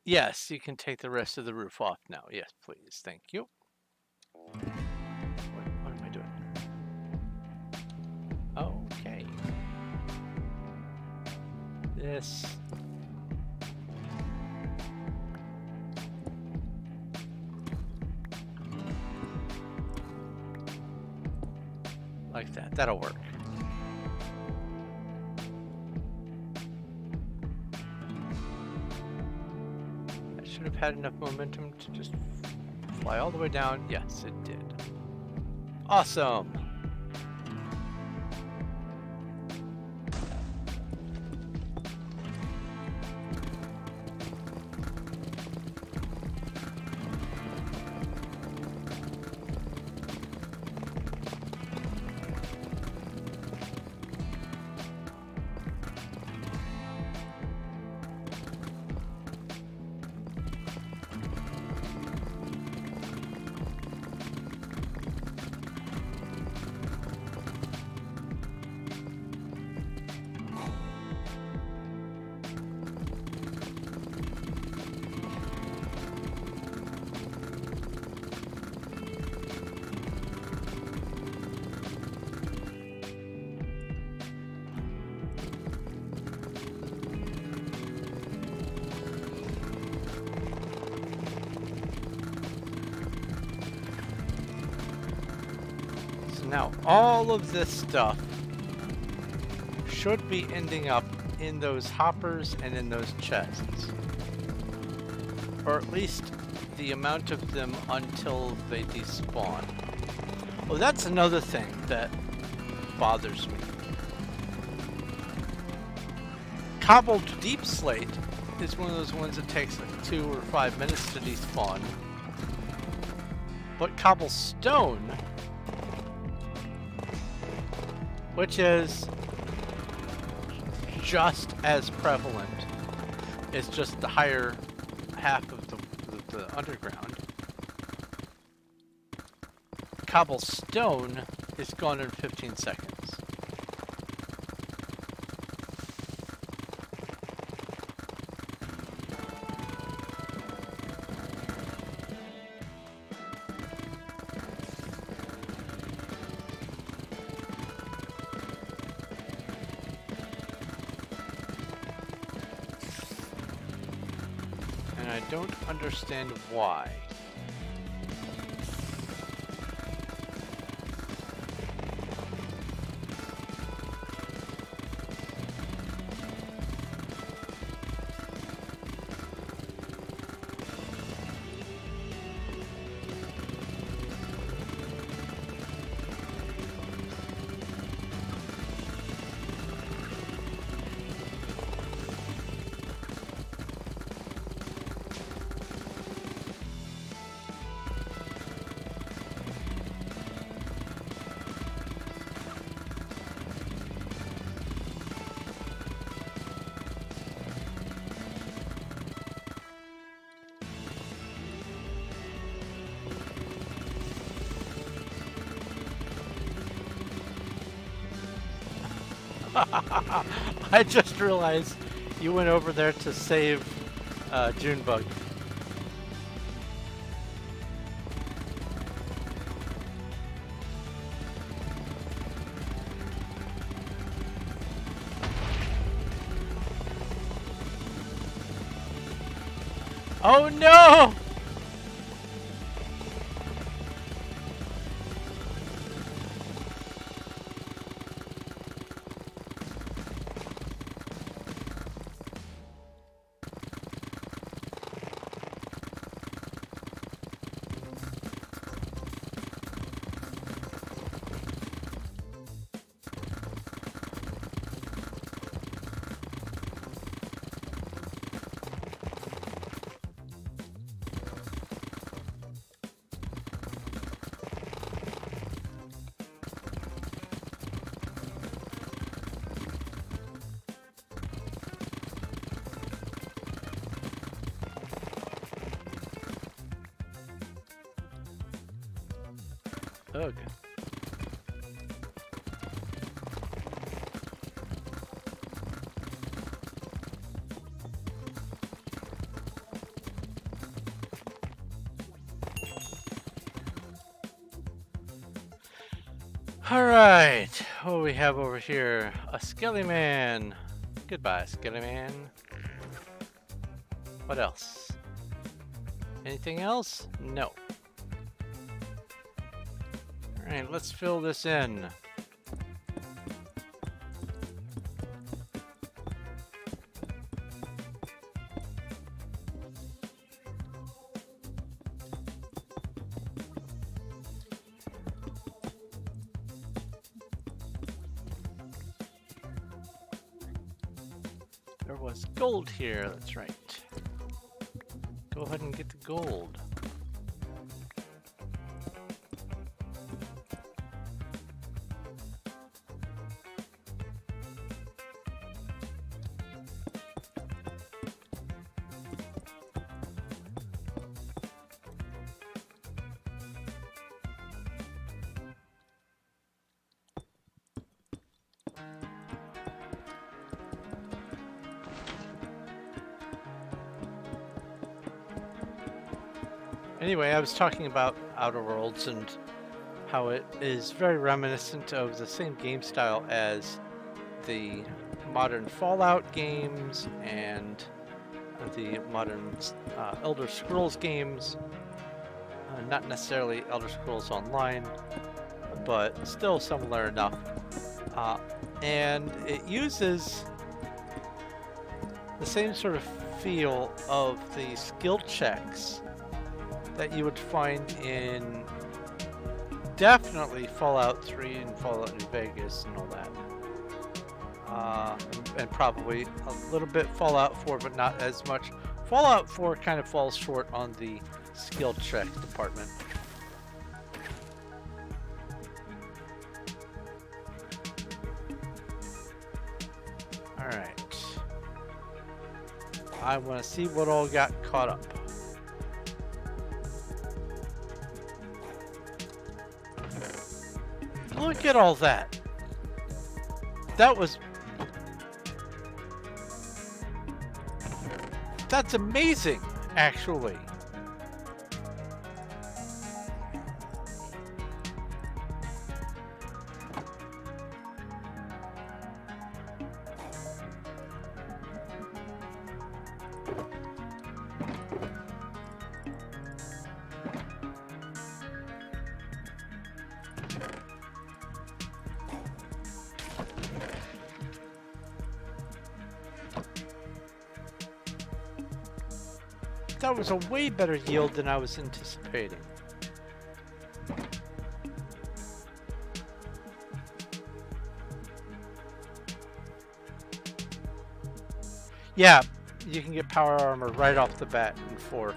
Yes, you can take the rest of the roof off now. Yes, please. Thank you. What am I doing? Okay. This. Like that. That'll work. I should have had enough momentum to just fly all the way down. Yes, it did. Awesome. Now, all of this stuff should be ending up in those hoppers and in those chests. Or at least the amount of them until they despawn. Well, that's another thing that bothers me. Cobbled deep slate is one of those ones that takes like 2 or 5 minutes to despawn. But cobblestone, which is just as prevalent, it's just the higher half of the underground. Cobblestone is gone in 15 seconds. I don't understand why. I just realized you went over there to save Junebug. Oh no! Ugh. Alright, what do we have over here? A Skelly Man. Goodbye, Skelly Man. What else? Anything else? No. Alright, let's fill this in. There was gold here, that's right. Go ahead and get the gold. Anyway, I was talking about Outer Worlds and how it is very reminiscent of the same game style as the modern Fallout games and the modern Elder Scrolls games. Not necessarily Elder Scrolls Online, but still similar enough. And it uses the same sort of feel of the skill checks that you would find in definitely Fallout 3 and Fallout New Vegas and all that. And probably a little bit Fallout 4, but not as much. Fallout 4 kind of falls short on the skill check department. Alright. I want to see what all got caught up. Look at all that. That's amazing, actually. That was a way better yield than I was anticipating. Yeah, you can get power armor right off the bat in 4.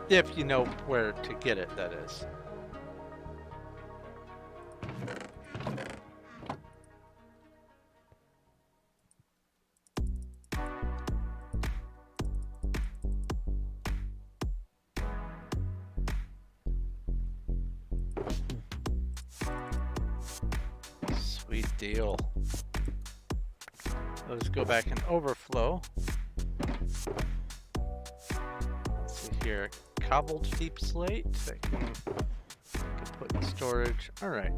If you know where to get it, that is. Sweet deal. Let's go back and overflow. Let's see here. Cobbled deep slate that can put in storage. All right.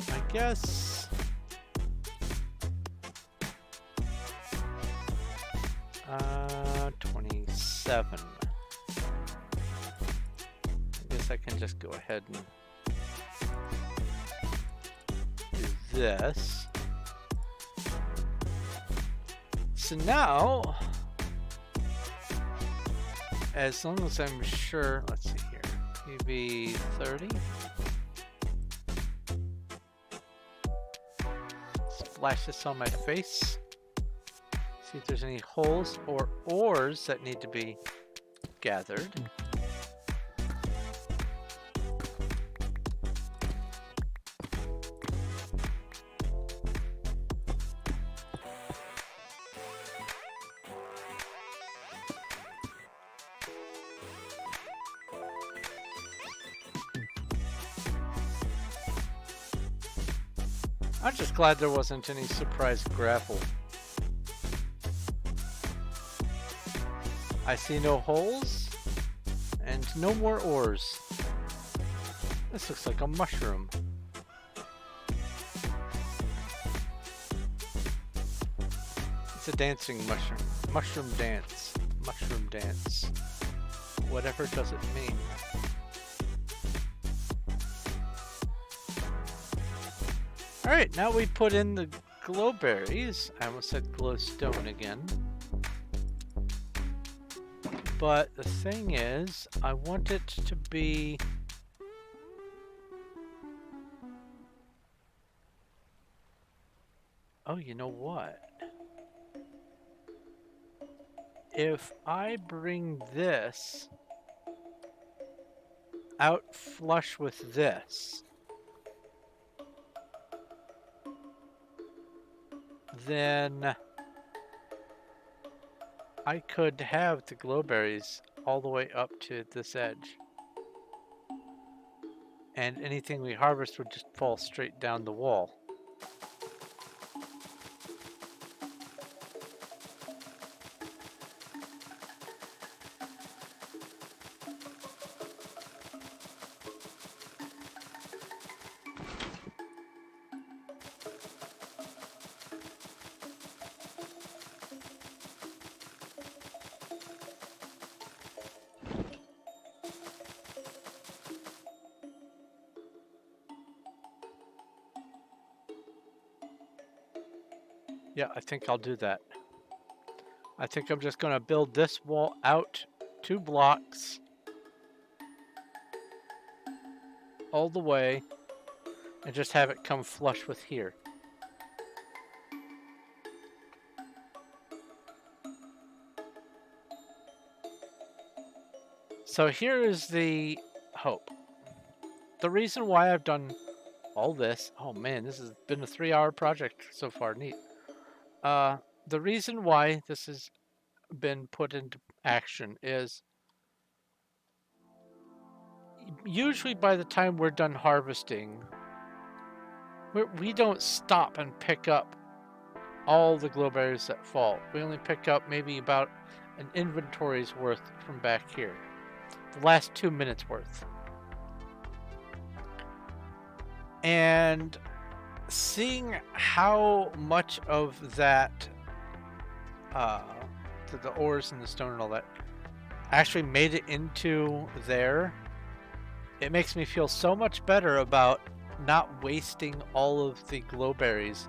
I guess 27. I can just go ahead and do this. So now, as long as I'm sure, let's see here, PV 30. flash this on my face. See if there's any holes or ores that need to be gathered. I'm just glad there wasn't any surprise gravel. I see no holes and no more ores. This looks like a mushroom. It's a dancing mushroom. Mushroom dance. Mushroom dance. Whatever does it mean? Alright, now we put in the glowberries. I almost said glowstone again. But the thing is, I want it to be... Oh, you know what? If I bring this out flush with this, then I could have the glowberries all the way up to this edge. And anything we harvest would just fall straight down the wall. Yeah, I think I'll do that. I think I'm just going to build this wall out 2 blocks all the way and just have it come flush with here. So here is the hope. The reason why I've done all this, oh man, this has been a 3-hour project so far, neat. The reason why this has been put into action is usually by the time we're done harvesting, we don't stop and pick up all the glowberries that fall. We only pick up maybe about an inventory's worth from back here. The last 2 minutes worth. And seeing how much of that the ores and the stone and all that actually made it into there, it makes me feel so much better about not wasting all of the glowberries,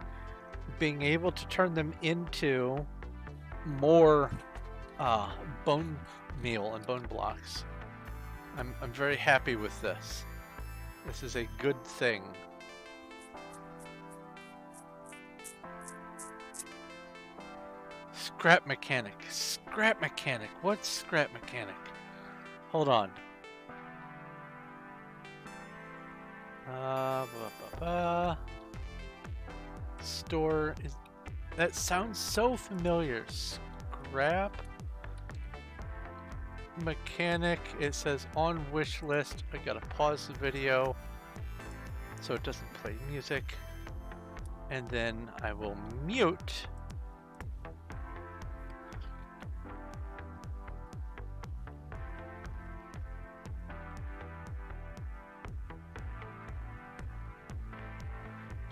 being able to turn them into more bone meal and bone blocks. I'm very happy with this. This is a good thing. Scrap mechanic. Scrap mechanic. What's scrap mechanic? Hold on. Store is... That sounds so familiar. Scrap mechanic. It says on wish list. I gotta pause the video so it doesn't play music. And then I will mute.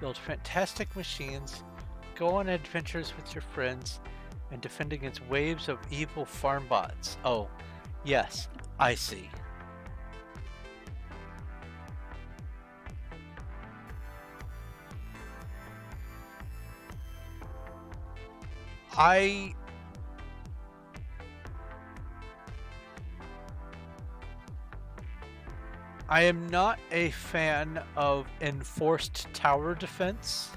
Build fantastic machines, go on adventures with your friends, and defend against waves of evil farm bots. Oh, yes, I see. I am not a fan of enforced tower defense.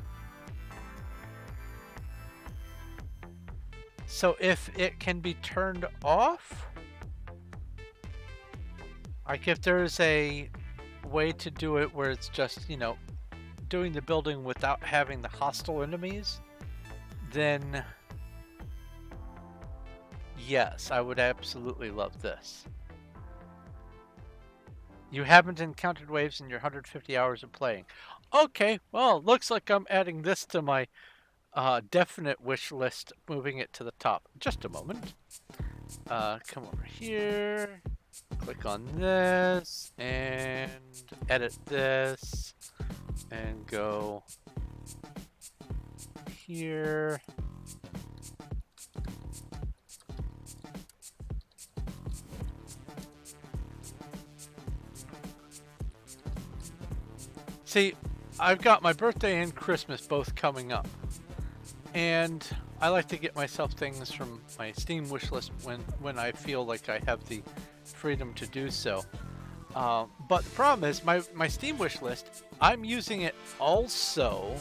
So if it can be turned off, like if there's a way to do it where it's just, you know, doing the building without having the hostile enemies, then yes, I would absolutely love this. You haven't encountered waves in your 150 hours of playing. Okay, well, looks like I'm adding this to my definite wish list, moving it to the top. Just a moment. Come over here, click on this, and edit this, and go here. See, I've got my birthday and Christmas both coming up, and I like to get myself things from my Steam wish list when I feel like I have the freedom to do so. But the problem is my Steam wish list, I'm using it also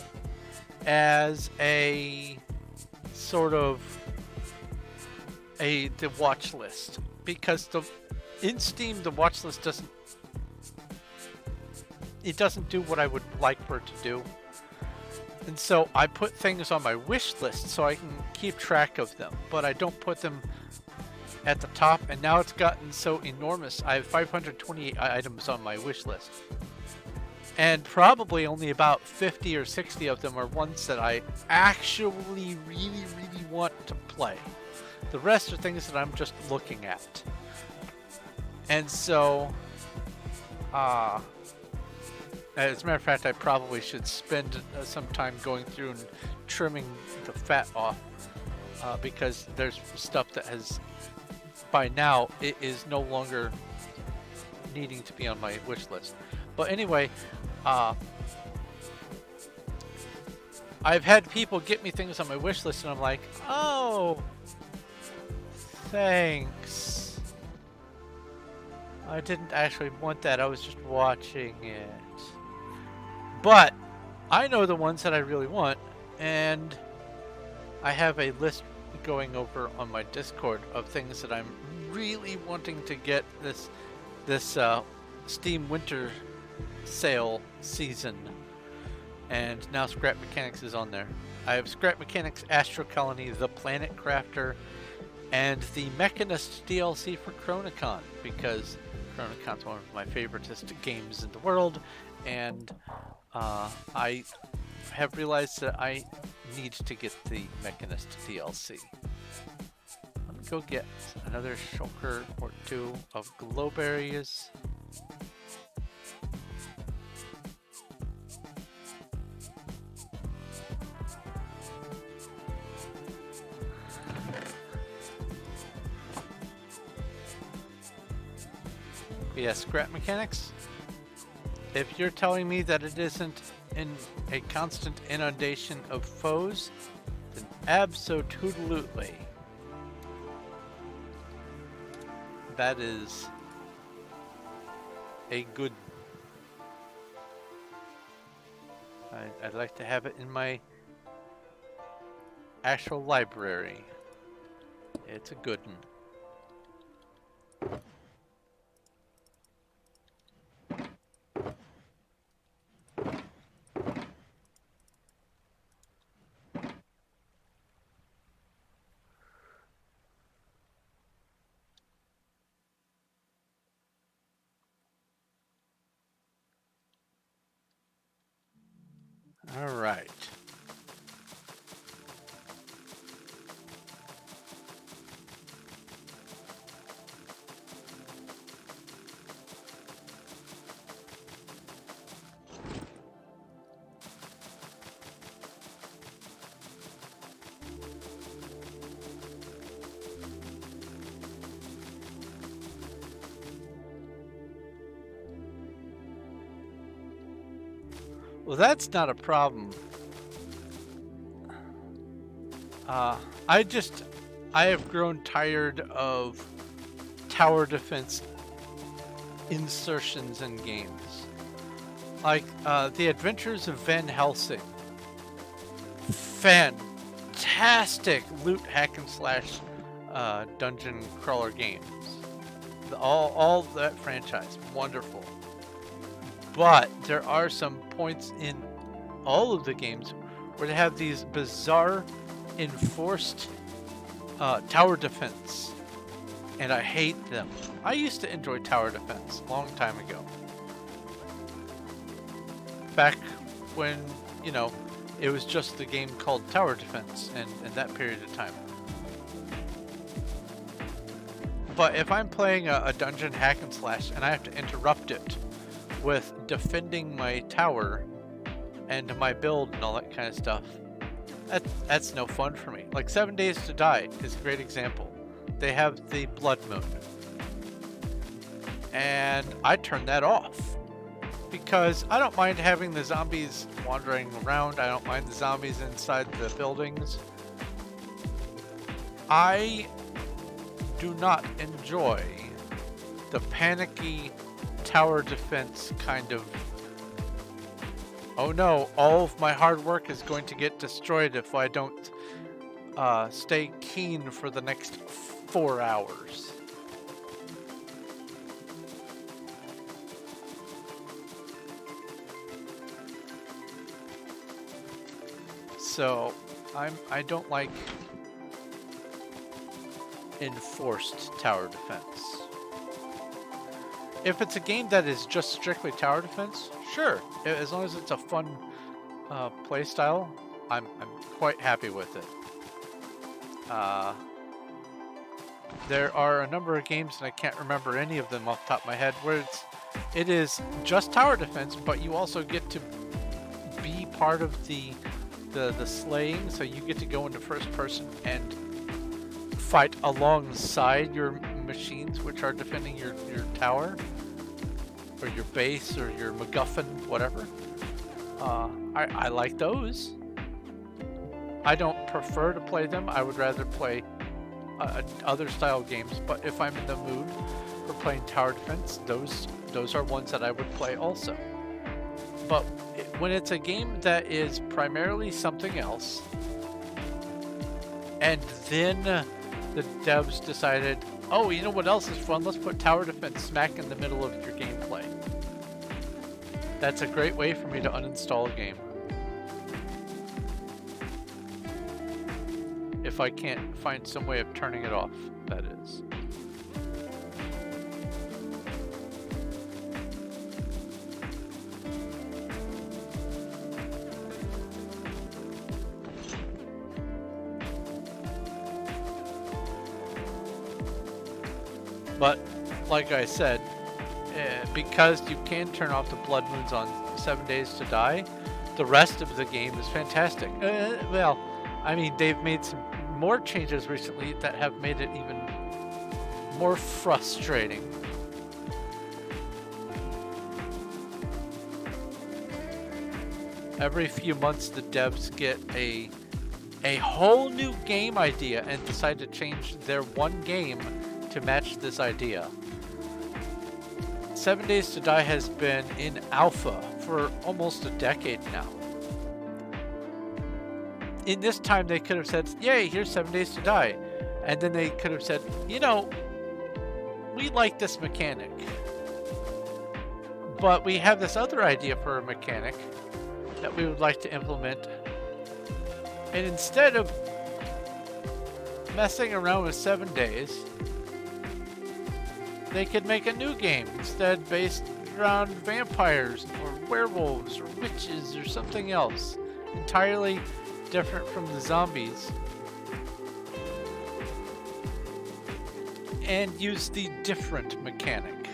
as a sort of the watch list, because in Steam the watch list doesn't do what I would like for it to do. And so I put things on my wish list so I can keep track of them, but I don't put them at the top, and now it's gotten so enormous. I have 528 items on my wish list. And probably only about 50 or 60 of them are ones that I actually really want to play. The rest are things that I'm just looking at. And so, as a matter of fact, I probably should spend some time going through and trimming the fat off, because there's stuff that has, by now, it is no longer needing to be on my wish list. But anyway, I've had people get me things on my wish list, and I'm like, oh, thanks. I didn't actually want that. I was just watching it. But I know the ones that I really want, and I have a list going over on my Discord of things that I'm really wanting to get this Steam Winter Sale season. And now Scrap Mechanics is on there. I have Scrap Mechanics, Astro Colony, The Planet Crafter, and the Mechanist DLC for Chronicon, because Chronicon's one of my favoritist games in the world, and I have realized that I need to get the Mechanist DLC. Let me go get another shulker or two of glowberries. Yeah, Scrap Mechanics. If you're telling me that it isn't in a constant inundation of foes, then abso-toodalutely. That is a good... I'd like to have it in my actual library. It's a good one. All right. Well, that's not a problem. I have grown tired of tower defense insertions in games. Like, The Adventures of Van Helsing. Fantastic. fantastic loot hack and slash dungeon crawler games. All that franchise, wonderful. But there are some points in all of the games where they have these bizarre enforced tower defense, and I hate them. I used to enjoy tower defense a long time ago. Back when, you know, it was just the game called Tower Defense and that period of time. But if I'm playing a dungeon hack and slash and I have to interrupt it with defending my tower and my build and all that kind of stuff, that's no fun for me. Like 7 Days to Die is a great example. They have the Blood Moon. And I turn that off. Because I don't mind having the zombies wandering around. I don't mind the zombies inside the buildings. I do not enjoy the panicky tower defense kind of, oh no, all of my hard work is going to get destroyed if I don't stay keen for the next 4 hours. So I don't like enforced tower defense. If it's a game that is just strictly tower defense, sure. As long as it's a fun play style, I'm quite happy with it. There are a number of games, and I can't remember any of them off the top of my head, where it is just tower defense, but you also get to be part of the slaying, so you get to go into first person and fight alongside your machines which are defending your tower or your base or your MacGuffin, whatever. I like those. I don't prefer to play them. I would rather play other style games, but if I'm in the mood for playing tower defense, those are ones that I would play also. But when it's a game that is primarily something else, and then the devs decided, oh, you know what else is fun? Let's put tower defense smack in the middle of your gameplay. That's a great way for me to uninstall a game. If I can't find some way of turning it off, that is. But, like I said, because you can turn off the Blood Moons on 7 Days to Die, the rest of the game is fantastic. Well, I mean, they've made some more changes recently that have made it even more frustrating. Every few months, the devs get a whole new game idea and decide to change their one game to match this idea. 7 Days to Die has been in alpha for almost a decade now. In this time, they could have said, yay, here's 7 Days to Die. And then they could have said, you know, we like this mechanic, but we have this other idea for a mechanic that we would like to implement. And instead of messing around with 7 days, they could make a new game instead based around vampires or werewolves or witches or something else entirely different from the zombies, and use the different mechanic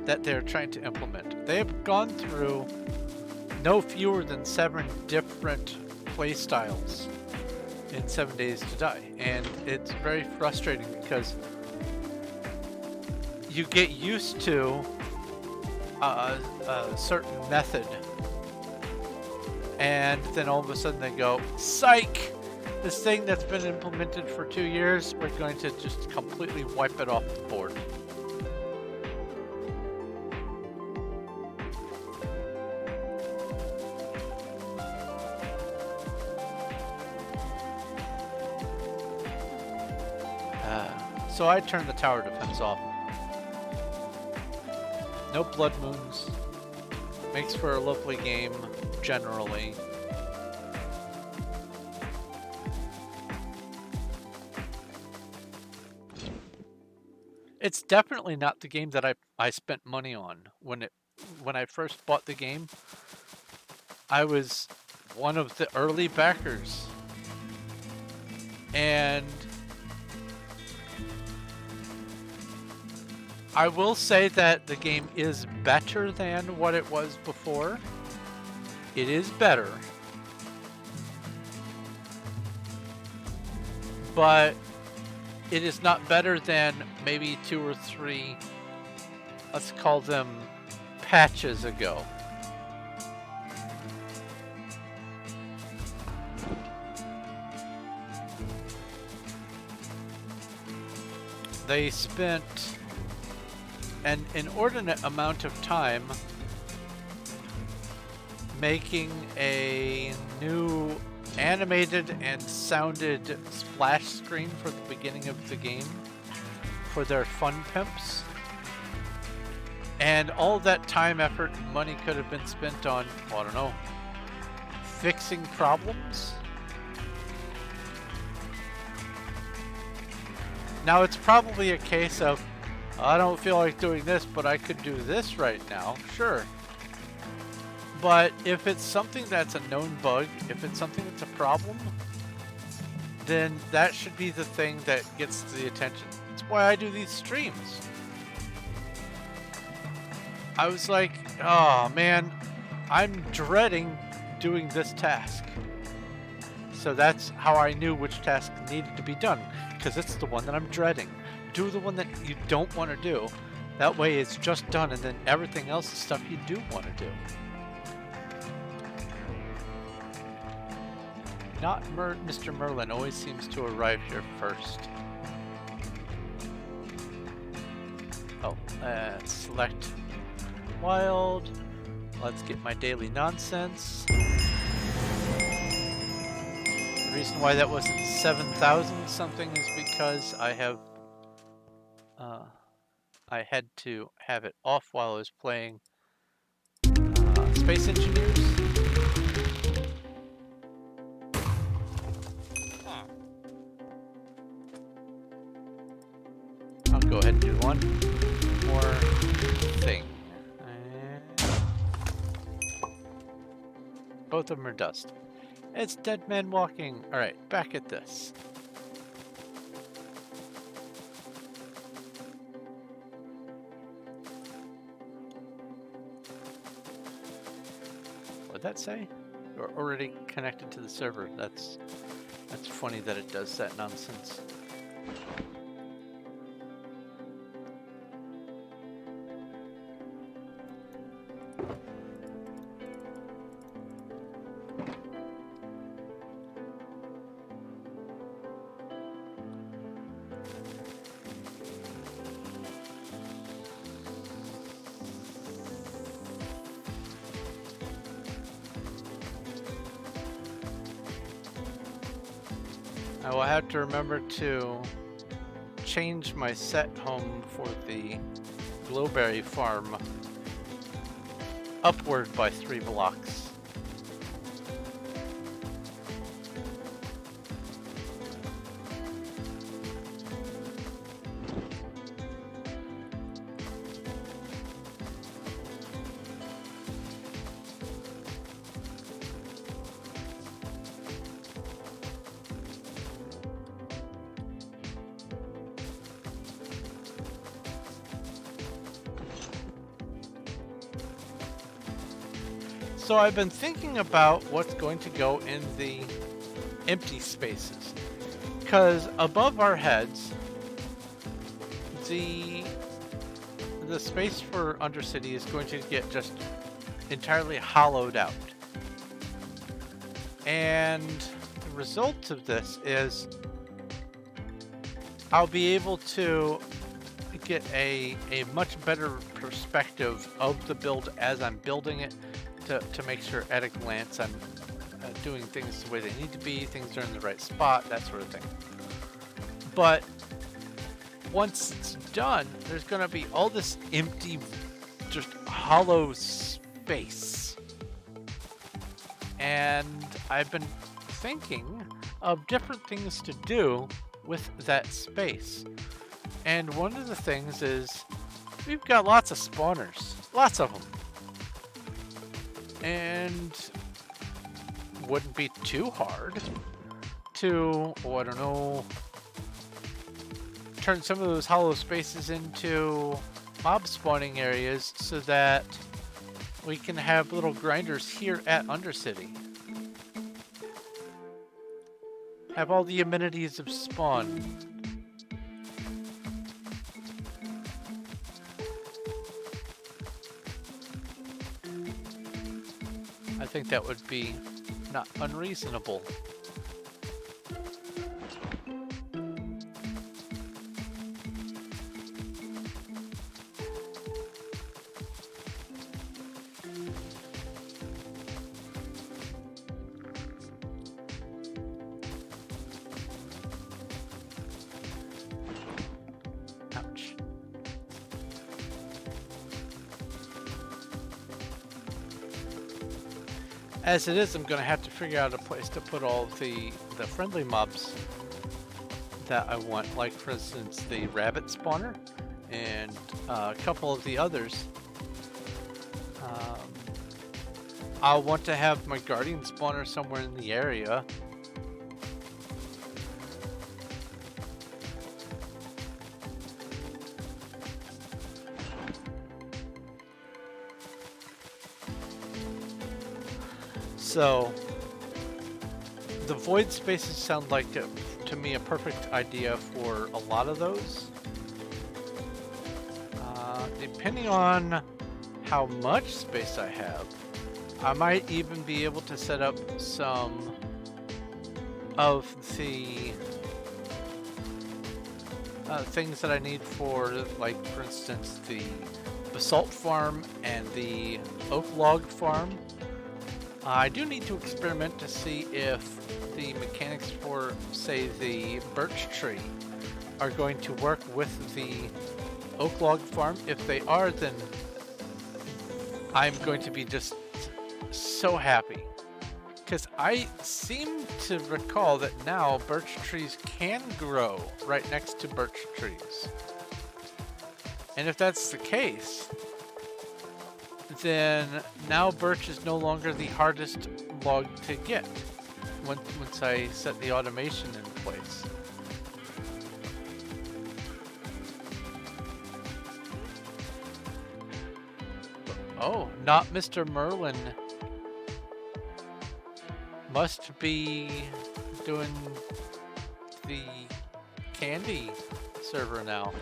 that they're trying to implement. They have gone through no fewer than 7 different play styles in 7 Days to Die, and it's very frustrating because you get used to a certain method, and then all of a sudden they go, psych! This thing that's been implemented for 2 years, we're going to just completely wipe it off the board. So I turned the tower defense off. No blood moons. Makes for a lovely game, generally. It's definitely not the game that I spent money on. When I first bought the game, I was one of the early backers. And I will say that the game is better than what it was before. It is better. But it is not better than maybe 2 or 3, let's call them patches ago. They spent an inordinate amount of time making a new animated and sounded splash screen for the beginning of the game for their fun pimps. And all that time, effort, and money could have been spent on, I don't know, fixing problems. Now it's probably a case of, I don't feel like doing this, but I could do this right now. Sure. But if it's something that's a known bug, if it's something that's a problem, then that should be the thing that gets the attention. That's why I do these streams. I was like, oh man, I'm dreading doing this task. So that's how I knew which task needed to be done, because it's the one that I'm dreading. Do the one that you don't want to do. That way it's just done, and then everything else is stuff you do want to do. Not Mr. Merlin always seems to arrive here first. Oh, select wild. Let's get my daily nonsense. The reason why that wasn't 7,000 something is because I have I had to have it off while I was playing Space Engineers. I'll go ahead and do one more thing. Both of them are dust. It's dead man walking. Alright, back at this. What'd that say? You're already connected to the server. That's funny that it does that nonsense. I will have to remember to change my set home for the Glowberry farm upward by 3 blocks. So I've been thinking about what's going to go in the empty spaces, because above our heads, the space for Undercity is going to get just entirely hollowed out. And the result of this is I'll be able to get a much better perspective of the build as I'm building it, to make sure at a glance I'm doing things the way they need to be, things are in the right spot, that sort of thing. But once it's done, there's going to be all this empty, just hollow space. And I've been thinking of different things to do with that space. And one of the things is we've got lots of spawners, lots of them. And wouldn't be too hard to, oh, I don't know, turn some of those hollow spaces into mob spawning areas so that we can have little grinders here at Undercity. Have all the amenities of spawn. I think that would be not unreasonable. Ouch. As it is, I'm going to have to figure out a place to put all the friendly mobs that I want. Like, for instance, the rabbit spawner and a couple of the others. I'll want to have my guardian spawner somewhere in the area. So, the void spaces sound like, to me, a perfect idea for a lot of those. Depending on how much space I have, I might even be able to set up some of the things that I need for, like, for instance, the basalt farm and the oak log farm. I do need to experiment to see if the mechanics for, say, the birch tree are going to work with the oak log farm. If they are, then I'm going to be just so happy. Because I seem to recall that now birch trees can grow right next to birch trees. And if that's the case, then now birch is no longer the hardest log to get once I set the automation in place. Oh, not Mr. Merlin. Must be doing the candy server now.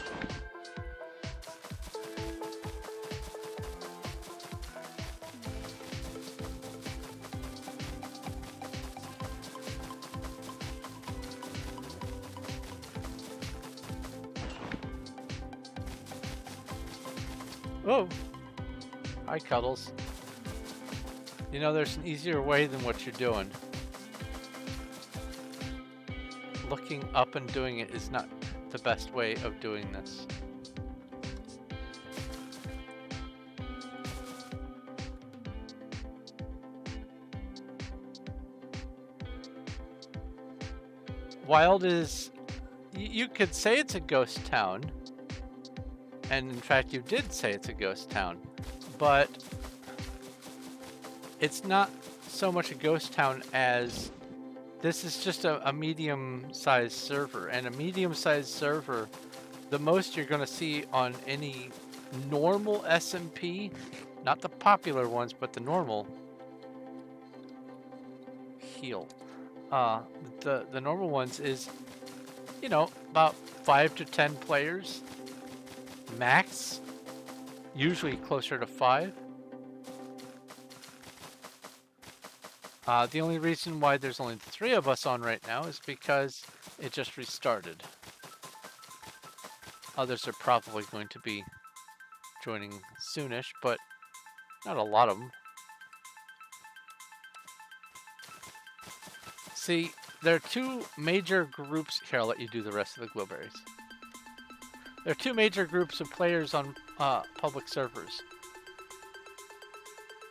Oh, hi Cuddles. You know, there's an easier way than what you're doing. Looking up and doing it is not the best way of doing this. Wild is, you could say it's a ghost town. And in fact, you did say it's a ghost town, but it's not so much a ghost town as this is just a medium-sized server. And a medium-sized server, the most you're going to see on any normal SMP, not the popular ones, but the normal, heal. The normal ones is, you know, about 5 to 10 players. Max, usually closer to 5. The only reason why there's only 3 of us on right now is because it just restarted. Others are probably going to be joining soonish, but not a lot of them. See, there are 2 major groups. Here, I'll let you do the rest of the glowberries. There are two major groups of players on public servers.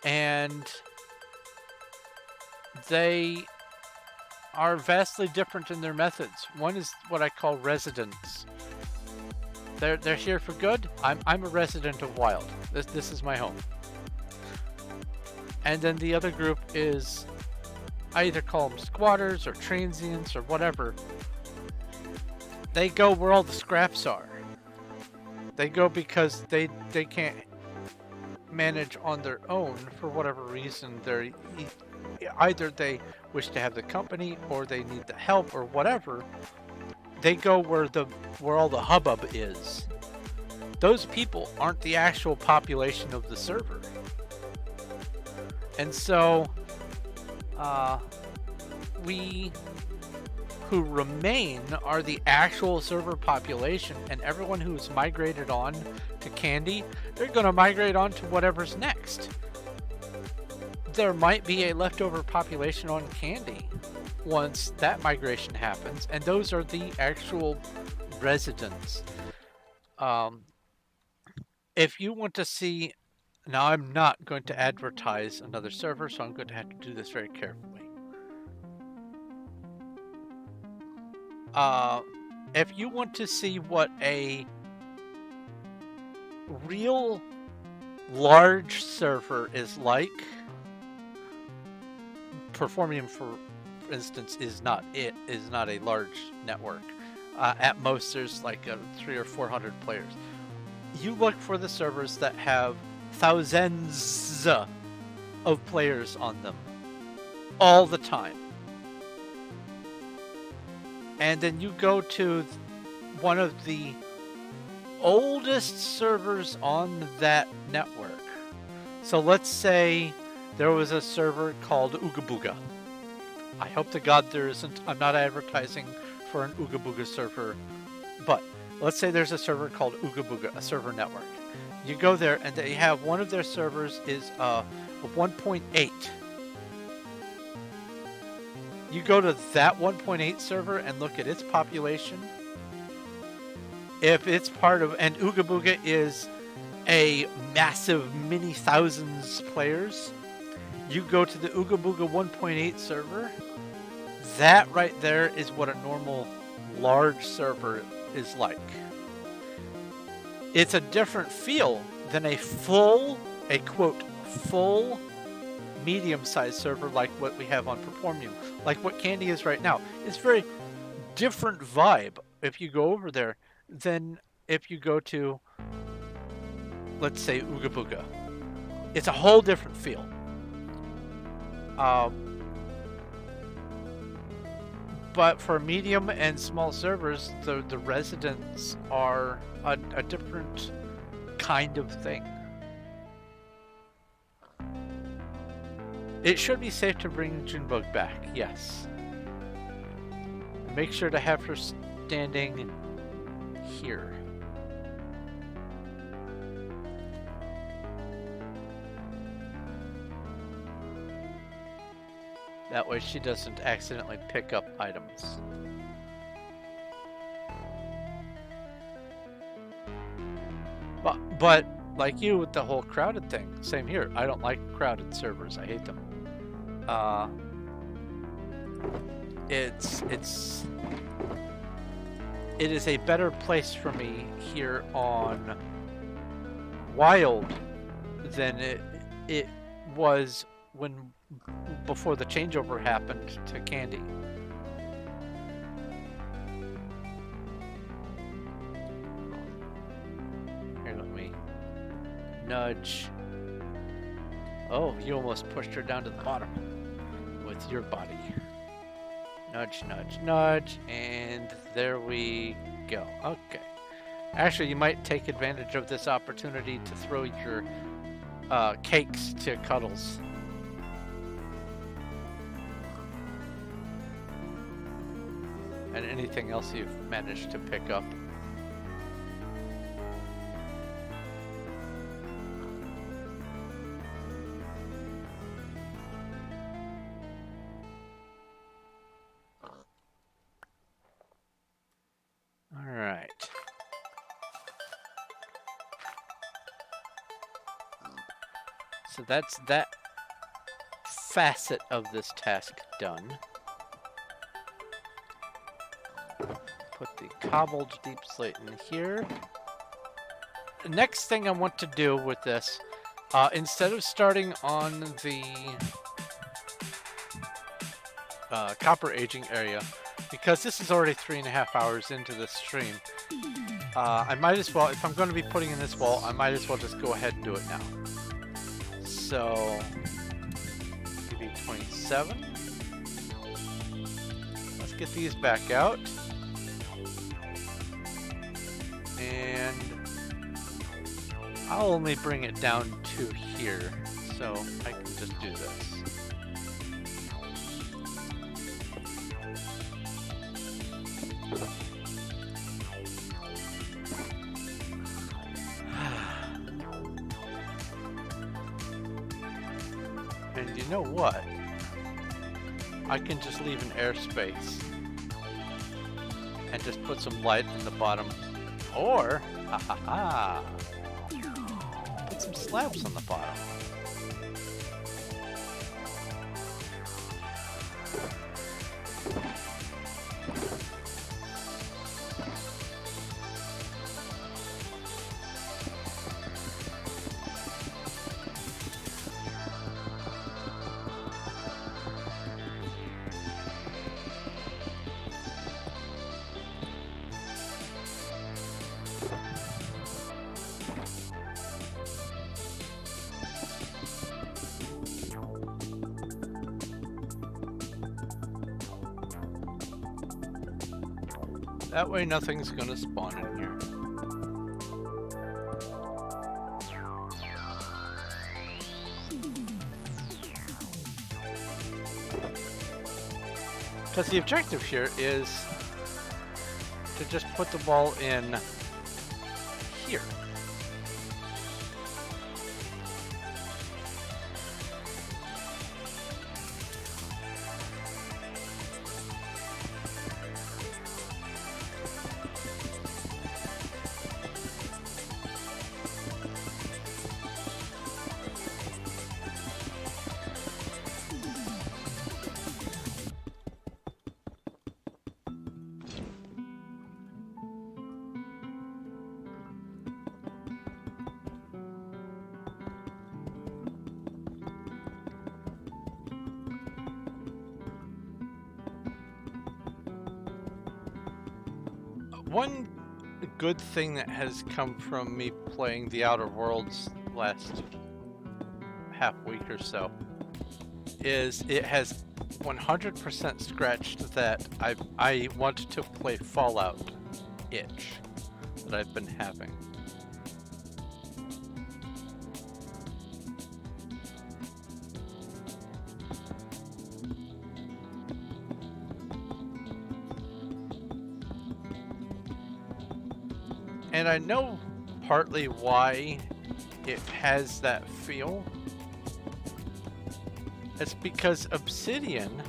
And they are vastly different in their methods. One is what I call residents. They're here for good. I'm a resident of Wild. This is my home. And then the other group is, I either call them squatters or transients or whatever. They go where all the scraps are. They go because they can't manage on their own for whatever reason. They're either they wish to have the company or they need the help or whatever. They go where all the hubbub is. Those people aren't the actual population of the server. And so we who remain are the actual server population, and everyone who's migrated on to Candy, they're going to migrate on to whatever's next. There might be a leftover population on Candy once that migration happens, and those are the actual residents. If you want to see, now I'm not going to advertise another server, so I'm going to have to do this very carefully. If you want to see what a real large server is like, Performium, for instance, is not a large network. At most, there's like 300 or 400 players. You look for the servers that have thousands of players on them all the time. And then you go to one of the oldest servers on that network. So let's say there was a server called Ooga Booga. I hope to God there isn't. I'm not advertising for an Ooga Booga server, but let's say there's a server called Ooga Booga, a server network. You go there and they have one of their servers is a 1.8. You go to that 1.8 server and look at its population. If it's part of, and Ooga Booga is a massive many thousands players, you go to the Ooga Booga 1.8 server. That right there is what a normal large server is like. It's a different feel than a quote, full medium-sized server like what we have on Performium, like what Candy is right now. It's very different vibe if you go over there than if you go to, let's say, Ooga Booga. It's a whole different feel. But for medium and small servers, the residents are a different kind of thing. It should be safe to bring Junebug back, yes. Make sure to have her standing here. That way she doesn't accidentally pick up items. But like you with the whole crowded thing, same here. I don't like crowded servers. I hate them. It is a better place for me here on Wild than it was before the changeover happened to Candy. Here, let me nudge. Oh, you almost pushed her down to the bottom with your body. Nudge, nudge, nudge, and there we go. Okay. Actually, you might take advantage of this opportunity to throw your cakes to Cuddles. And anything else you've managed to pick up. All right. So that's that facet of this task done. Put the cobbled deep slate in here. The next thing I want to do with this, instead of starting on the copper aging area, because this is already 3.5 hours into the stream, I might as well, if I'm going to be putting in this wall, I might as well just go ahead and do it now. So, maybe 27. Let's get these back out. And I'll only bring it down to here, so I can just do this. And you know what? I can just leave an airspace and just put some light in the bottom. Or, ha ha ha, put some slabs on the bottom. That way nothing's gonna spawn in here. Because the objective here is to just put the wall in here. One good thing that has come from me playing the Outer Worlds last half week or so is it has 100% scratched that I want to play Fallout itch that I've been having. And I know partly why it has that feel. It's because Obsidian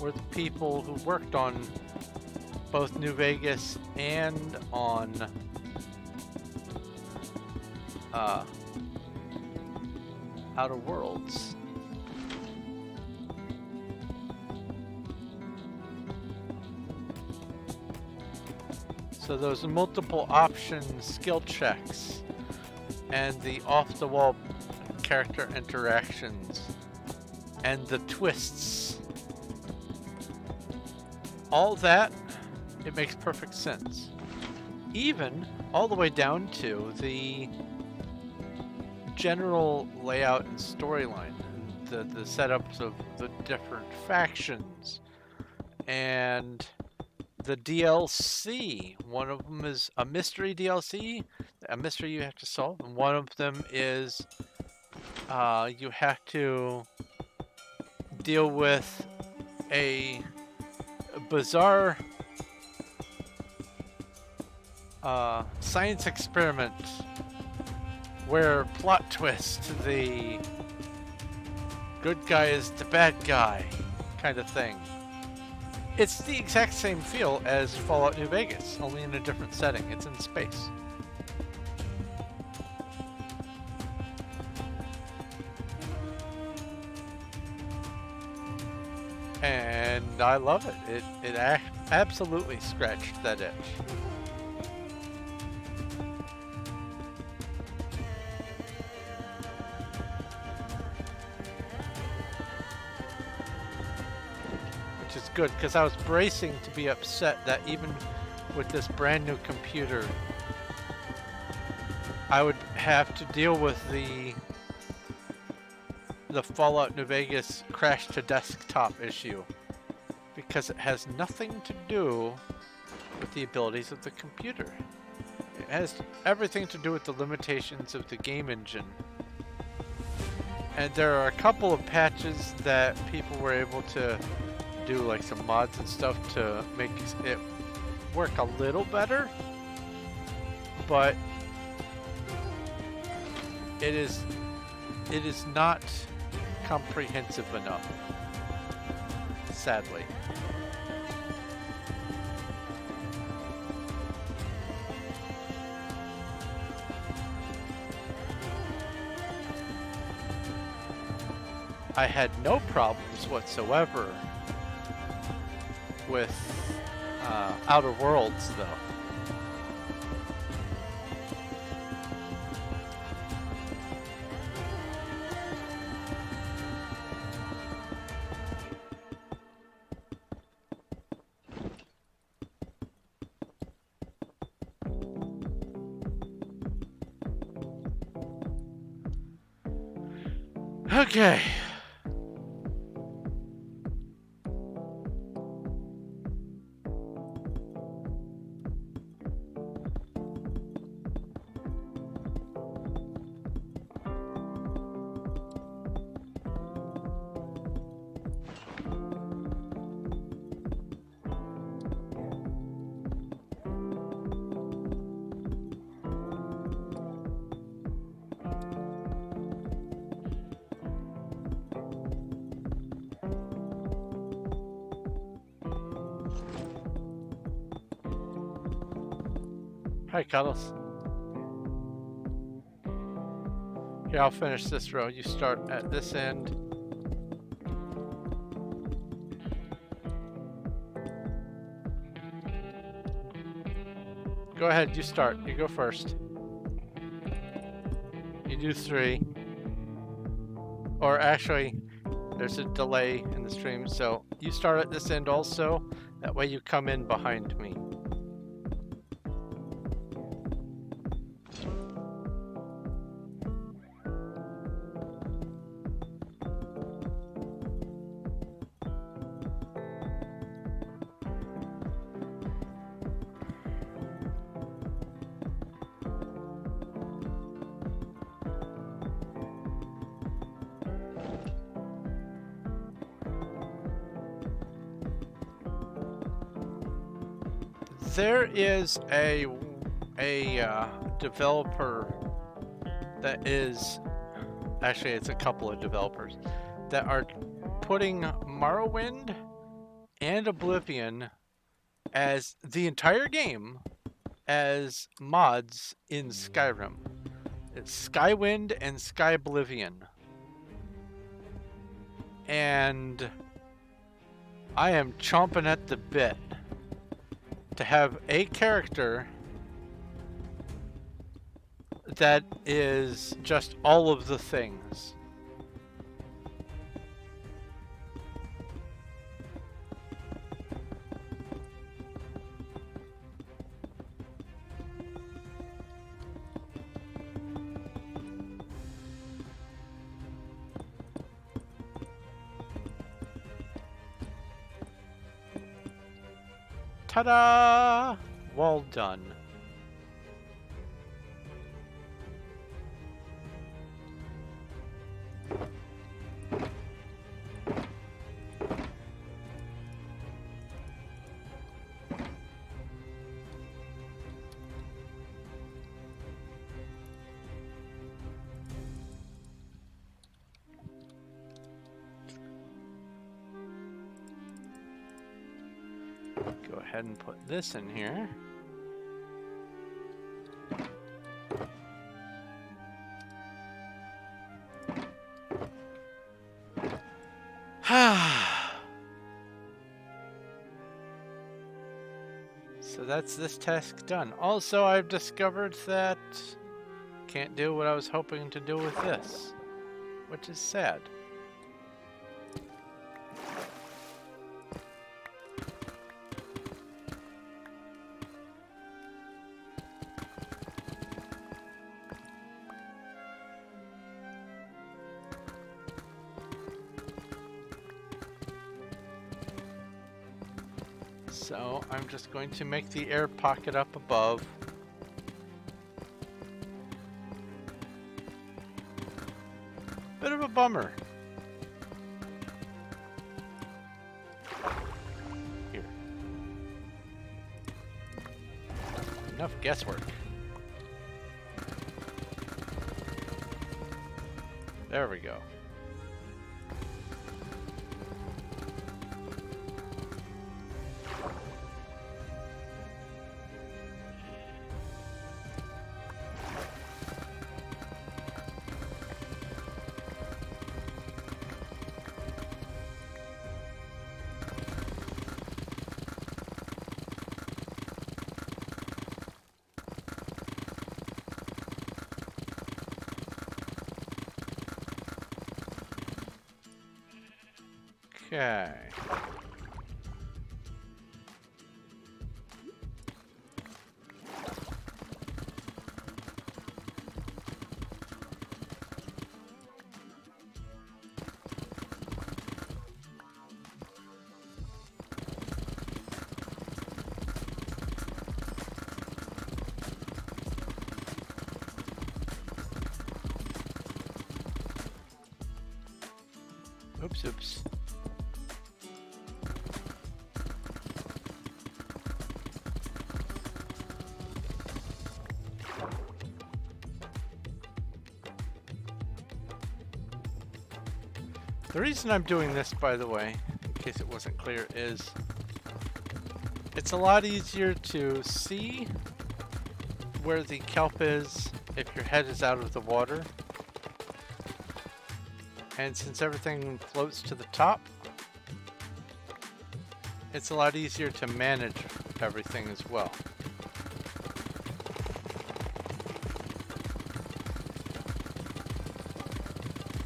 were the people who worked on both New Vegas and on Outer Worlds. So those multiple option skill checks and the off-the-wall character interactions and the twists, all that, it makes perfect sense. Even all the way down to the general layout and storyline, and the setups of the different factions, and the DLC. One of them is a mystery DLC, a mystery you have to solve, and one of them is you have to deal with a bizarre science experiment where plot twist, the good guy is the bad guy kind of thing. It's the exact same feel as Fallout New Vegas, only in a different setting. It's in space. and I love it. It absolutely scratched that itch. Which is good, because I was bracing to be upset that even with this brand new computer, I would have to deal with the Fallout New Vegas crash to desktop issue, because it has nothing to do with the abilities of the computer. It has everything to do with the limitations of the game engine. And there are a couple of patches that people were able to do, like some mods and stuff, to make it work a little better, but it is not comprehensive enough, sadly. I had no problems whatsoever with Outer Worlds, though. Okay. Hi, Cuddles. Here, I'll finish this row. You start at this end. Go ahead, you start. You go first. You do 3. Or actually, there's a delay in the stream, so you start at this end also. That way you come in behind me. There is a developer that is, actually it's a couple of developers that are putting Morrowind and Oblivion as the entire game as mods in Skyrim. It's Skywind and Skyblivion. And I am chomping at the bit to have a character that is just all of the things. Ta-da! Well done. Go ahead and put this in here. So that's this task done. Also, I've discovered that can't do what I was hoping to do with this, which is sad. So I'm just going to make the air pocket up above. Bit of a bummer. Here. Enough guesswork. There we go. Okay. Oops. The reason I'm doing this, by the way, in case it wasn't clear, is it's a lot easier to see where the kelp is if your head is out of the water. And since everything floats to the top, it's a lot easier to manage everything as well.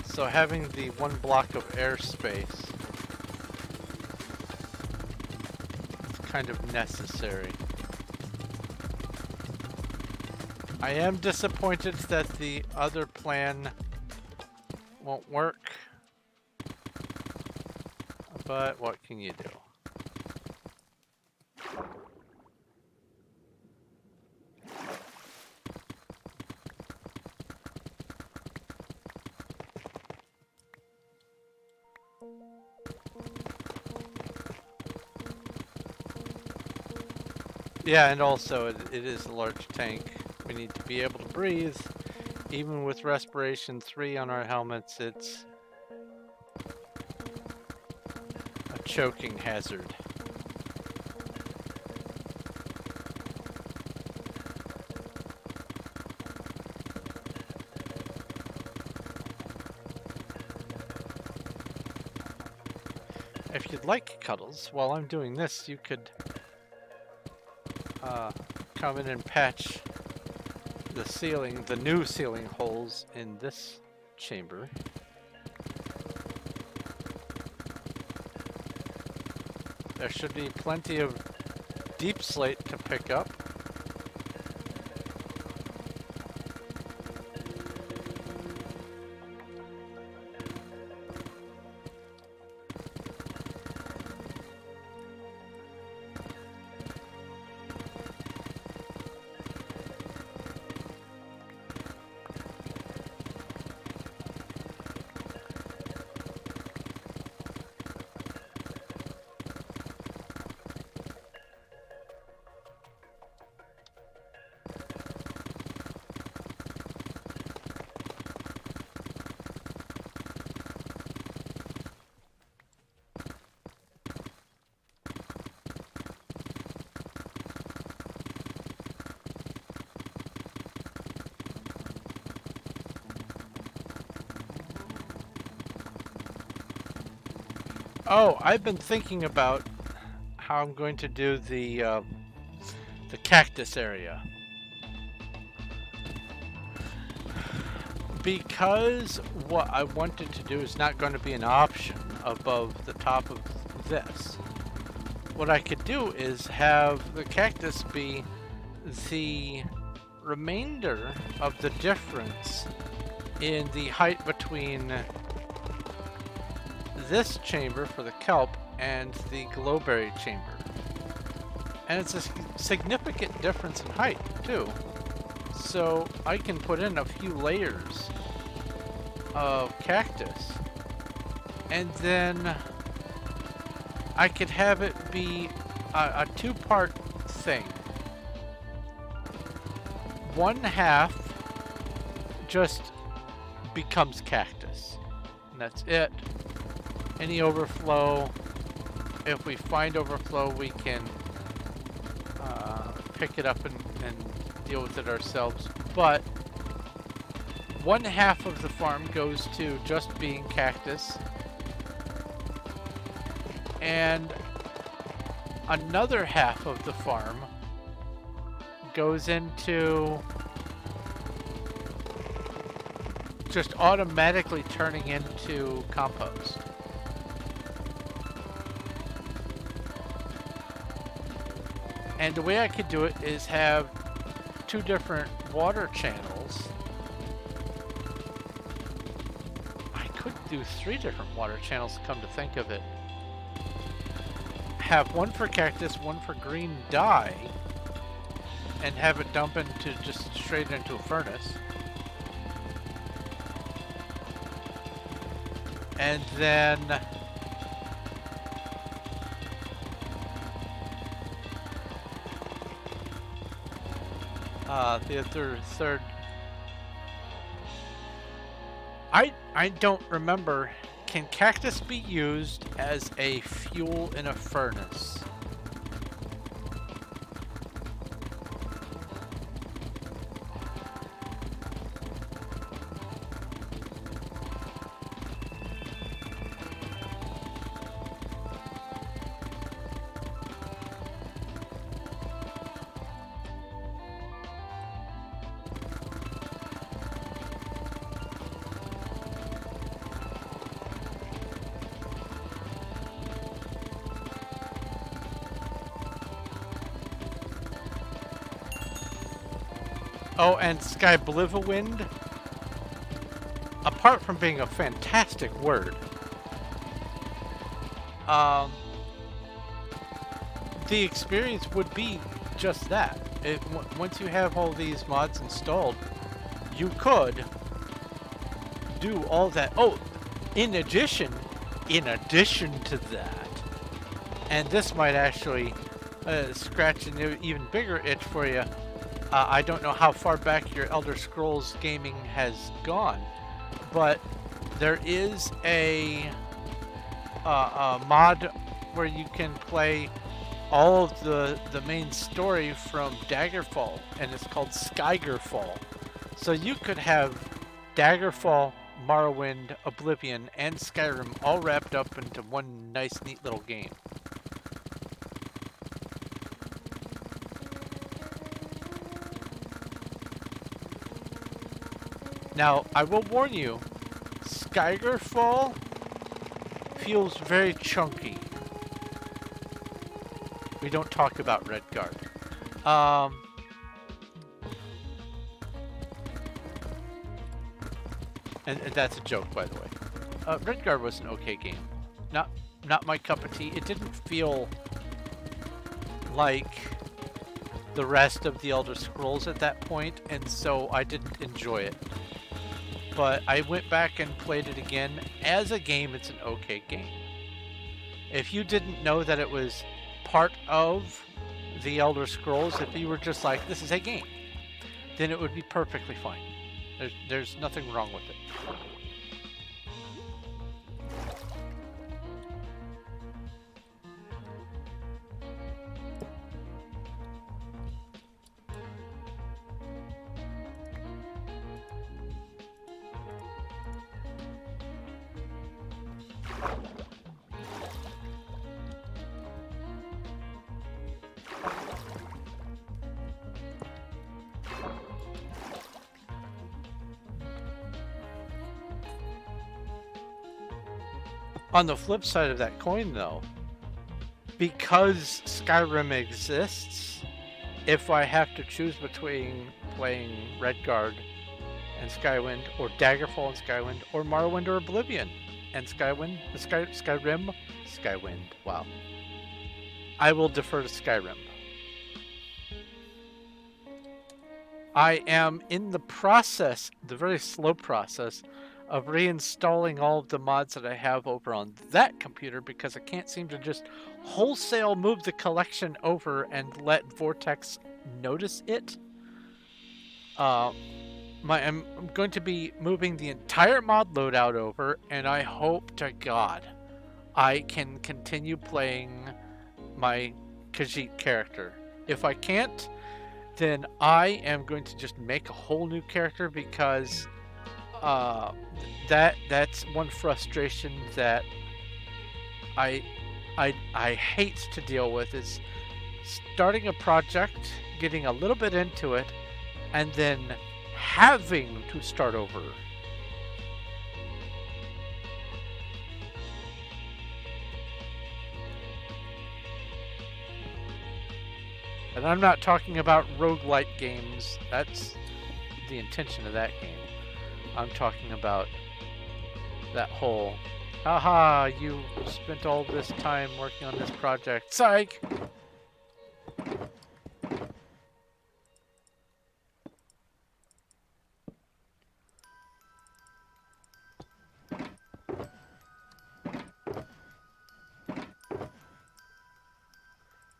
So having the one block of airspace is kind of necessary. I am disappointed that the other plan won't work, but what can you do? Yeah, and also it is a large tank. We need to be able to breathe. Even with respiration 3 on our helmets, it's a choking hazard. If you'd like cuddles, while I'm doing this, you could come in and patch the ceiling, the new ceiling holes in this chamber. There should be plenty of deep slate to pick up. Oh, I've been thinking about how I'm going to do the the cactus area. Because what I wanted to do is not going to be an option above the top of this. What I could do is have the cactus be the remainder of the difference in the height between this chamber for the kelp and the glowberry chamber. And it's a significant difference in height too. So I can put in a few layers of cactus, and then I could have it be a two-part thing. One half just becomes cactus, and that's it. Any overflow, if we find overflow, we can pick it up and deal with it ourselves. But one half of the farm goes to just being cactus, and another half of the farm goes into just automatically turning into compost. And the way I could do it is have two different water channels. I could do 3 different water channels, come to think of it. Have one for cactus, one for green dye, and have it dump into just straight into a furnace. And then the third. I don't remember. Can cactus be used as a fuel in a furnace? Oh, and Skybliviwind, apart from being a fantastic word, the experience would be just that. Once you have all these mods installed, you could do all that. Oh, in addition to that, and this might actually scratch an even bigger itch for you. I don't know how far back your Elder Scrolls gaming has gone, but there is a mod where you can play all of the main story from Daggerfall, and it's called Skygerfall. So you could have Daggerfall, Morrowind, Oblivion, and Skyrim all wrapped up into one nice, neat little game. Now, I will warn you, Skygerfall feels very chunky. We don't talk about Redguard. And that's a joke, by the way. Redguard was an okay game. Not my cup of tea. It didn't feel like the rest of the Elder Scrolls at that point, and so I didn't enjoy it. But I went back and played it again. As a game, it's an okay game. If you didn't know that it was part of the Elder Scrolls, if you were just like, this is a game, then it would be perfectly fine. There's nothing wrong with it. On the flip side of that coin, though, because Skyrim exists, if I have to choose between playing Redguard and Skywind, or Daggerfall and Skywind, or Morrowind or Oblivion and Skyrim, wow, I will defer to Skyrim. I am in the process, the very slow process, of reinstalling all of the mods that I have over on that computer because I can't seem to just wholesale move the collection over and let Vortex notice it. I'm going to be moving the entire mod loadout over, and I hope to God I can continue playing my Khajiit character. If I can't, then I am going to just make a whole new character because that's one frustration that I hate to deal with, is starting a project, getting a little bit into it, and then having to start over. And I'm not talking about roguelike games. That's the intention of that game. I'm talking about that whole, haha, you spent all this time working on this project. Psych!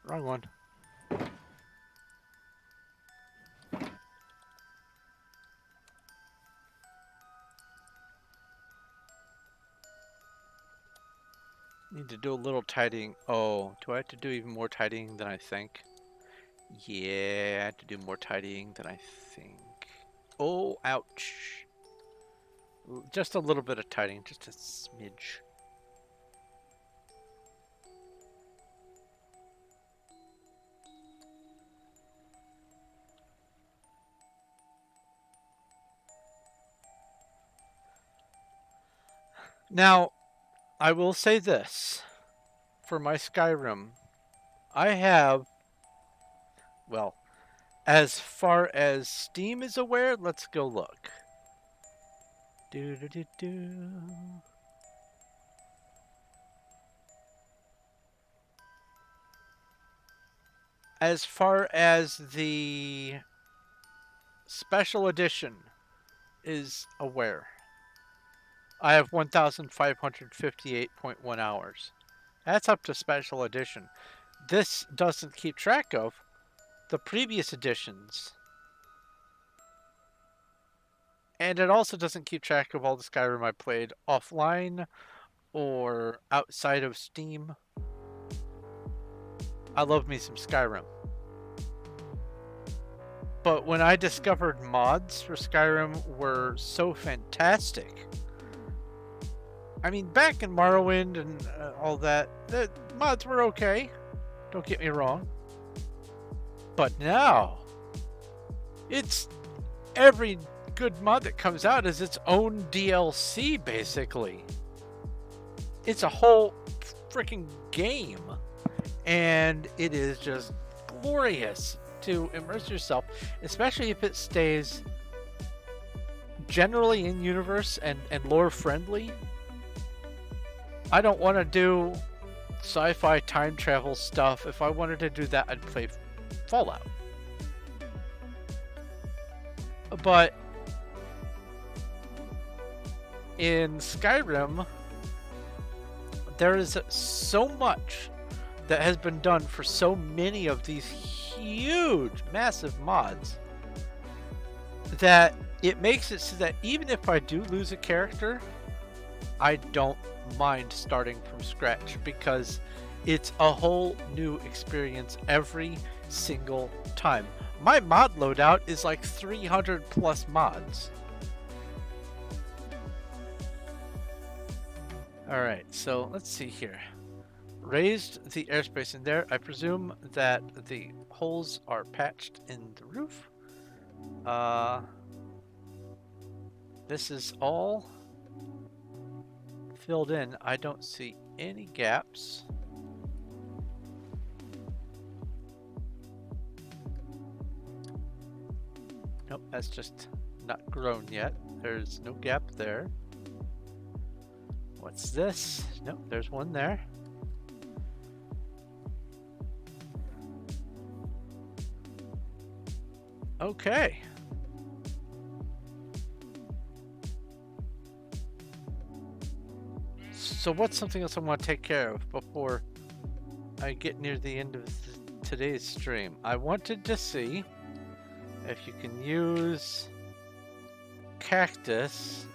Wrong one. Need to do a little tidying. Oh, do I have to do even more tidying than I think? Yeah, I have to do more tidying than I think. Oh, ouch. Just a little bit of tidying, just a smidge. Now, I will say this. For my Skyrim, I have, well, as far as Steam is aware, let's go look. As far as the special edition is aware, I have 1,558.1 hours. That's up to special edition. This doesn't keep track of the previous editions. And it also doesn't keep track of all the Skyrim I played offline or outside of Steam. I love me some Skyrim. But when I discovered mods for Skyrim were so fantastic, I mean, back in Morrowind and all that, the mods were okay. Don't get me wrong. But now, it's every good mod that comes out is its own DLC, basically. It's a whole freaking game. And it is just glorious to immerse yourself, especially if it stays generally in universe and lore friendly. I don't want to do sci-fi time travel stuff. If I wanted to do that, I'd play Fallout. But in Skyrim, there is so much that has been done for so many of these huge, massive mods that it makes it so that even if I do lose a character, I don't mind starting from scratch because it's a whole new experience every single time. My mod loadout is like 300 plus mods. Alright, so let's see here. Raised the airspace in there. I presume that the holes are patched in the roof. This is all filled in. I don't see any gaps. Nope, that's just not grown yet. There's no gap there. What's this? Nope, there's one there. Okay. So what's something else I want to take care of before I get near the end of today's stream? I wanted to see if you can use cactus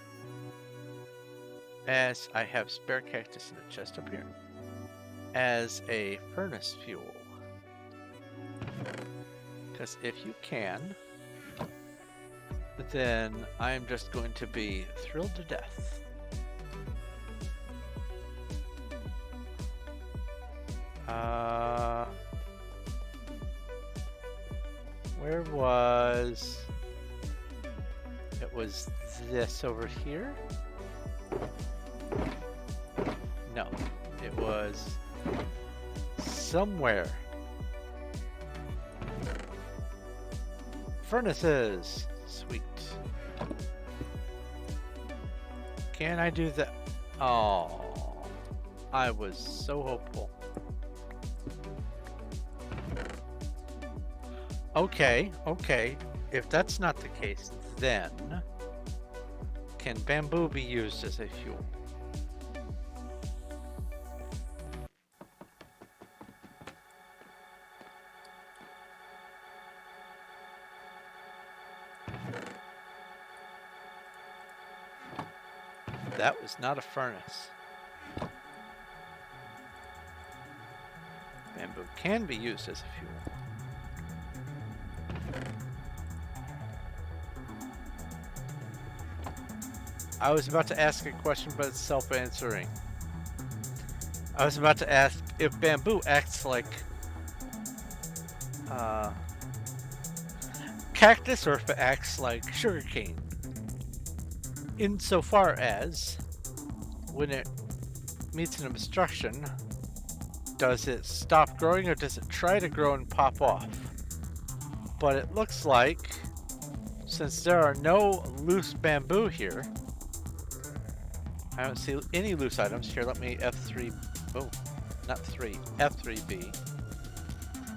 as I have spare cactus in the chest up here as a furnace fuel. Because if you can, then I'm just going to be thrilled to death. Where was... It was this over here? No, it was somewhere. Furnaces! Sweet. Can I do that? Oh, I was so hopeful. Okay, okay. If that's not the case, then can bamboo be used as a fuel? That was not a furnace. Bamboo can be used as a fuel. I was about to ask a question, but it's self-answering. I was about to ask if bamboo acts like cactus or if it acts like sugarcane. Insofar as when it meets an obstruction, does it stop growing or does it try to grow and pop off? But it looks like, since there are no loose bamboo here, I don't see any loose items here. Let me F3, oh, not 3, F3B.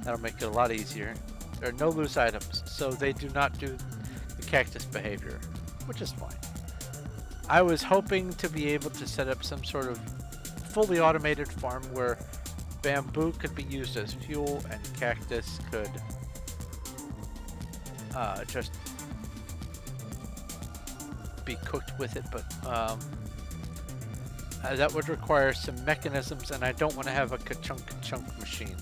That'll make it a lot easier. There are no loose items, so they do not do the cactus behavior, which is fine. I was hoping to be able to set up some sort of fully automated farm where bamboo could be used as fuel and cactus could just be cooked with it, but that would require some mechanisms, and I don't want to have a ka-chunk machine.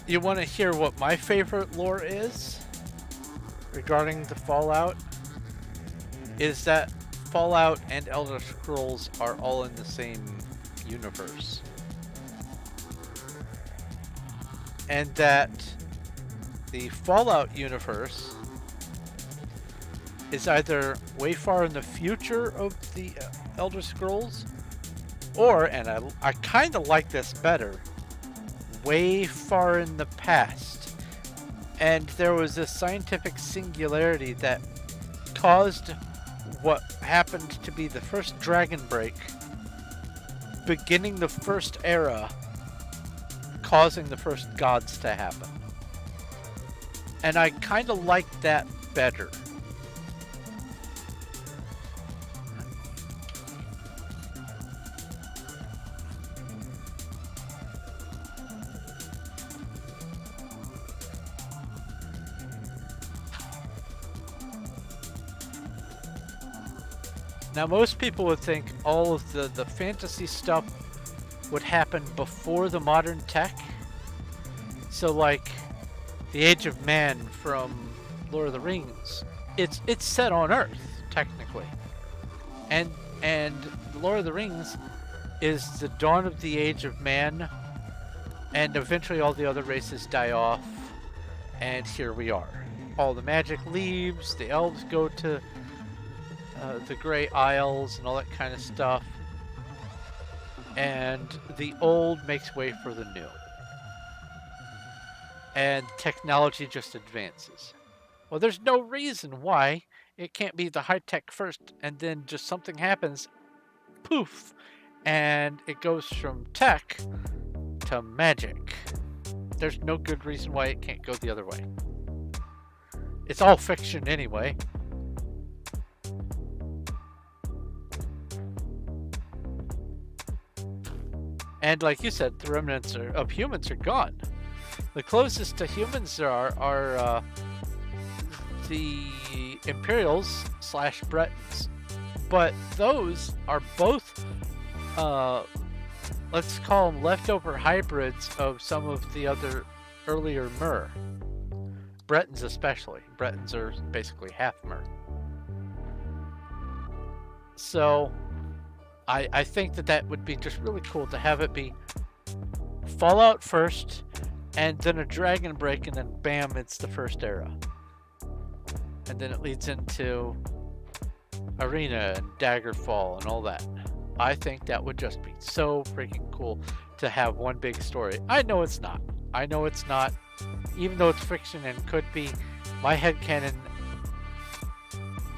You want to hear what my favorite lore is regarding the Fallout? Is that Fallout and Elder Scrolls are all in the same universe. And that the Fallout universe is either way far in the future of the Elder Scrolls, or, and I kind of like this better, way far in the past. And there was a scientific singularity that caused what happened to be the first dragon break, beginning the first era, causing the first gods to happen. And I kind of like that better. Now, most people would think all of the fantasy stuff would happen before the modern tech, So like the Age of Man from Lord of the Rings, it's set on Earth technically, and Lord of the Rings is the dawn of the Age of Man, and eventually all the other races die off, and here we are. All the magic leaves, the elves go to the Grey Isles and all that kind of stuff, and the old makes way for the new. And technology just advances. Well, there's no reason why it can't be the high tech first, and then just something happens, poof, and it goes from tech to magic. There's no good reason why it can't go the other way. It's all fiction anyway. And like you said, the remnants of humans are gone. The closest to humans there are the Imperials / Bretons. But those are both, let's call them leftover hybrids of some of the other earlier Mer. Bretons especially. Bretons are basically half Mer. So I think that would be just really cool to have it be Fallout first, and then a Dragon Break, and then bam, it's the first era. And then it leads into Arena and Daggerfall and all that. I think that would just be so freaking cool to have one big story. I know it's not. I know it's not. Even though it's fiction and could be, my headcanon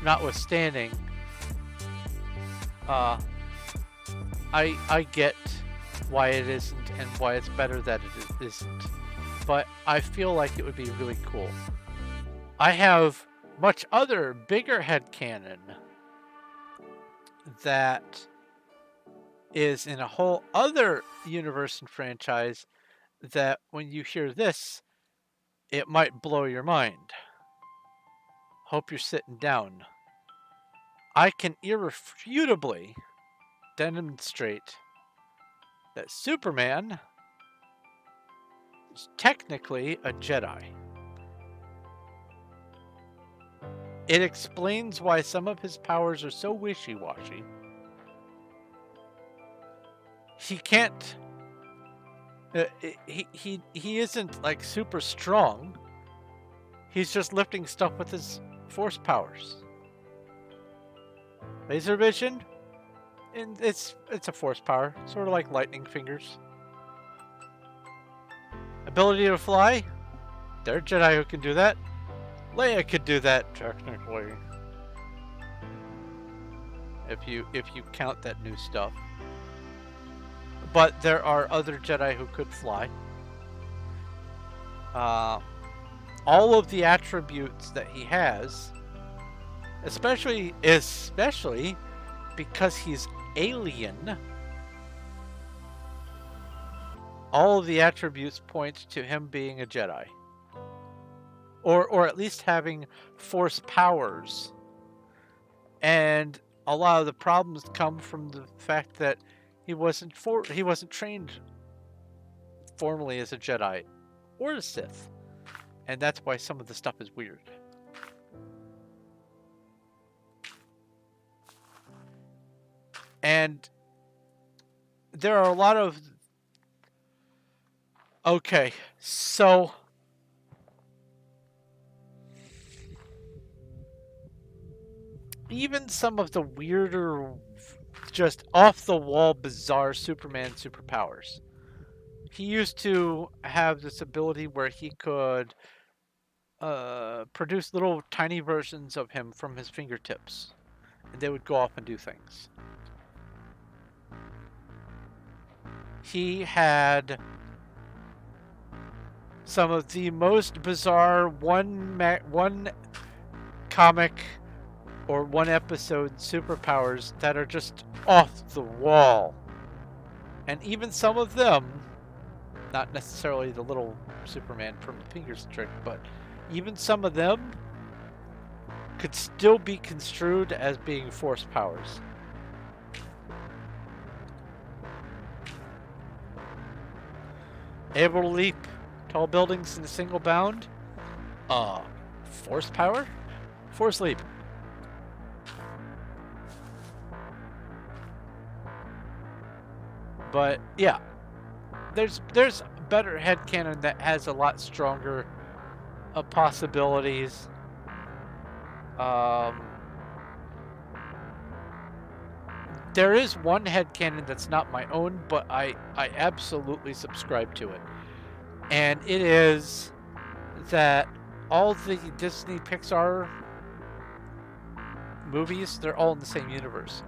notwithstanding, I get why it isn't and why it's better that it isn't. But I feel like it would be really cool. I have much other bigger headcanon that is in a whole other universe and franchise that when you hear this, it might blow your mind. Hope you're sitting down. I can irrefutably demonstrate that Superman is technically a Jedi. It explains why some of his powers are so wishy-washy. He can't... he isn't like super strong. He's just lifting stuff with his force powers. Laser vision, and it's a force power, sort of like lightning fingers. Ability to fly, there are Jedi who can do that. Leia could do that technically, if you count that new stuff. But there are other Jedi who could fly. All of the attributes that he has, especially because he's alien, all of the attributes point to him being a Jedi. Or at least having force powers. And a lot of the problems come from the fact that he wasn't trained formally as a Jedi or a Sith. And that's why some of the stuff is weird. And there are a lot of... Okay, so... even some of the weirder, just off-the-wall, bizarre Superman superpowers. He used to have this ability where he could produce little tiny versions of him from his fingertips. And they would go off and do things. He had some of the most bizarre one comic or one episode superpowers that are just off the wall. And even some of them, not necessarily the little Superman from the fingers trick, but even some of them could still be construed as being force powers. Able to leap tall buildings in a single bound. Force power? Force leap. But yeah, there's better headcanon that has a lot stronger possibilities. There is one headcanon that's not my own, but I absolutely subscribe to it. And it is that all the Disney Pixar movies, they're all in the same universe.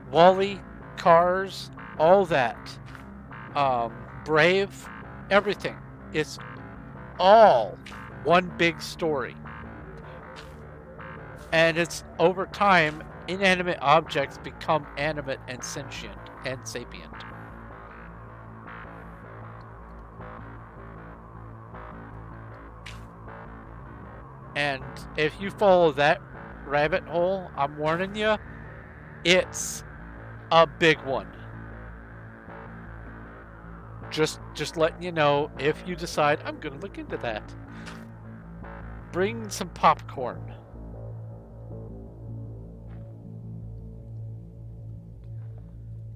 WALL-E, Cars, all that. Brave, everything. It's all one big story. And it's over time, inanimate objects become animate and sentient and sapient. And if you follow that rabbit hole, I'm warning you, it's a big one. Just letting you know, if you decide, I'm going to look into that. Bring some popcorn.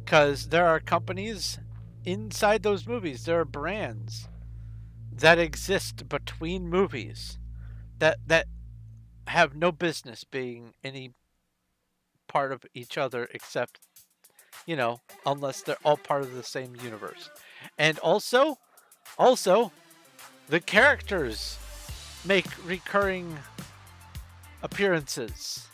Because there are companies inside those movies, there are brands that exist between movies that have no business being any part of each other except, you know, unless they're all part of the same universe. And also, the characters make recurring appearances.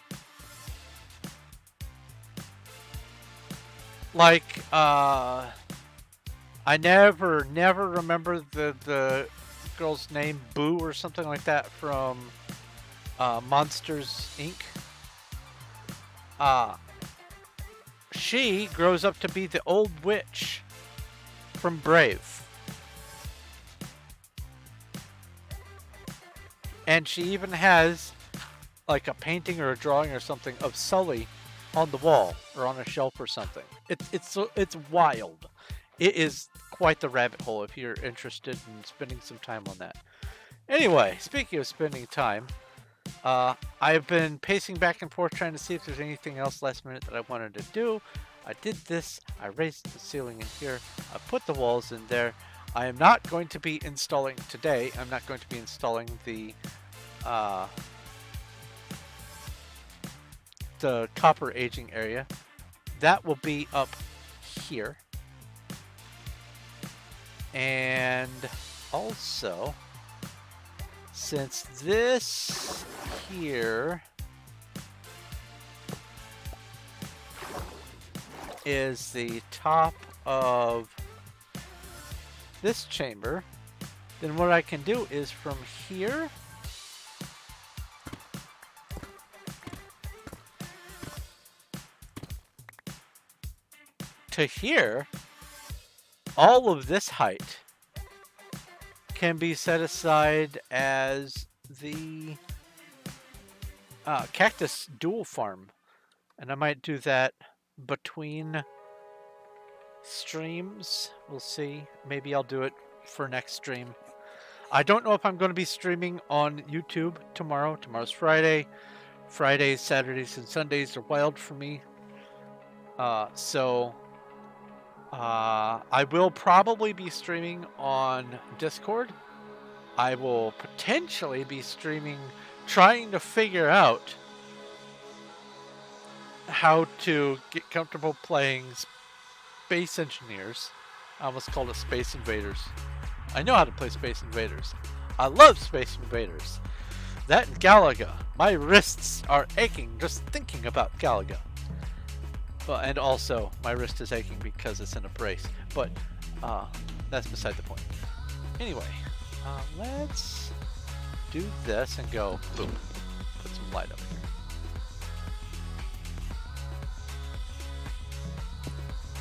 Like, I never remember the girl's name, Boo or something like that, from Monsters, Inc. She grows up to be the old witch from Brave. And she even has like a painting or a drawing or something of Sully on the wall or on a shelf or something. It's wild. It is quite the rabbit hole if you're interested in spending some time on that. Anyway, speaking of spending time, I've been pacing back and forth trying to see if there's anything else last minute that I wanted to do. I did this. I raised the ceiling in here. I put the walls in there. I am not going to be installing today. I'm not going to be installing the copper aging area. That will be up here. And also, since this here is the top of this chamber, then what I can do is from here to here, all of this height can be set aside as the cactus dual farm. And I might do that between streams. We'll see. Maybe I'll do it for next stream. I don't know if I'm going to be streaming on YouTube tomorrow. Tomorrow's Friday. Fridays, Saturdays, and Sundays are wild for me. I will probably be streaming on Discord. I will potentially be streaming, trying to figure out how to get comfortable playing Space Engineers. I almost called it Space Invaders. I know how to play Space Invaders. I love Space Invaders. That and Galaga. My wrists are aching just thinking about Galaga. Well, and also, my wrist is aching because it's in a brace. But, that's beside the point. Anyway, let's do this and go, boom. Put some light up here.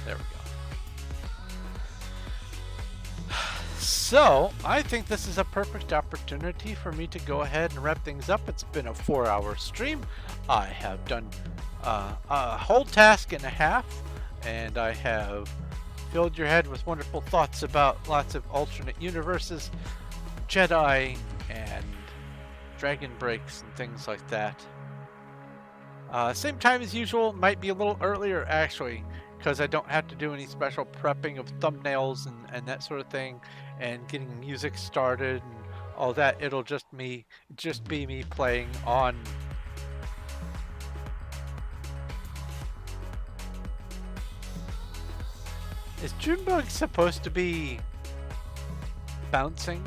There we go. So, I think this is a perfect opportunity for me to go ahead and wrap things up. It's been a 4-hour stream. I have done a whole task and a half, and I have filled your head with wonderful thoughts about lots of alternate universes. Jedi and dragon breaks and things like that. Same time as usual, might be a little earlier actually, because I don't have to do any special prepping of thumbnails and that sort of thing, and getting music started and all that. It'll just be me playing on. Is Junebug supposed to be bouncing?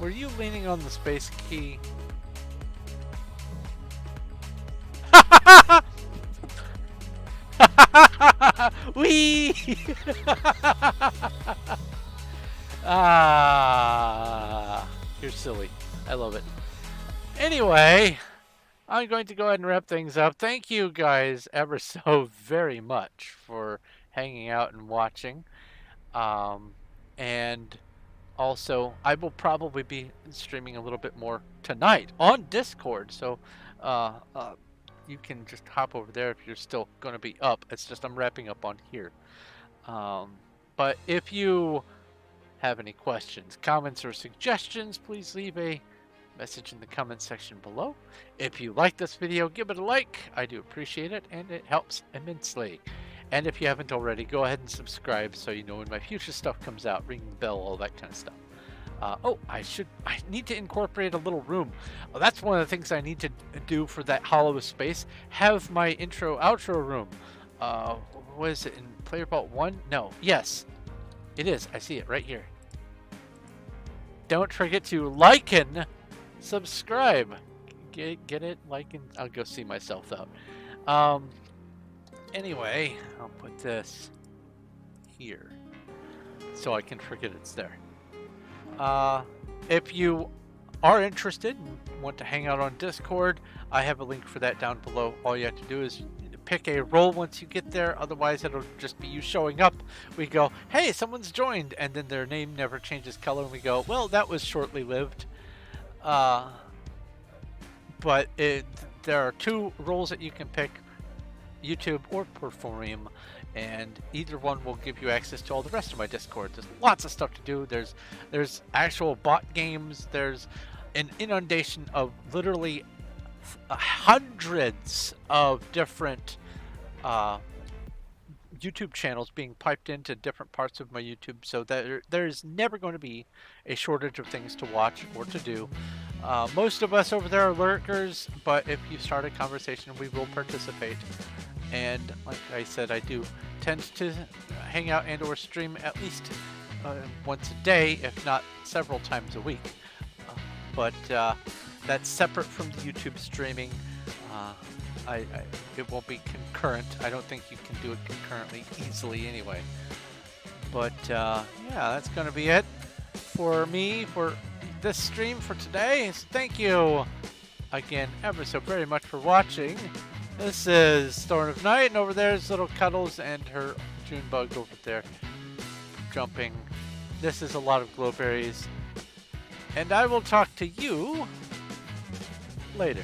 Were you leaning on the space key? Wee! You're silly. I love it. Anyway, I'm going to go ahead and wrap things up. Thank you guys ever so very much for hanging out and watching. And also, I will probably be streaming a little bit more tonight on Discord. So you can just hop over there if you're still going to be up. It's just I'm wrapping up on here. But if you have any questions, comments, or suggestions, please leave a message in the comment section below. If you like this video, give it a like. I do appreciate it, and it helps immensely. And if you haven't already, go ahead and subscribe so you know when my future stuff comes out. Ring the bell, all that kind of stuff. I need to incorporate a little room. That's one of the things I need to do for that hollow space. Have my intro outro room. What is it in Player Vault 1? No. Yes. It is. I see it right here. Don't forget to like and subscribe. Get it? Like and I'll go see myself out. Anyway, I'll put this here so I can forget it's there. If you are interested and want to hang out on Discord, I have a link for that down below. All you have to do is pick a role once you get there. Otherwise, it'll just be you showing up. We go, hey, someone's joined, and then their name never changes color, and we go, well, that was shortly lived. But there are two roles that you can pick, YouTube or Performium, and either one will give you access to all the rest of my Discord. There's lots of stuff to do. There's actual bot games. There's an inundation of literally hundreds of different YouTube channels being piped into different parts of my YouTube, so that there's never going to be a shortage of things to watch or to do. Most of us over there are lurkers, but if you start a conversation, we will participate. And like I said, I do tend to hang out and or stream at least once a day, if not several times a week. But that's separate from the YouTube streaming. It won't be concurrent. I don't think you can do it concurrently easily anyway. But yeah, that's going to be it for me for this stream for today. So thank you again ever so very much for watching. This is Storm of Night, and over there is Little Cuddles and her Junebug over there jumping. This is a lot of glowberries. And I will talk to you later.